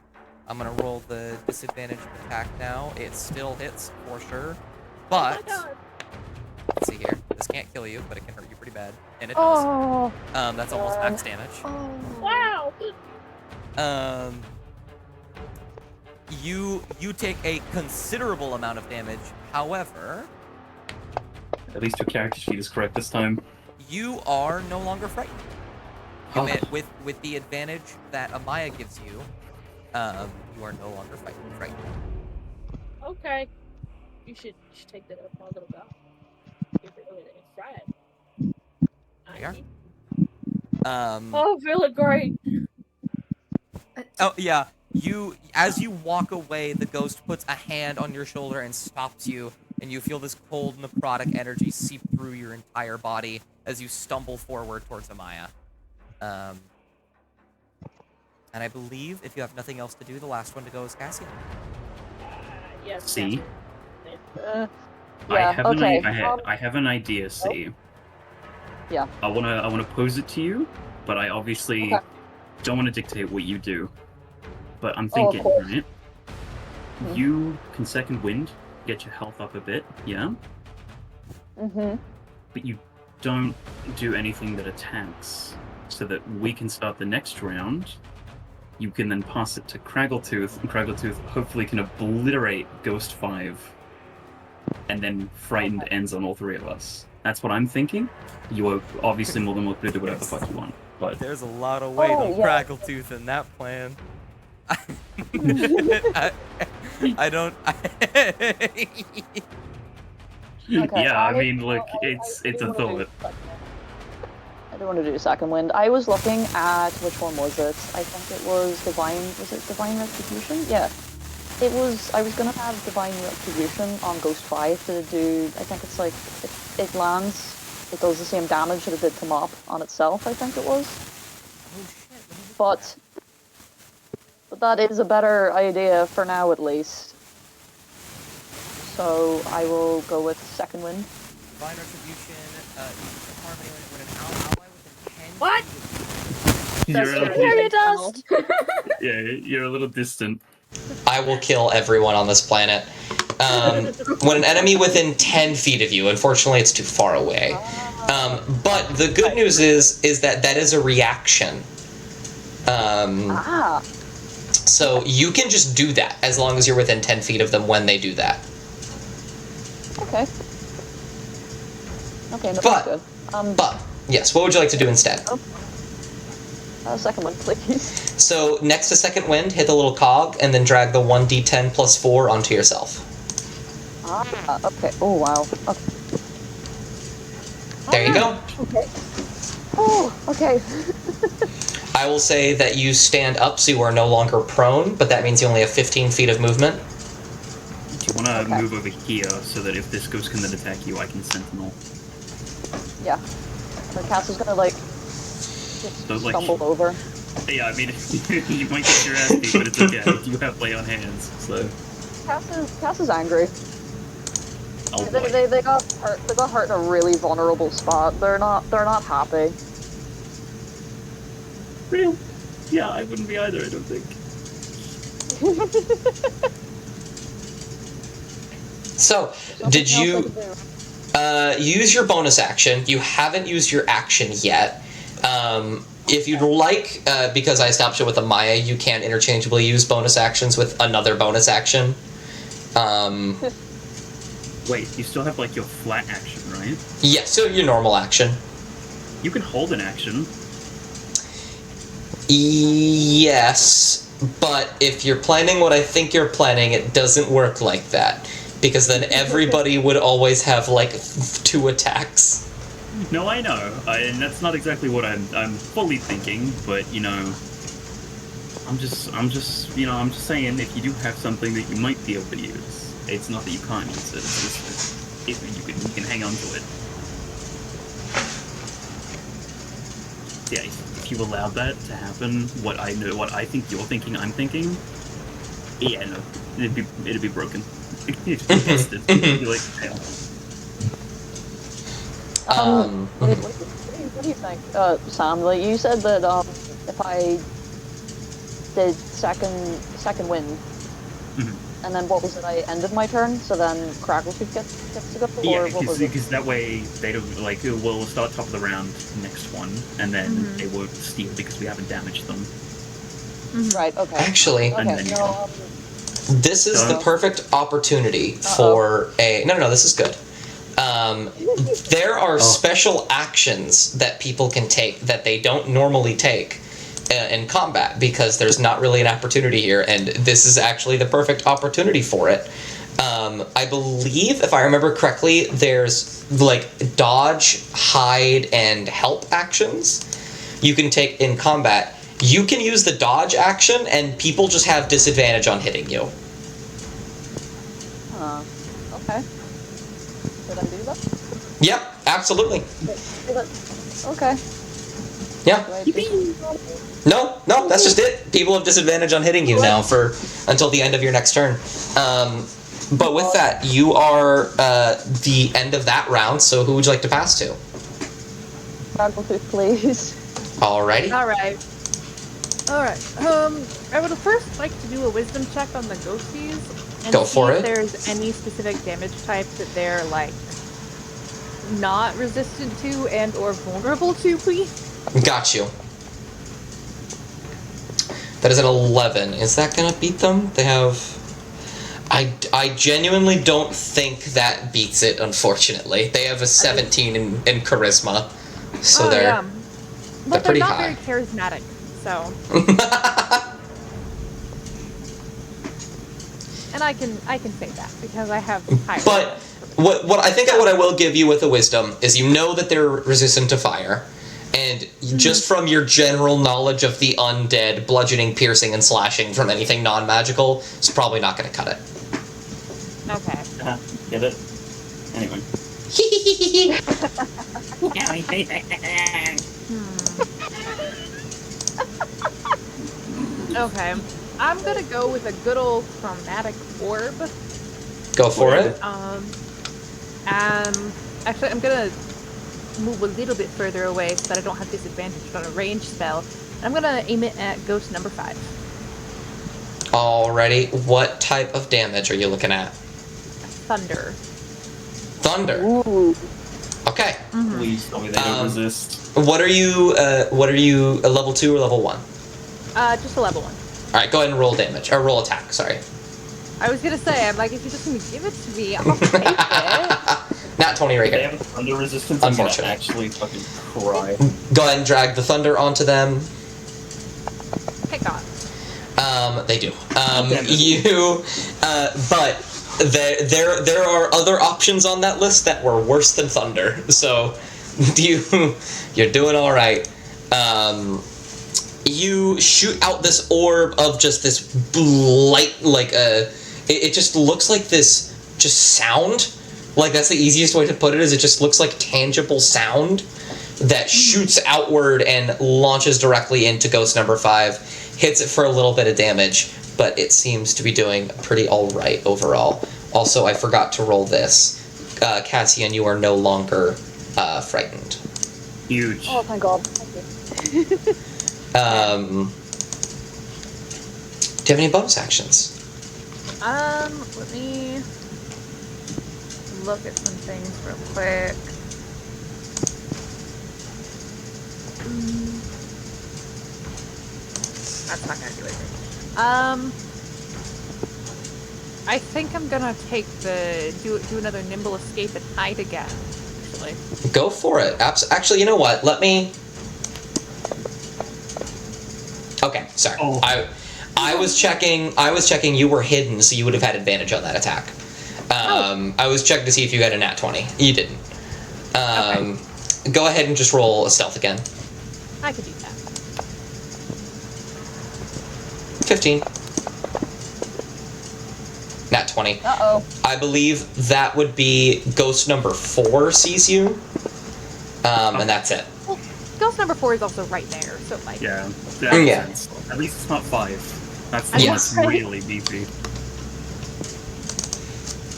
I'm gonna roll the disadvantage attack now. It still hits for sure, but let's see here. This can't kill you, but it can hurt you pretty bad, and it does. That's almost max damage. Wow. You take a considerable amount of damage. However, At least your character sheet is correct this time. you are no longer frightened. With the advantage that Amaya gives you, you are no longer frightened. Okay. You should take that up my little guy. Give it over there. Fried. There you are. Oh, feeling great. Oh yeah. As you walk away, the ghost puts a hand on your shoulder and stops you, and you feel this cold necrotic energy seep through your entire body as you stumble forward towards Amaya. And I believe if you have nothing else to do, the last one to go is Cassian. Yes. See? Yeah, I have okay. I have an idea, see. Yeah. I wanna pose it to you, but I obviously don't wanna dictate what you do. But I'm thinking, course. right? You can second wind, get your health up a bit, yeah? But you don't do anything that attacks, so that we can start the next round. You can then pass it to Craggletooth, and Craggletooth hopefully can obliterate Ghost 5. And then Frightened ends on all three of us. That's what I'm thinking. You are obviously more than welcome to do whatever the fuck you want. But There's a lot of weight on yeah. Craggletooth in that plan. I don't. yeah, I mean, look, it's a thought. I don't want to do second wind. I was looking at which one was it? I think it was Divine. Was it Divine Retribution? Yeah. It was. I was gonna have Divine Retribution on Ghost 5 to do. I think it's like it lands. It does the same damage that it did to Mop on itself. I think it was. But that is a better idea for now, at least. so I will go with second wind. Divine Retribution, harmony when an ally within 10 What? You're Fairy dust! yeah, you're a little distant. I will kill everyone on this planet. When an enemy within 10 feet of you, unfortunately it's too far away. But the good news is that is a reaction. So you can just do that as long as you're within 10 feet of them when they do that. Okay. Okay, no, But- that's good. But, yes, what would you like to do instead? Second one, please. So, next to second wind, hit the little cog, and then drag the 1d10 plus 4 onto yourself. Okay. Oh, wow. Okay. There you go. Okay. Oh, okay. I will say that you stand up, so you are no longer prone, but that means you only have 15 feet of movement. Do you want to move over here so that if this ghost can then attack you, I can sentinel? Yeah. The Castle's gonna, like, just So, like- stumble over. Yeah, I mean, you might get your ass beat, but it's okay. You have play on hands, so. Cass is angry. Oh boy. They got hurt. They got hurt in a really vulnerable spot. They're not happy. Real? Yeah, I wouldn't be either, I don't think. So, did you use your bonus action? You haven't used your action yet. If you'd like, because I established it with a Maya, you can interchangeably use bonus actions with another bonus action. Wait, you still have like your flat action, right? Yeah, so your normal action. You can hold an action. Yes, but if you're planning what I think you're planning, it doesn't work like that. Because then everybody would always have, like, 2 attacks. No, I know, and that's not exactly what I'm fully thinking. But you know, I'm just saying, if you do have something that you might be able to use, it's not that you can't use it. It's just that if you can hang on to it. Yeah, if you allowed that to happen, what I think you're thinking, I'm thinking. Yeah, no, it'd be broken. It'd be busted. It'd be like, hell. What do you think, Sam? Like you said that if I did second wind, and then what was it? I ended my turn, so then Crackle should get to go. Yeah, what was it? because that way they don't like. We'll start top of the round next one, and then they won't steal because we haven't damaged them. Right. Okay. Actually, And Okay. then No. this is the perfect opportunity for a... No, this is good. There are special actions that people can take that they don't normally take in combat, because there's not really an opportunity here, and this is actually the perfect opportunity for it. I believe, if I remember correctly, there's like dodge, hide, and help actions you can take in combat. You can use the dodge action, and people just have disadvantage on hitting you. Okay. Did I do that? Yep, absolutely. Okay. Yeah. Do I do- No, that's just it. People have disadvantage on hitting you now until the end of your next turn. But with that, you are the end of that round, so who would you like to pass to? Crackle, please. Alrighty. Alright. I would first like to do a wisdom check on the ghosties and Go see for if it. there's any specific damage type that they're like not resistant to and or vulnerable to, please. Got you. That is an 11. Is that gonna beat them? They have... I genuinely don't think that beats it, unfortunately. They have a 17 in charisma. So they're... Yeah. But they're pretty not high. very charismatic, so. And I can say that because I have higher. But what I think what I will give you with the wisdom is you know that they're resistant to fire, and just from your general knowledge of the undead, bludgeoning, piercing, and slashing from anything non-magical, it's probably not going to cut it. Okay. Get it? Anyway. Okay. I'm gonna go with a good old chromatic orb. Go for it. Actually, I'm gonna move a little bit further away so that I don't have disadvantage on a range spell. I'm gonna aim it at ghost number 5. Alrighty. What type of damage are you looking at? Thunder. Thunder. Ooh. Okay. Please tell me they don't resist. What are you? A level 2 or level 1? Just a level 1. All right. Go ahead and roll damage or roll attack. Sorry. I was gonna say, I'm like, if you're just gonna give it to me, I'll take it. Not 20 right They here. have thunder resistance. I'm gonna Unfortunately. actually fucking cry. Go ahead and drag the thunder onto them. Pick on. They do. But there are other options on that list that were worse than thunder. So, you're doing all right. You shoot out this orb of just this light, like it just looks like this just sound. Like that's the easiest way to put it. Is it just looks like tangible sound that shoots outward and launches directly into ghost number 5. Hits it for a little bit of damage, but it seems to be doing pretty all right overall. Also, I forgot to roll this. Cassian, you are no longer frightened. Huge. Oh, thank God. Thank you. Do you have any bonus actions? Let me look at some things real quick. That's not gonna do anything. I think I'm gonna take do another nimble escape and hide again. Actually. Go for it. Actually, you know what? Let me. Okay, sorry. Oh. I was checking. You were hidden, so you would have had advantage on that attack. I was checking to see if you had a nat 20. You didn't. Okay. Go ahead and just roll a stealth again. I could do that. 15. Nat 20. Uh-oh. I believe that would be ghost number 4 sees you. And that's it. Well, ghost number 4 is also right there, so like. Yeah. That makes Yeah. sense. At least it's not 5. That's the I one know, that's right? really beefy.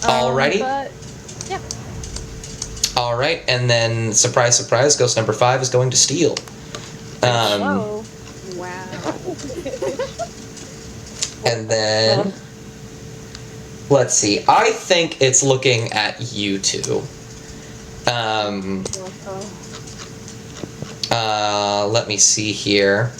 Alrighty. But yeah. Alright, and then surprise, surprise, ghost number 5 is going to steal. Whoa. Wow. And then let's see. I think it's looking at you two. Let me see here.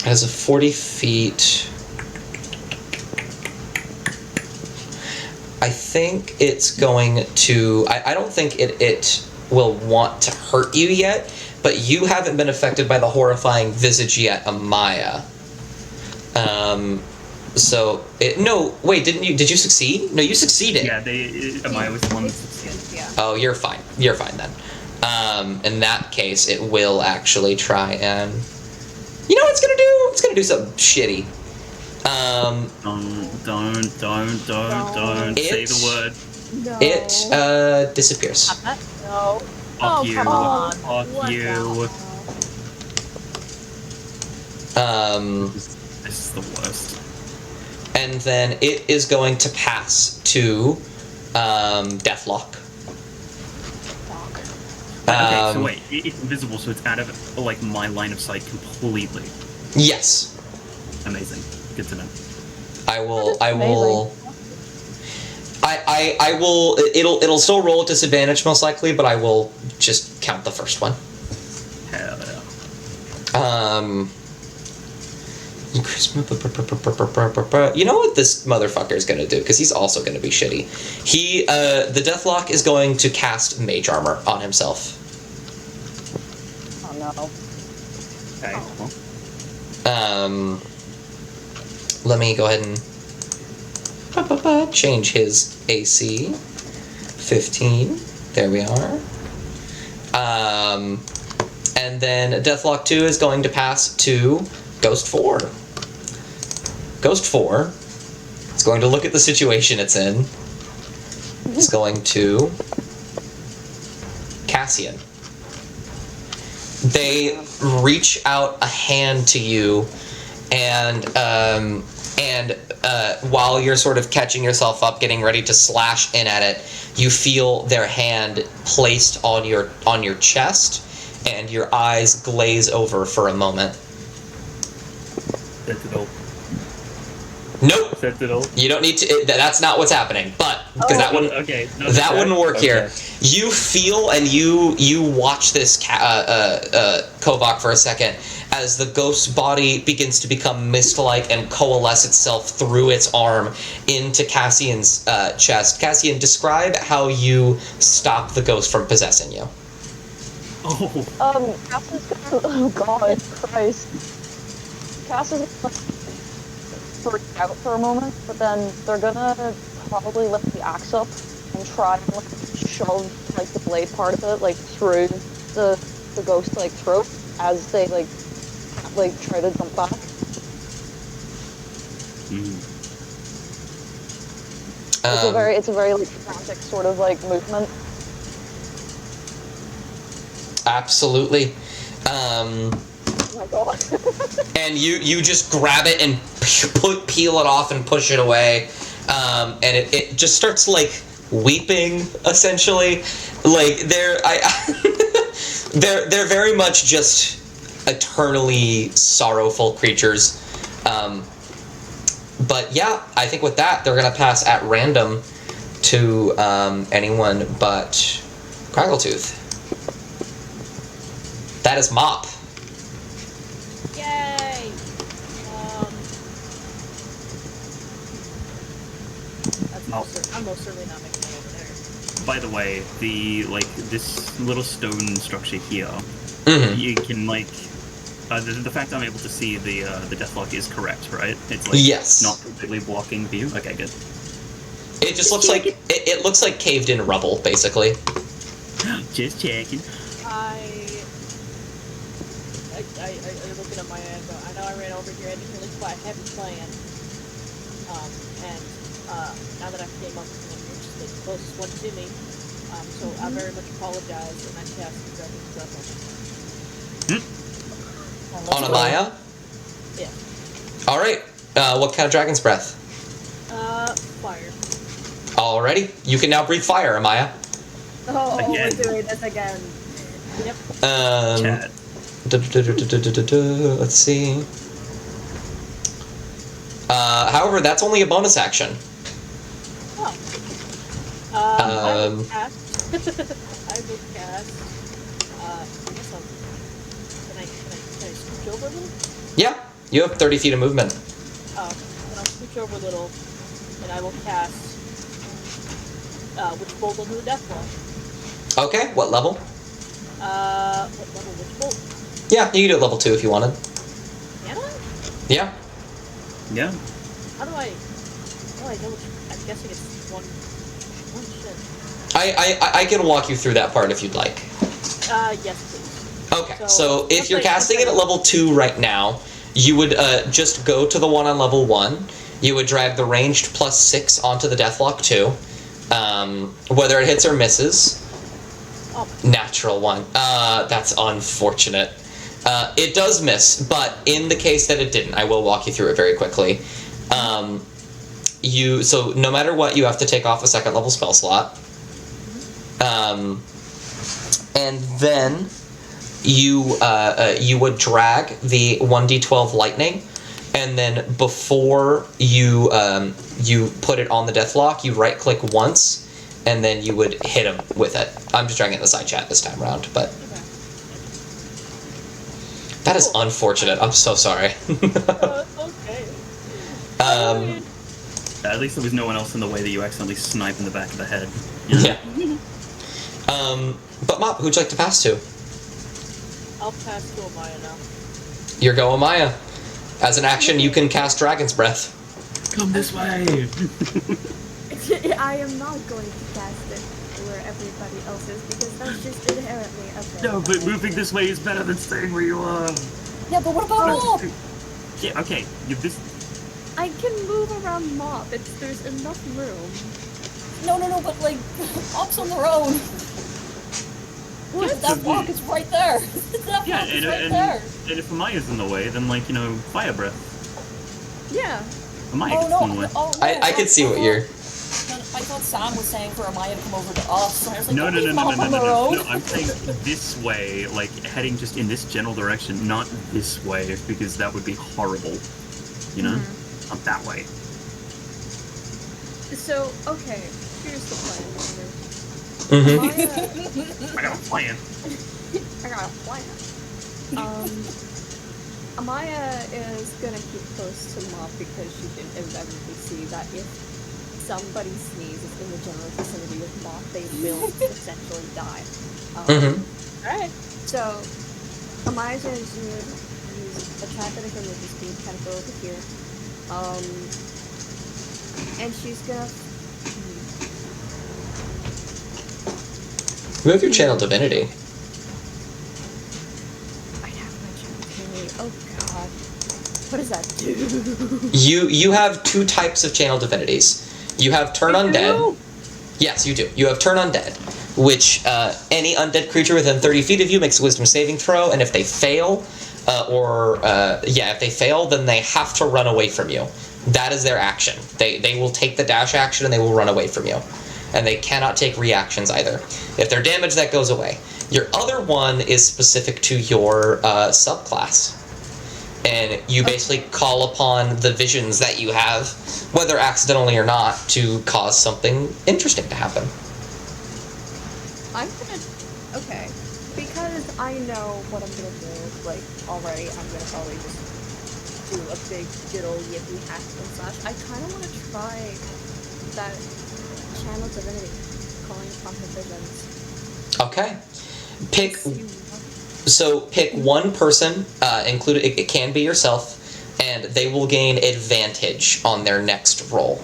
As a 40 feet. I think it's going to. I don't think it will want to hurt you yet, but you haven't been affected by the horrifying visage yet, Amaya. So no, wait, didn't you? Did you succeed? No, you succeeded. Yeah, Amaya was the one that succeeded. Yeah. Oh, you're fine. You're fine then. In that case, it will actually try and. You know what it's gonna do? It's gonna do something shitty. Don't say the word. No. It disappears. No. Fuck you. come on. Fuck What you. the This is the worst. And then it is going to pass to Deathlock. Okay, so wait, it's invisible, so it's out of like my line of sight completely. Yes. Amazing. Good to know. I will. It'll still roll at disadvantage most likely, but I will just count the first one. Hell yeah. You know what this motherfucker is gonna do? Because he's also gonna be shitty. The Deathlock is going to cast Mage Armor on himself. Oh no. Okay. Well, Let me go ahead and change his AC. 15. There we are. And then Deathlock 2 is going to pass to Ghost 4. Ghost 4 is going to look at the situation it's in. It's going to Cassian. They reach out a hand to you and while you're sort of catching yourself up, getting ready to slash in at it, you feel their hand placed on your chest, and your eyes glaze over for a moment. Sentinel. Nope. Sentinel. You don't need to. That's not what's happening. But because that wouldn't. Okay. That wouldn't work here. You feel and you watch this Kovac for a second as the ghost's body begins to become mist-like and coalesce itself through its arm into Cassian's chest. Cassian, describe how you stop the ghost from possessing you. Oh. Cass is gonna. Oh God, Christ. Cass is gonna freak out for a moment, but then they're gonna probably lift the axe up and try and like shove like the blade part of it like through the ghost's like throat as they like try to jump back. It's a very like frantic sort of like movement. Absolutely. Oh my God. And you just grab it and peel it off and push it away, and it just starts like weeping essentially. Like they're very much just eternally sorrowful creatures. But yeah, I think with that they're gonna pass at random to anyone but Craggletooth. That is Mop. Yay! I'm most certainly not making it over there. By the way, this little stone structure here, you can the fact I'm able to see the deathlock is correct, right? It's like yes. Not completely blocking view. Okay, good. It just looks like it looks like caved in rubble, basically. Just checking. I looking at my end, but I know I ran over here. I didn't really quite have a plan. And now that I came up with him, which is the closest one to me, so I very much apologize, and I cast the Dragon's Breath on Amaya? Yeah. Alright. What kind of Dragon's Breath? Fire. Alrighty. You can now breathe fire, Amaya. Oh, we're doing this again. Yep. Chat. Let's see. However, that's only a bonus action. Oh. I will cast. I will cast. I guess I'll. Can I scooch over a little? Yeah, you have 30 feet of movement. Then I'll scooch over a little, and I will cast. Witch Bolt onto the Deathlock. Okay, what level? What level Witch Bolt? Yeah, you can do it level 2 if you wanted. Can I? Yeah. Yeah. How do I know which, I'm guessing it's one shit. I can walk you through that part if you'd like. Yes, please. Okay, so if you're casting it at level 2 right now, you would just go to the one on level 1. You would drag the ranged +6 onto the Deathlock 2. Whether it hits or misses. Oh. Natural 1. That's unfortunate. It does miss, but in the case that it didn't, I will walk you through it very quickly. So no matter what, you have to take off a 2nd level spell slot. And then you would drag the 1d12 lightning, and then before you put it on the deathlock, you right click once, and then you would hit him with it. I'm just dragging it in the side chat this time around, but that is unfortunate. I'm so sorry. Okay. At least there was no one else in the way that you accidentally snipe in the back of the head. Yeah. But Mop, who'd you like to pass to? I'll pass to Amaya now. Your go, Amaya. As an action, you can cast Dragon's Breath. Come this way. I am not going to cast it where everybody else is because that's just inherently a bad No, but moving this way is better than staying where you are. Yeah, but what about Mop? Yeah, okay. I can move around Mop. There's enough room. No, but like, Mop's on their own. What? That block is right there. That block is right there. And if Amaya's in the way, then fire breath. Yeah. Amaya Oh gets no! one way. Oh no! I could see what you're. I thought Sam was saying for Amaya to come over to us. So I was like, No, don't no, no, leave no, no, Mom no, on no, the no, road. no. I'm saying this way, like heading just in this general direction, not this way, because that would be horrible. You know, not that way. So, okay, here's the plan. Mm-hmm. I got a plan. I got a plan. Amaya is gonna keep close to Mop because she can inevitably see that if somebody sneezes in the general vicinity of Mop, they will essentially die. Alright. So, Amaya's gonna use a tribetic religious being kind of go over here. And she's gonna. You have your channel divinity. I have my channel divinity. Oh god. What does that do? You have two types of channel divinities. You have turn undead. Yes, you do. You have turn undead, which any undead creature within 30 feet of you makes a wisdom saving throw, and if they fail, if they fail, then they have to run away from you. That is their action. They will take the dash action and they will run away from you. And they cannot take reactions either. If they're damaged, that goes away. Your other one is specific to your subclass. And you basically call upon the visions that you have, whether accidentally or not, to cause something interesting to happen. I'm gonna. Okay. Because I know what I'm gonna do, like, already, I'm gonna probably just do a big good old yippee hack and such. I kind of want to try that channel divinity, calling upon her visions. Okay. Pick one person, included. It can be yourself, and they will gain advantage on their next roll.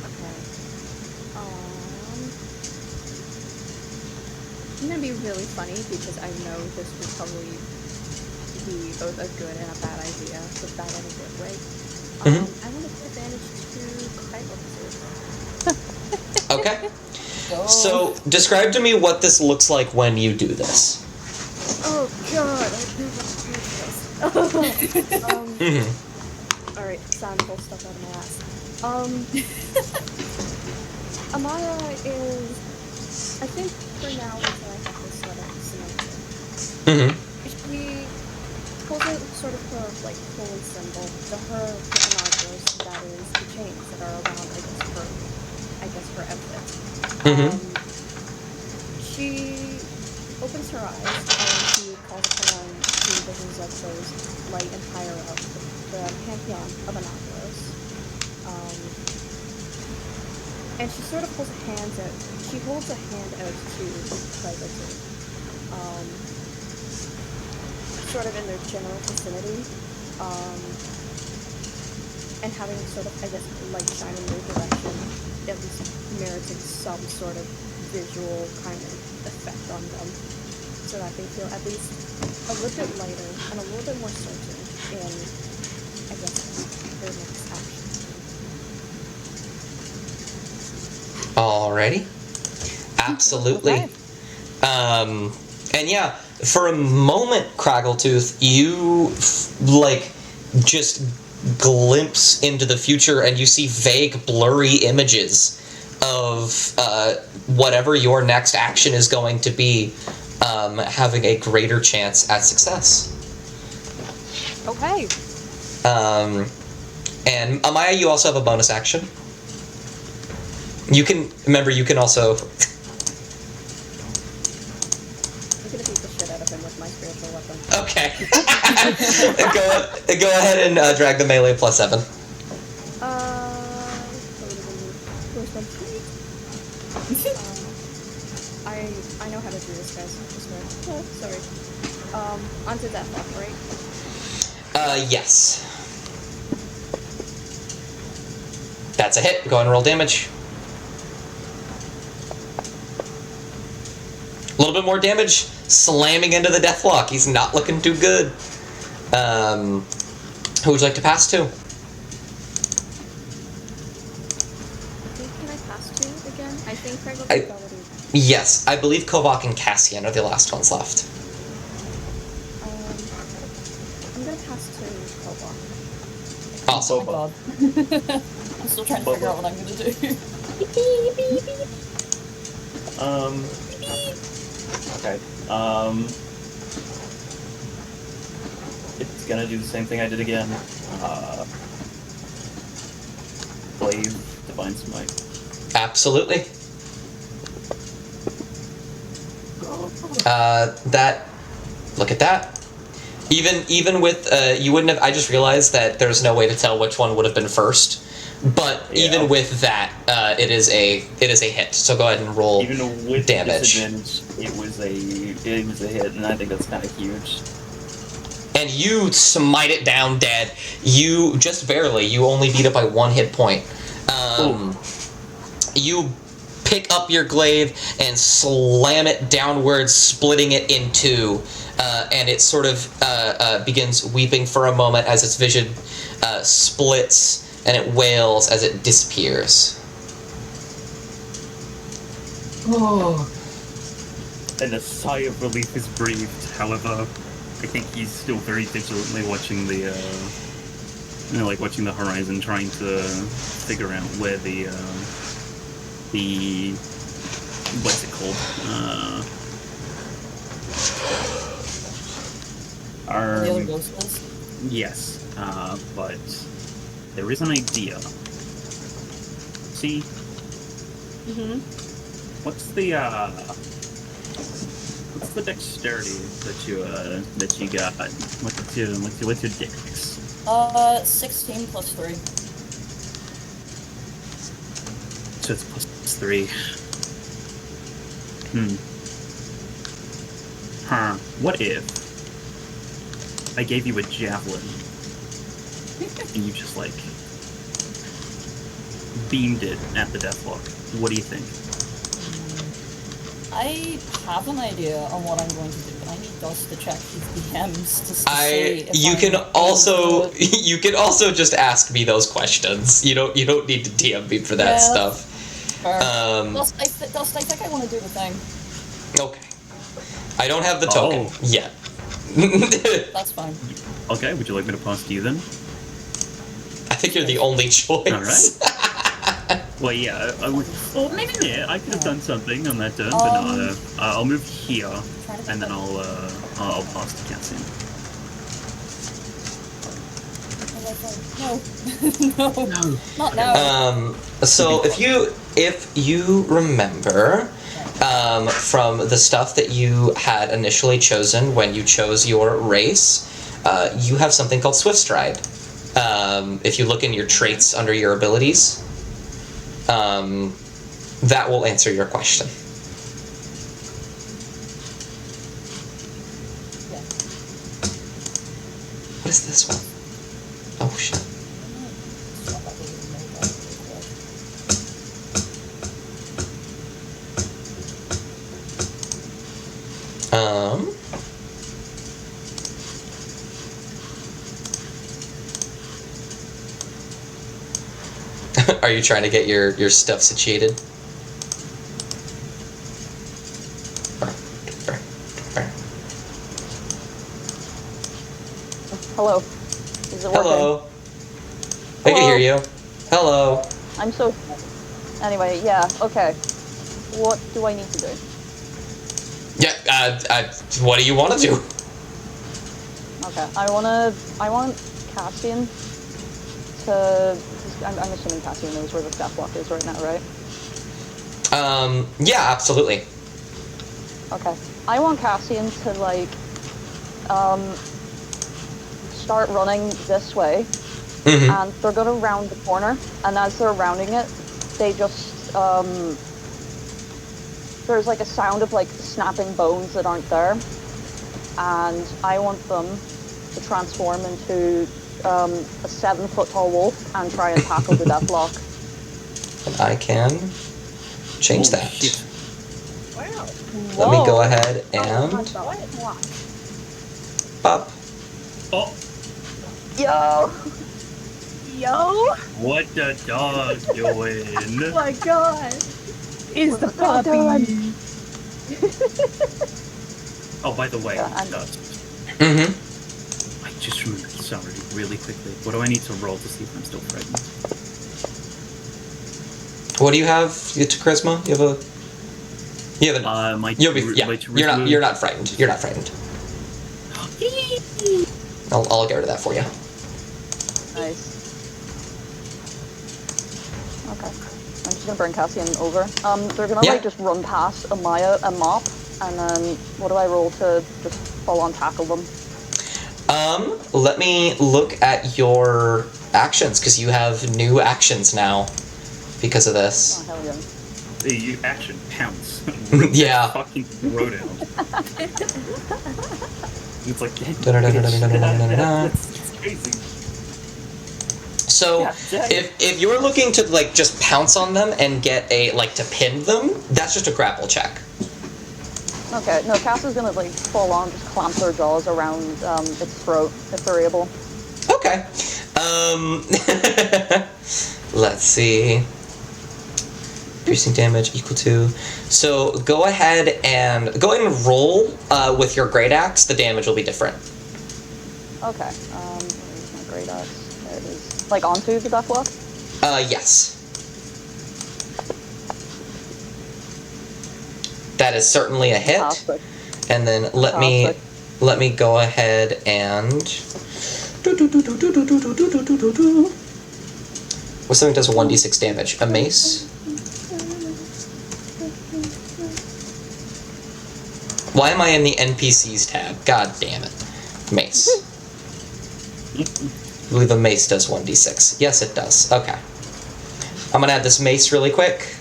Okay. It's gonna be really funny because I know this would probably be both a good and a bad idea, but bad in a good way. I want to give advantage to Kylo. Okay. So, describe to me what this looks like when you do this. Oh god, I've never heard this. Alright, Sam pulled stuff out of my ass. Amaya is, I think for now, until I have this sort of cemented, she pulls out sort of her, like, holy symbol, her binoculars, that is the chains that are around, I guess her outfit. She opens her eyes and she calls upon two visions of those light and higher up, the pantheon of binoculars. And she sort of pulls hands out. She holds a hand out to Privacy, sort of in their general vicinity, and having sort of, I guess, light shine in their direction, at least meriting some sort of visual kind of effect on them, so that they feel at least a little bit lighter and a little bit more certain in, I guess, their next action. Alrighty. Absolutely. Okay. And yeah, for a moment, Craggletooth, you just glimpse into the future and you see vague, blurry images of whatever your next action is going to be, having a greater chance at success. Okay. And Amaya, you also have a bonus action. You can also. I'm gonna beat the shit out of him with my spiritual weapon. Okay. go ahead and drag the melee +7. Where's my sheet? I know how to do this, guys. I swear. Oh, sorry. Onto Deathlock, right? Yes. That's a hit. Go ahead and roll damage. A little bit more damage, slamming into the Deathlock. He's not looking too good. Who would you like to pass to? Can I pass to again? I think Craig will already. Yes, I believe Kovak and Cassian are the last ones left. I'm gonna pass to Kovak. Awesome. Oh my god. I'm still trying to figure out what I'm gonna do. Okay. It's gonna do the same thing I did again. Glaive, Divine Smite. Absolutely. Look at that. Even with you wouldn't have. I just realized that there's no way to tell which one would have been first. But even with that, it is a hit. So go ahead and roll Even with damage. disadvantage, it was a hit, and I think that's kind of huge. And you smite it down dead. You just barely. You only beat it by 1 hit point. You pick up your glaive and slam it downwards, splitting it in two. And it sort of begins weeping for a moment as its vision splits, and it wails as it disappears. Oh. And a sigh of relief is breathed. However, I think he's still very vigilantly watching the, watching the horizon, trying to figure out where the what's it called? The other ghost is? Yes, but there is an idea. See? Mm-hmm. What's the dexterity that you got? What's your dex? 16 plus 3. So it's plus 3. What if I gave you a javelin and you just beamed it at the Deathlock? What do you think? I have an idea on what I'm going to do, but I need Gus to check his DMs to see if you can also just ask me those questions. You don't need to DM me for that stuff. Dust, I think I want to do the thing. Okay. I don't have the token yet. That's fine. Okay, would you like me to pass to you then? I think you're the only choice. Alright. Well, yeah, I would. Well, maybe I could have done something on that turn, but no, I'll move here, and then I'll pass to Cassian. No, not now. So if you remember, from the stuff that you had initially chosen when you chose your race, you have something called Swift Stride. If you look in your traits under your abilities, that will answer your question. Yeah. What is this one? Oh shit. Are you trying to get your stuff situated? Hello. Is it working? Hello. I can hear you. Hello. I'm so... Anyway, yeah, okay. What do I need to do? Yeah, what do you want to do? Okay, I want Cassian to... I'm assuming Cassian knows where the Deathlock is right now, right? Yeah, absolutely. Okay. I want Cassian to, start running this way, and they're gonna round the corner, and as they're rounding it, they just, there's a sound of snapping bones that aren't there, and I want them to transform into a 7-foot-tall wolf and try and tackle the Deathlock. I can change that. Shit. Wow. Let me go ahead and pop. Oh, Yo! what the dog doing? Oh my god! Is the puppy? Oh, by the way, Yeah, and- I just remembered, sorry, really quickly. What do I need to roll to see if I'm still frightened? What do you have? You get to charisma? You have you're not frightened. You're not frightened. I'll get rid of that for you. Nice. Okay. I'm just gonna bring Cassian over. They're gonna like just run past Amaya and Mop, and then what do I roll to just full on tackle them? Let me look at your actions, because you have new actions now because of this. Oh, hell yeah. The action pounce. Yeah. Fucking throw down. It's like, it's crazy. So, if you're looking to like just pounce on them and get a to pin them, that's just a grapple check. Okay, no, Cass is gonna like full on just clamp their jaws around its throat if they're able. Okay. Let's see. Piercing damage equal to. So go ahead and roll with your great axe. The damage will be different. Okay. Where's my great axe? There it is. Like onto the duck walk? Yes. That is certainly a hit. Fantastic. And then let me go ahead and what's something that does 1d6 damage? A mace? Why am I in the NPCs tab? God damn it. Mace. I believe a mace does 1d6. Yes, it does. Okay. I'm gonna add this mace really quick.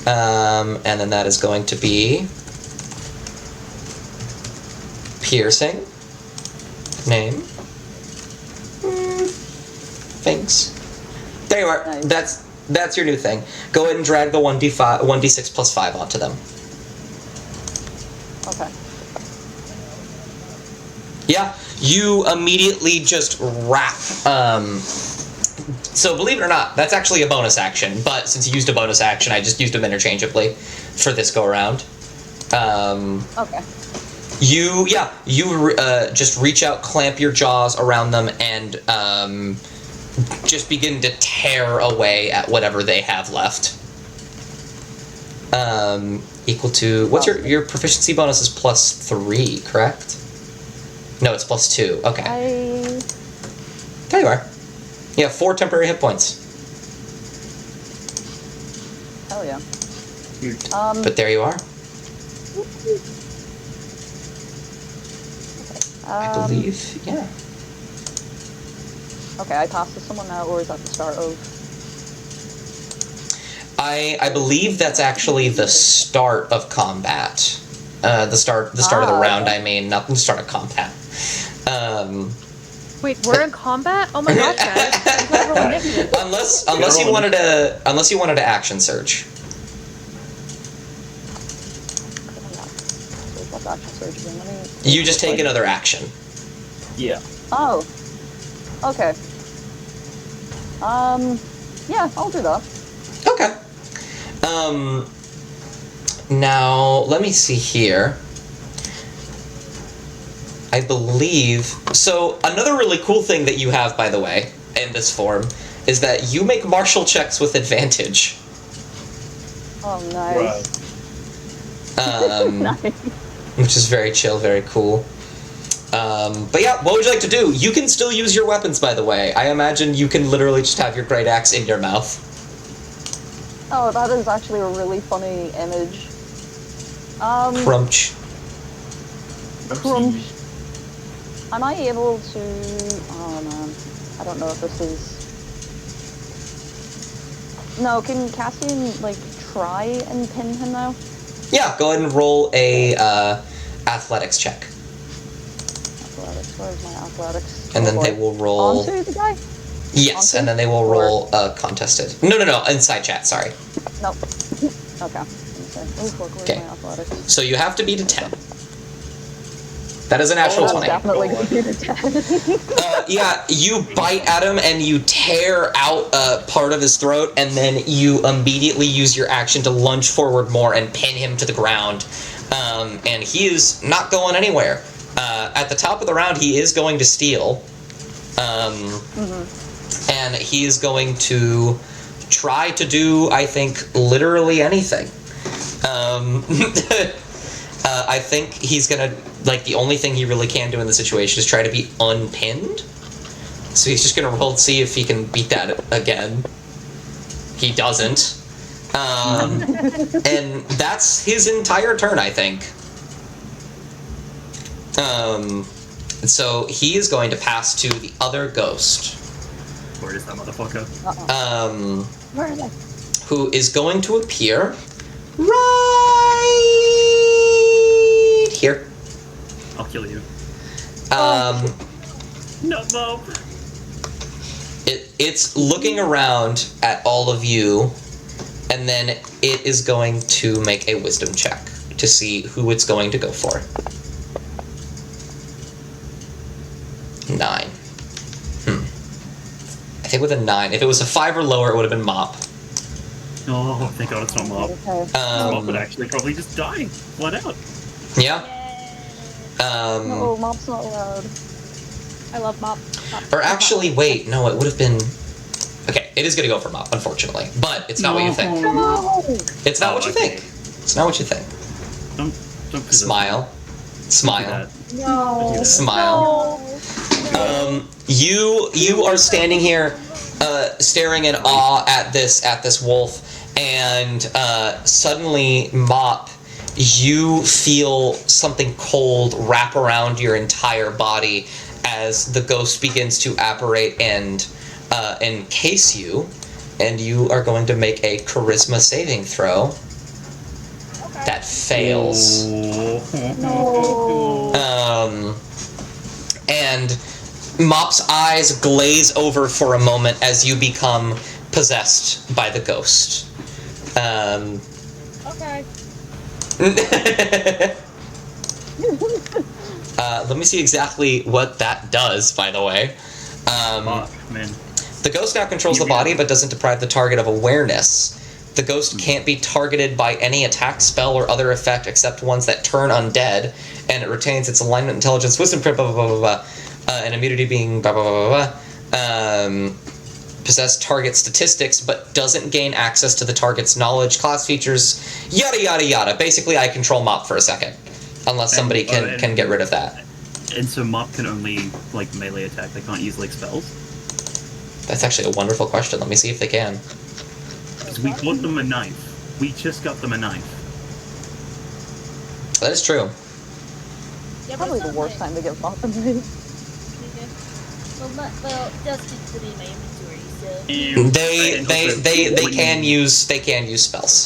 And then that is going to be piercing. Name. Things. There you are. Nice. That's your new thing. Go ahead and drag the 1d6 plus 5 onto them. Okay. Yeah, you immediately just wrap. So believe it or not, that's actually a bonus action. But since you used a bonus action, I just used them interchangeably for this go around. Okay. You just reach out, clamp your jaws around them, and just begin to tear away at whatever they have left. Equal to what's your proficiency bonus is +3, correct? No, it's +2. Okay. There you are. You have 4 temporary hit points. Hell yeah. But there you are. I believe, yeah. Okay, I pass to someone now, or is that the start of? I believe that's actually the start of combat. The start of the round. I mean, not the start of combat. Wait, we're in combat? Oh my gosh, guys! unless you wanted to action surge. What's action surge again? You just take another action. Yeah. Oh. Okay. Yeah, I'll do that. Okay. Now, let me see here. I believe... So, another really cool thing that you have, by the way, in this form, is that you make martial checks with advantage. Oh, nice. Nice. Which is very chill, very cool. But yeah, what would you like to do? You can still use your weapons, by the way. I imagine you can literally just have your great axe in your mouth. Oh, that is actually a really funny image. Crunch. Crunch. Am I able to... Oh, man. I don't know if this is... No, can Cassian, like, try and pin him now? Yeah, go ahead and roll a athletics check. Athletics, where's my athletics? And then they will roll... Onto the guy? Yes, and then they will roll contested. No, inside chat, sorry. Nope. Okay. Okay. My athletics? So you have to beat a 10. That is an actual 20. Definitely going to beat a 10. Yeah, you bite at him and you tear out part of his throat, and then you immediately use your action to lunge forward more and pin him to the ground. And he is not going anywhere. At the top of the round, he is going to steal. And he is going to try to do, I think, literally anything. I think he's gonna, like, the only thing he really can do in the situation is try to be unpinned. So he's just gonna roll and see if he can beat that again. He doesn't. And that's his entire turn, I think. So he is going to pass to the other ghost. Where is that motherfucker? Where are they? Who is going to appear right here. I'll kill you. No, Mom. It's looking around at all of you, and then it is going to make a wisdom check to see who it's going to go for. 9. I think with a 9. If it was a 5 or lower, it would have been Mop. Oh, thank God it's not Mop. Okay. Mop would actually probably just die. Flat out. Yeah. No, Mop's not allowed. I love Mop. Or actually, wait, no, it would have been... Okay, it is going to go for Mop, unfortunately. But it's not what you think. No! It's not what you okay. think. It's not what you think. Don't Smile. Smile. No. Smile. You are standing here, staring in awe at this wolf, and suddenly, Mop, you feel something cold wrap around your entire body as the ghost begins to apparate and encase you, and you are going to make a charisma saving throw. Okay. That fails. And Mop's eyes glaze over for a moment as you become possessed by the ghost. Okay. Let me see exactly what that does, by the way. Fuck, man. The ghost now controls the body but doesn't deprive the target of awareness. The ghost can't be targeted by any attack, spell, or other effect except ones that turn undead, and it retains its alignment, intelligence, wisdom, blah, blah, blah, blah, blah, and immunity being blah, blah, blah, blah, blah. Possess target statistics, but doesn't gain access to the target's knowledge, class features, yada, yada, yada. Basically, I control Mop for a second, unless somebody can get rid of that. And so Mop can only, like, melee attack. They can't use, like, spells? That's actually a wonderful question. Let me see if they can. Because we got them a knife. We just got them a knife. That is true. Yeah, Probably the worst time to give Mop a knife. Well, just to put in my inventory, so. They can use spells.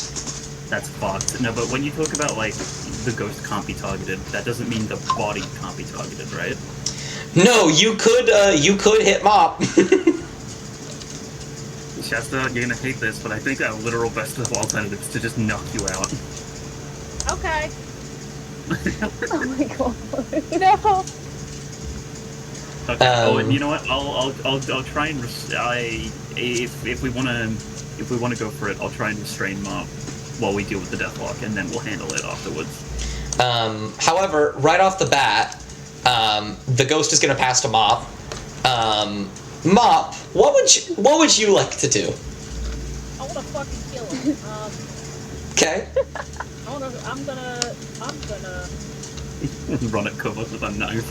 That's fucked. No, but when you talk about, like, the ghost can't be targeted, that doesn't mean the body can't be targeted, right? No, you could hit Mop. Shasta, you're gonna hate this, but I think our literal best of alternative is to just knock you out. Okay. Oh my god. No. Okay. Oh, and you know what? I'll try and if we wanna go for it, I'll try and restrain Mop while we deal with the deathlock, and then we'll handle it afterwards. However, right off the bat, the ghost is gonna pass to Mop. Mop, what would you like to do? I wanna fucking kill him. Okay. I'm gonna Run at cover with a knife.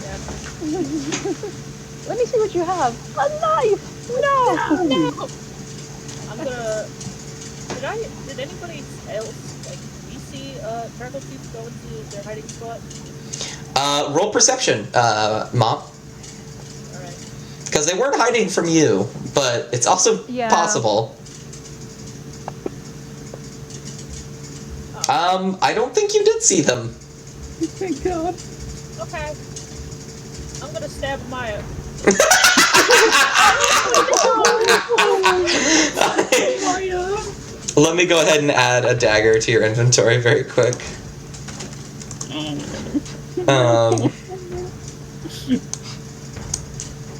yeah. Let me see what you have. A knife! No! I'm gonna did anybody else, like, we see Turtle Chief go into their hiding spot? Roll perception, Mop. Alright. Because they weren't hiding from you, but it's also possible. I don't think you did see them. Thank God. Okay. I'm gonna stab Maya. Let me go ahead and add a dagger to your inventory very quick.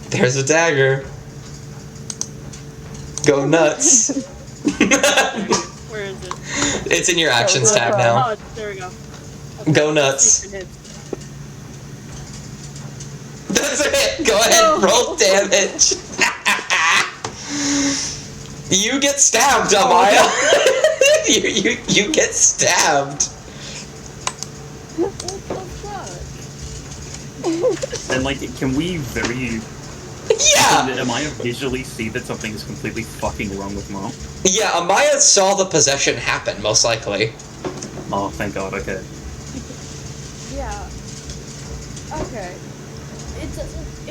There's a dagger. Go nuts. Where is it? It's in your actions tab now. Oh, there we go. Okay. Go nuts. That's it. Go ahead, roll damage. You get stabbed, Amaya. you get stabbed. What the fuck? And like, can we very... Yeah! Did Amaya visually see that something is completely fucking wrong with Mom? Yeah, Amaya saw the possession happen, most likely. Oh, thank God, okay. Yeah. Okay. It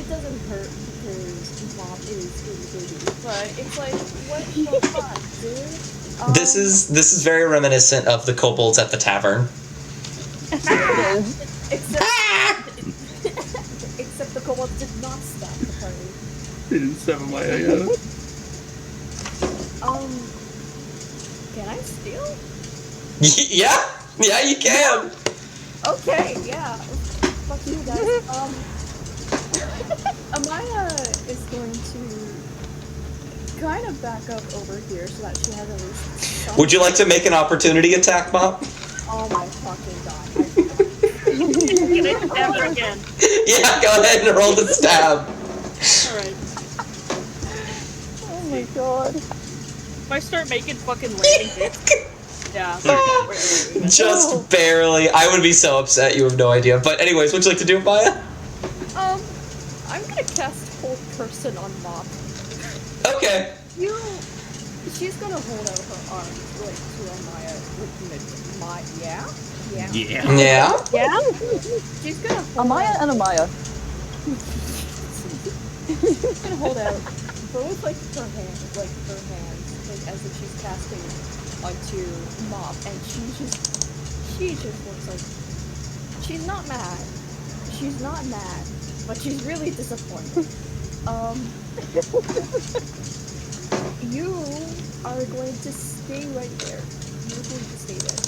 doesn't hurt because Mom is baby, but it's like, what the fuck, dude? This is very reminiscent of the kobolds at the tavern. Except the kobolds did not stop the party. They didn't stab Amaya yet. Can I steal? Yeah, you can. Okay, yeah. Fuck you guys. Amaya is going to kind of back up over here so that she has at least some... Would you like to make an opportunity attack, Mom? Oh my fucking god. Can I stab her again? Yeah, go ahead and roll the stab. Alright. Oh my god. If I start making fucking landing hits... Yeah. Wait. Just barely. I would be so upset. You have no idea. But anyways, what'd you like to do, Maya? I'm gonna cast Hold Person on Mop. Okay. She's gonna hold out her arms like to Amaya yeah? Yeah? Yeah? She's gonna hold Amaya and Amaya. She's gonna hold out both like her hands like as if she's casting onto Mop, and she just looks like she's not mad, but she's really disappointed. You are going to stay right there. You're going to stay there.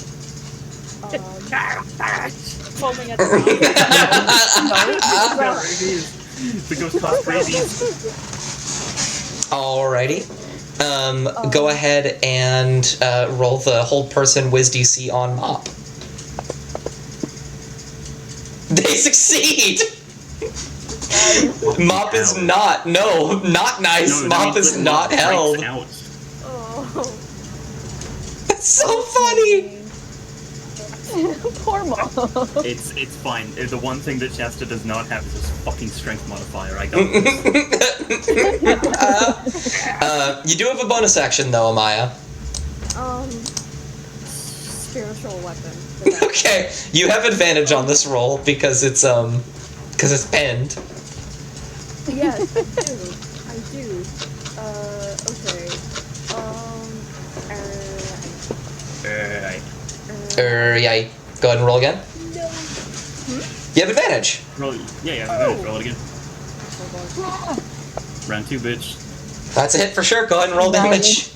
Foaming at the mouth. The ghost cost rabies. Alrighty. Go ahead and roll the hold person whiz DC on Mop. They succeed! Mop is not nice. No, Mop is not held. Out. Oh. That's so funny! Poor Mom. It's fine. The one thing that Shasta does not have is this fucking strength modifier. I got this. You do have a bonus action though, Amaya. Spiritual weapon. Okay, you have advantage on this roll because it's pinned. Yes, I do. Okay. Yeah. Go ahead and roll again. No. You have advantage. Roll, yeah, roll it again. Round 2, bitch. That's a hit for sure. Go ahead and roll damage.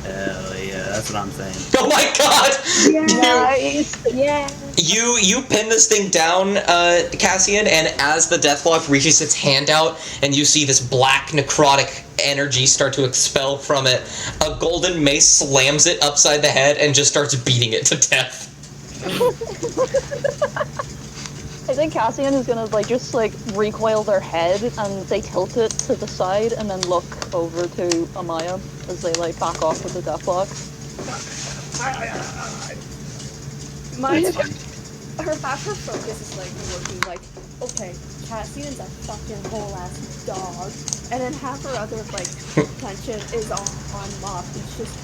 Hell yeah, that's what I'm saying. Oh my god! Nice. Yeah. You pin this thing down, Cassian, and as the Deathlock reaches its hand out, and you see this black necrotic energy start to expel from it, a golden mace slams it upside the head and just starts beating it to death. I think Cassian is gonna just recoil their head and they tilt it to the side and then look over to Amaya as they back off with the deathlock. Half her focus is working okay, Cassian's a fucking whole ass dog, and then half her other attention is on Mop. It's just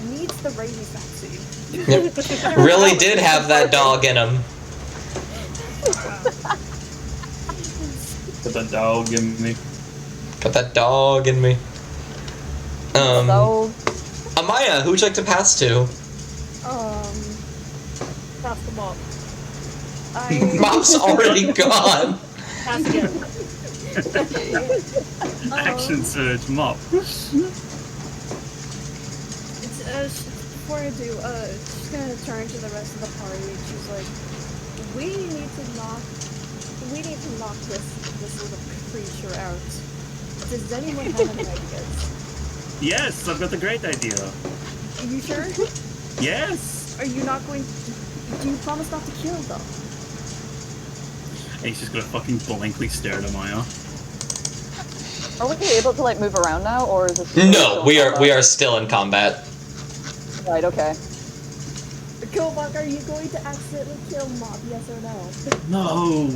needs the rabies vaccine. Yep. Really did have that dog in him. Put that dog in me. Got that dog in me. So, Amaya, who would you like to pass to? Pass the mop. Mop's already gone. Pass again. Action surge, Mop. Before I do, she's gonna turn to the rest of the party and she's like, we need to knock this little creature out. Does anyone have any ideas? Yes, I've got the great idea. Are you sure? Yes. Are you not going? Do you promise not to kill them? And he's just gonna fucking blankly stare at Amaya. Are we able to like move around now, or is this? No, we are still in combat. Right. Okay. Kovok, are you going to accidentally kill Mob? Yes or no? No.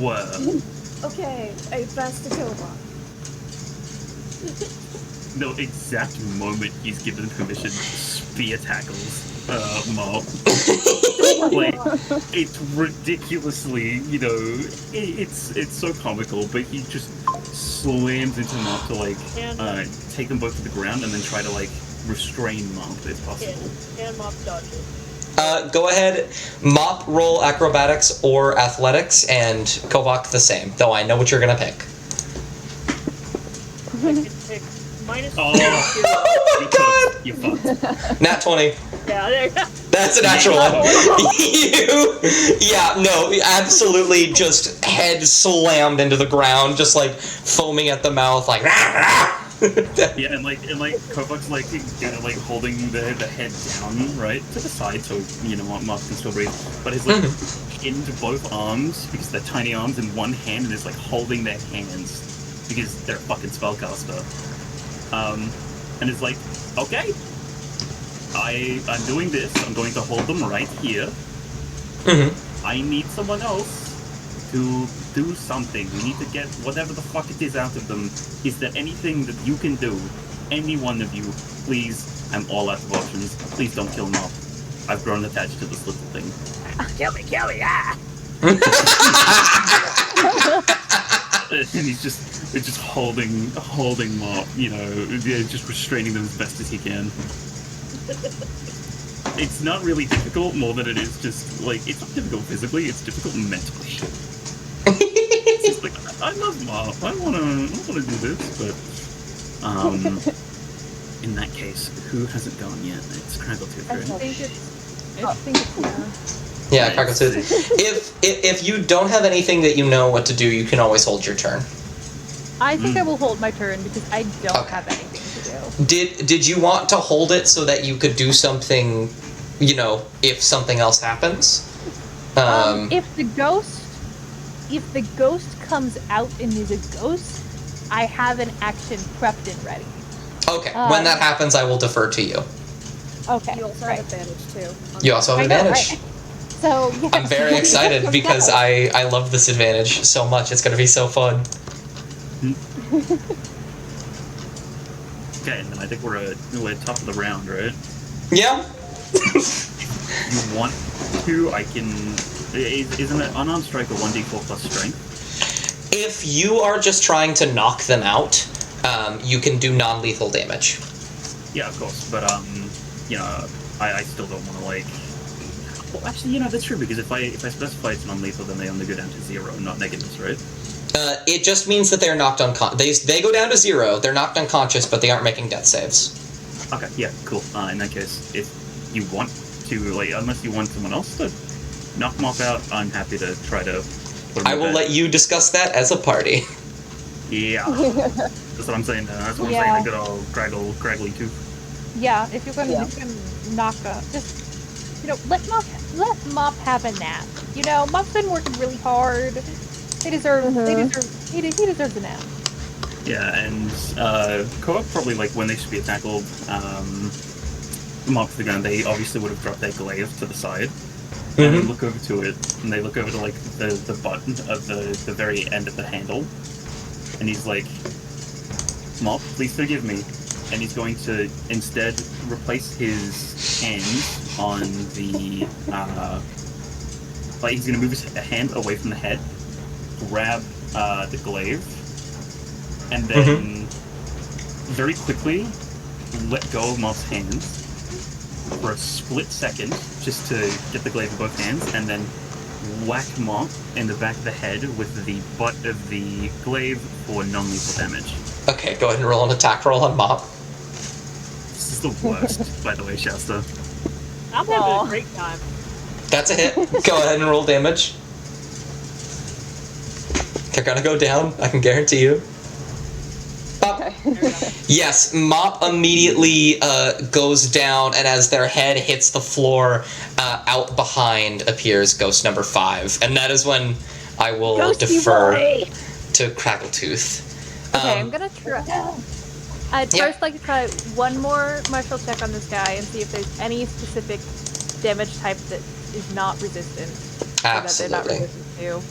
Okay, I pass to Kovok. The exact moment he's given permission, spear tackles Mob. Like, it's ridiculously, you know, it's so comical, but he just slams into Mob to like take them both to the ground and then try to like restrain Mob if possible. And Mob dodge it. Go ahead, Mop roll acrobatics or athletics, and Kovak the same. Though I know what you're gonna pick. I can pick minus. Oh, my God! You fucked. Nat 20. Yeah, there you go. That's a natural one. Yeah, no, absolutely just head slammed into the ground, just like foaming at the mouth, like. Yeah, and Kovak's like, you know, like holding the head down, right, to the side, so you know Mob can still breathe. But he's like pinned both arms because they're tiny arms in one hand, and is like holding their hands because they're a fucking spellcaster. And it's like, okay, I'm doing this. I'm going to hold them right here. I need someone else to do something. We need to get whatever the fuck it is out of them. Is there anything that you can do? Any one of you, please. I'm all out of options. Please don't kill Mob. I've grown attached to this little thing. Kill me, ah! And he's just holding Mob, you know, just restraining them as best as he can. It's not really difficult, more than it is just, like, it's not difficult physically, it's difficult mentally. It's just like, I love Mob, I wanna do this, but, in that case, who hasn't gone yet? It's Craggletooth, right? I think it's Yeah, Craggletooth. If you don't have anything that you know what to do, you can always hold your turn. I think I will hold my turn because I don't have anything to do. Did you want to hold it so that you could do something, you know, if something else happens? If the ghost comes out and is a ghost, I have an action prepped and ready. Okay, when that happens, I will defer to you. Okay. You also have advantage too. You also have advantage. Right? So yes. I'm very excited because I love this advantage so much. It's gonna be so fun. Okay, and then I think we're top of the round, right? Yeah. You want to? I can. Isn't it unarmed strike a 1d4 plus strength? If you are just trying to knock them out, you can do non-lethal damage. Yeah, of course, but you know, I still don't want to like. Well, actually, you know that's true because if I specify it's non-lethal, then they only go down to 0, not negatives, right? It just means that they're knocked unconscious. They go down to 0. They're knocked unconscious, but they aren't making death saves. Okay, yeah, cool. In that case, if you want to, like, unless you want someone else to knock them off out, I'm happy to try to. Put them I will let you discuss that as a party. Yeah, that's what I'm saying. That's what I'm saying. The good old craggly tooth. Yeah, if you're gonna knock just let Mop have a nap. You know, Mop's been working really hard. He deserves he deserves a nap. Yeah, and Co-op probably like when they should be tackled, Mop to the ground. They obviously would have dropped their glaive to the side and then look over to it, and they look over to like the button of the very end of the handle, and he's like, Mop, please forgive me. And he's going to instead replace his hands on the, like he's going to move his hand away from the head, grab the glaive, and then very quickly let go of Mop's hands for a split second, just to get the glaive in both hands, and then whack Mop in the back of the head with the butt of the glaive for non-lethal damage. Okay, go ahead and roll an attack roll on Mop. This is the worst, by the way, Shasta. I'm having a great time. That's a hit. Go ahead and roll damage. They're gonna go down, I can guarantee you. Okay. Yes, Mop immediately goes down, and as their head hits the floor, out behind appears ghost number 5. And that is when I will Ghosty defer boy! to Crackletooth. Okay, I'm gonna try. I'd first like to try one more martial check on this guy and see if there's any specific damage type that is not resistant. Absolutely. So that they're not resistant to.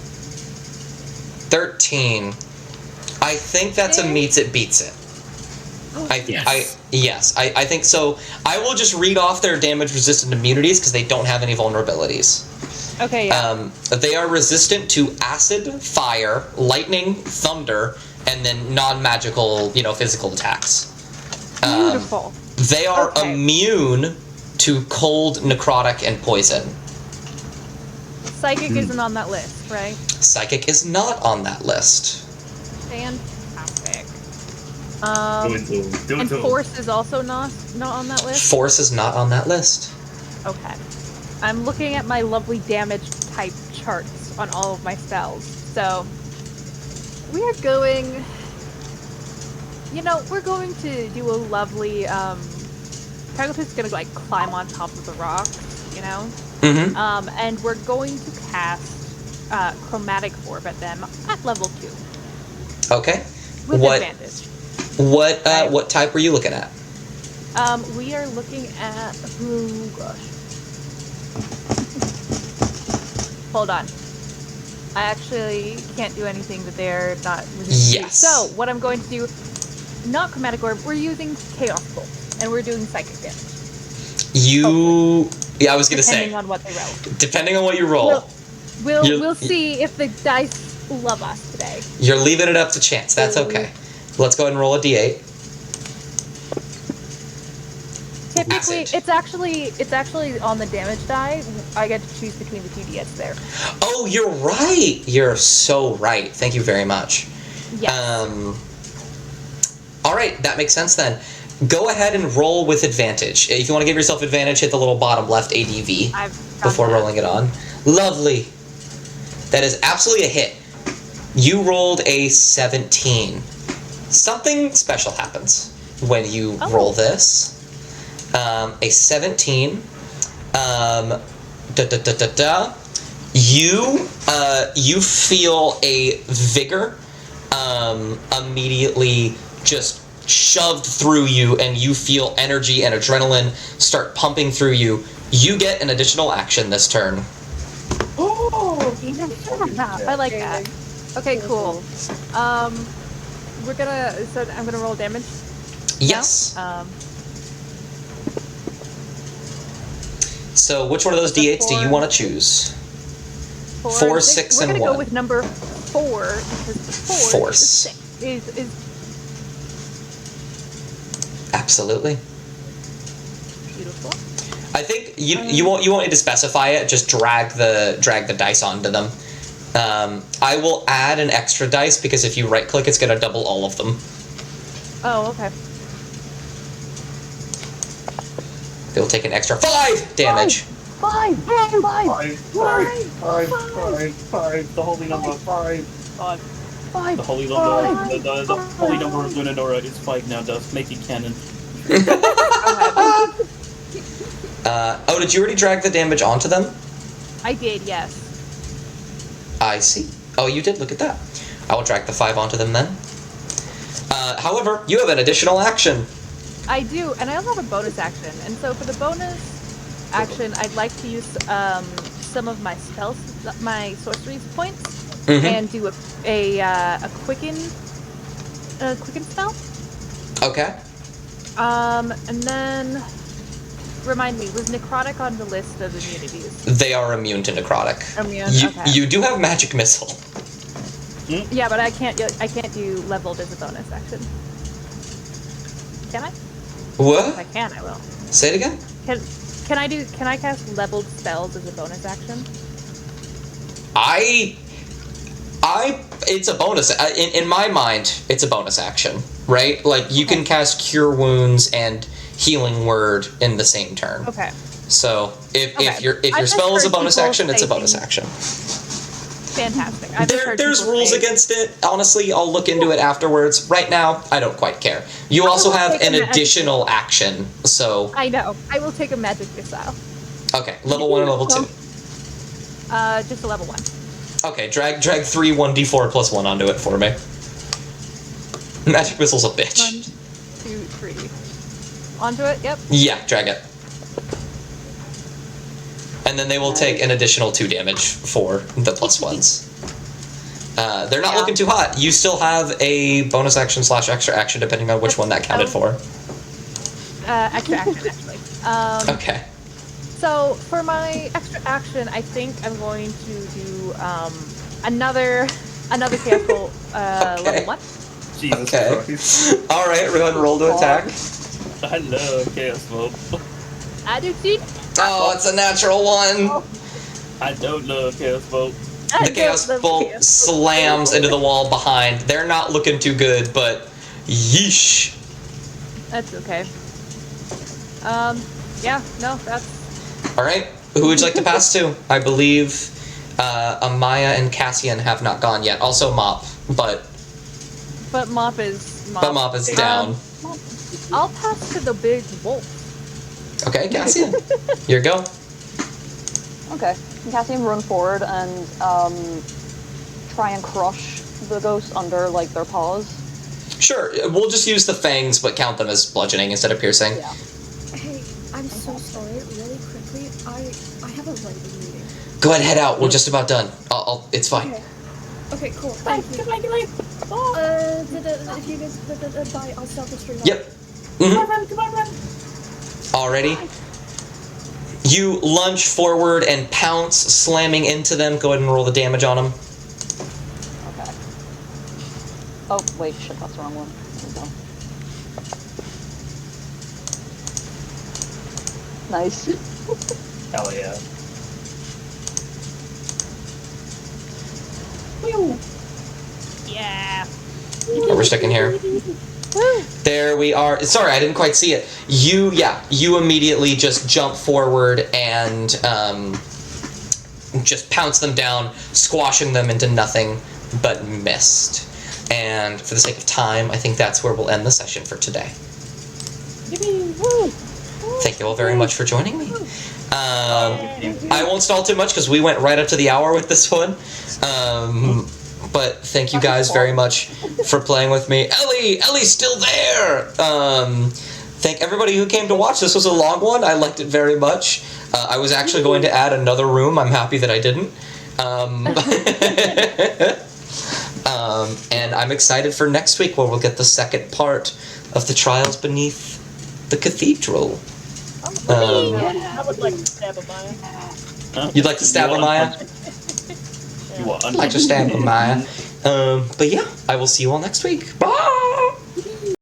13. I think that's a meets it, beats it. Yes, I think so. I will just read off their damage resistant immunities because they don't have any vulnerabilities. Okay, yeah. They are resistant to acid, fire, lightning, thunder, and then non-magical, physical attacks. Beautiful. They are immune to cold, necrotic, and poison. Psychic isn't on that list, right? Psychic is not on that list. Fantastic. Do it. Force is also not on that list? Force is not on that list. Okay. I'm looking at my lovely damage type charts on all of my spells. So, we are going... we're going to do a lovely, Crackletooth's gonna, climb on top of the rock, Mm-hmm. And we're going to cast, Chromatic Orb at them at level 2. Okay. With advantage. What type were you looking at? We are looking at... Oh, gosh. Hold on. I actually can't do anything that they're not resistant to. So, what I'm going to do... Not Chromatic Orb, we're using Chaos Bolt. And we're doing Psychic damage. Yeah, I was gonna say. Depending on what they roll. Depending on what you roll. We'll see if the dice love us today. You're leaving it up to chance. That's okay. Let's go ahead and roll a d8. Typically, it's actually on the damage die. I get to choose between the two d8s there. Oh, you're right. You're so right. Thank you very much. Yes. All right, that makes sense then. Go ahead and roll with advantage. If you want to give yourself advantage, hit the little bottom left ADV before rolling it on. Lovely. That is absolutely a hit. You rolled a 17. Something special happens when you roll this. A 17. You feel a vigor immediately just shoved through you, and you feel energy and adrenaline start pumping through you. You get an additional action this turn. Oh, I like that. Okay, cool. I'm gonna roll damage. Yes. Now? So which one of those d8s do you want to choose? 4, 6, and 1. We're gonna go with number 4 because 4 is absolutely. Beautiful. I think you won't need to specify it. Just drag the dice onto them. I will add an extra dice because if you right click, it's gonna double all of them. Oh, okay. They'll take an extra 5 damage. 5. The holy number 5. The holy number. The holy number of Lunadora is 5 now. Does make it canon. Did you already drag the damage onto them? I did, yes. I see. Oh, you did. Look at that. I will drag the 5 onto them then. However, you have an additional action. I do, and I also have a bonus action. And so for the bonus action, I'd like to use some of my spells, my sorcery points, and do a quicken spell. Okay. And then remind me, was necrotic on the list of immunities? They are immune to necrotic. Immune. Okay. You do have magic missile. Yeah, but I can't do leveled as a bonus action. Can I? What? If I can, I will. Say it again. Can I cast leveled spells as a bonus action? It's a bonus. In my mind, it's a bonus action, right? Like, you can cast Cure Wounds and Healing Word in the same turn. Okay. So, if your spell is a bonus action, it's a bonus action. Fantastic. There's rules against it. Honestly, I'll look into it afterwards. Right now, I don't quite care. You also have an additional action, so... I know. I will take a magic missile. Okay, level 1 and level 2. Just a level 1. Okay, drag 3 1d4 plus 1 onto it for me. Magic missile's a bitch. 1, 2, 3. Onto it. Yep. Yeah, drag it. And then they will take an additional 2 damage for the plus ones. They're not looking too hot. You still have a bonus action / extra action, depending on which one that counted for. Extra action, actually. Okay. So for my extra action, I think I'm going to do another Chaos Bolt level 1. Jesus Okay. Christ. All right, go ahead and roll to attack. I love Chaos Bolt. I do too. Oh, it's a natural 1. I don't love Chaos Bolt. The Chaos Bolt slams into the wall behind. They're not looking too good, but yeesh. That's okay. Yeah, no, that's... All right, who would you like to pass to? I believe Amaya and Cassian have not gone yet. Also Mop, but Mop is... But Mop is down. I'll pass to the big wolf. Okay, Cassian, your go. Okay. Can Cassian run forward and try and crush the ghost under like their paws? Sure, we'll just use the fangs, but count them as bludgeoning instead of piercing. Yeah. Hey, I'm so sorry. Really quickly, I have a writing meeting. Go ahead, head out. We're just about done. It's fine. Okay, cool. Thank you. If you guys bye, I'll stop the stream. Yep. Come on, run. Alrighty. You lunge forward and pounce, slamming into them. Go ahead and roll the damage on them. Okay. Oh, wait, shit, that's the wrong one. There we go. Nice. Hell yeah. Yeah. We're sticking here. There we are. Sorry, I didn't quite see it. You immediately just jump forward and just pounce them down, squashing them into nothing but mist. And for the sake of time, I think that's where we'll end the session for today. Thank you all very much for joining me. I won't stall too much because we went right up to the hour with this one. But thank you guys very much for playing with me. Ellie's still there! Thank everybody who came to watch. This was a long one. I liked it very much. I was actually going to add another room. I'm happy that I didn't. And I'm excited for next week where we'll get the second part of the Trials Beneath the Cathedral. I would like to stab Amaya. You'd like to stab Amaya? I'd like to stab Amaya. But yeah, I will see you all next week. Bye!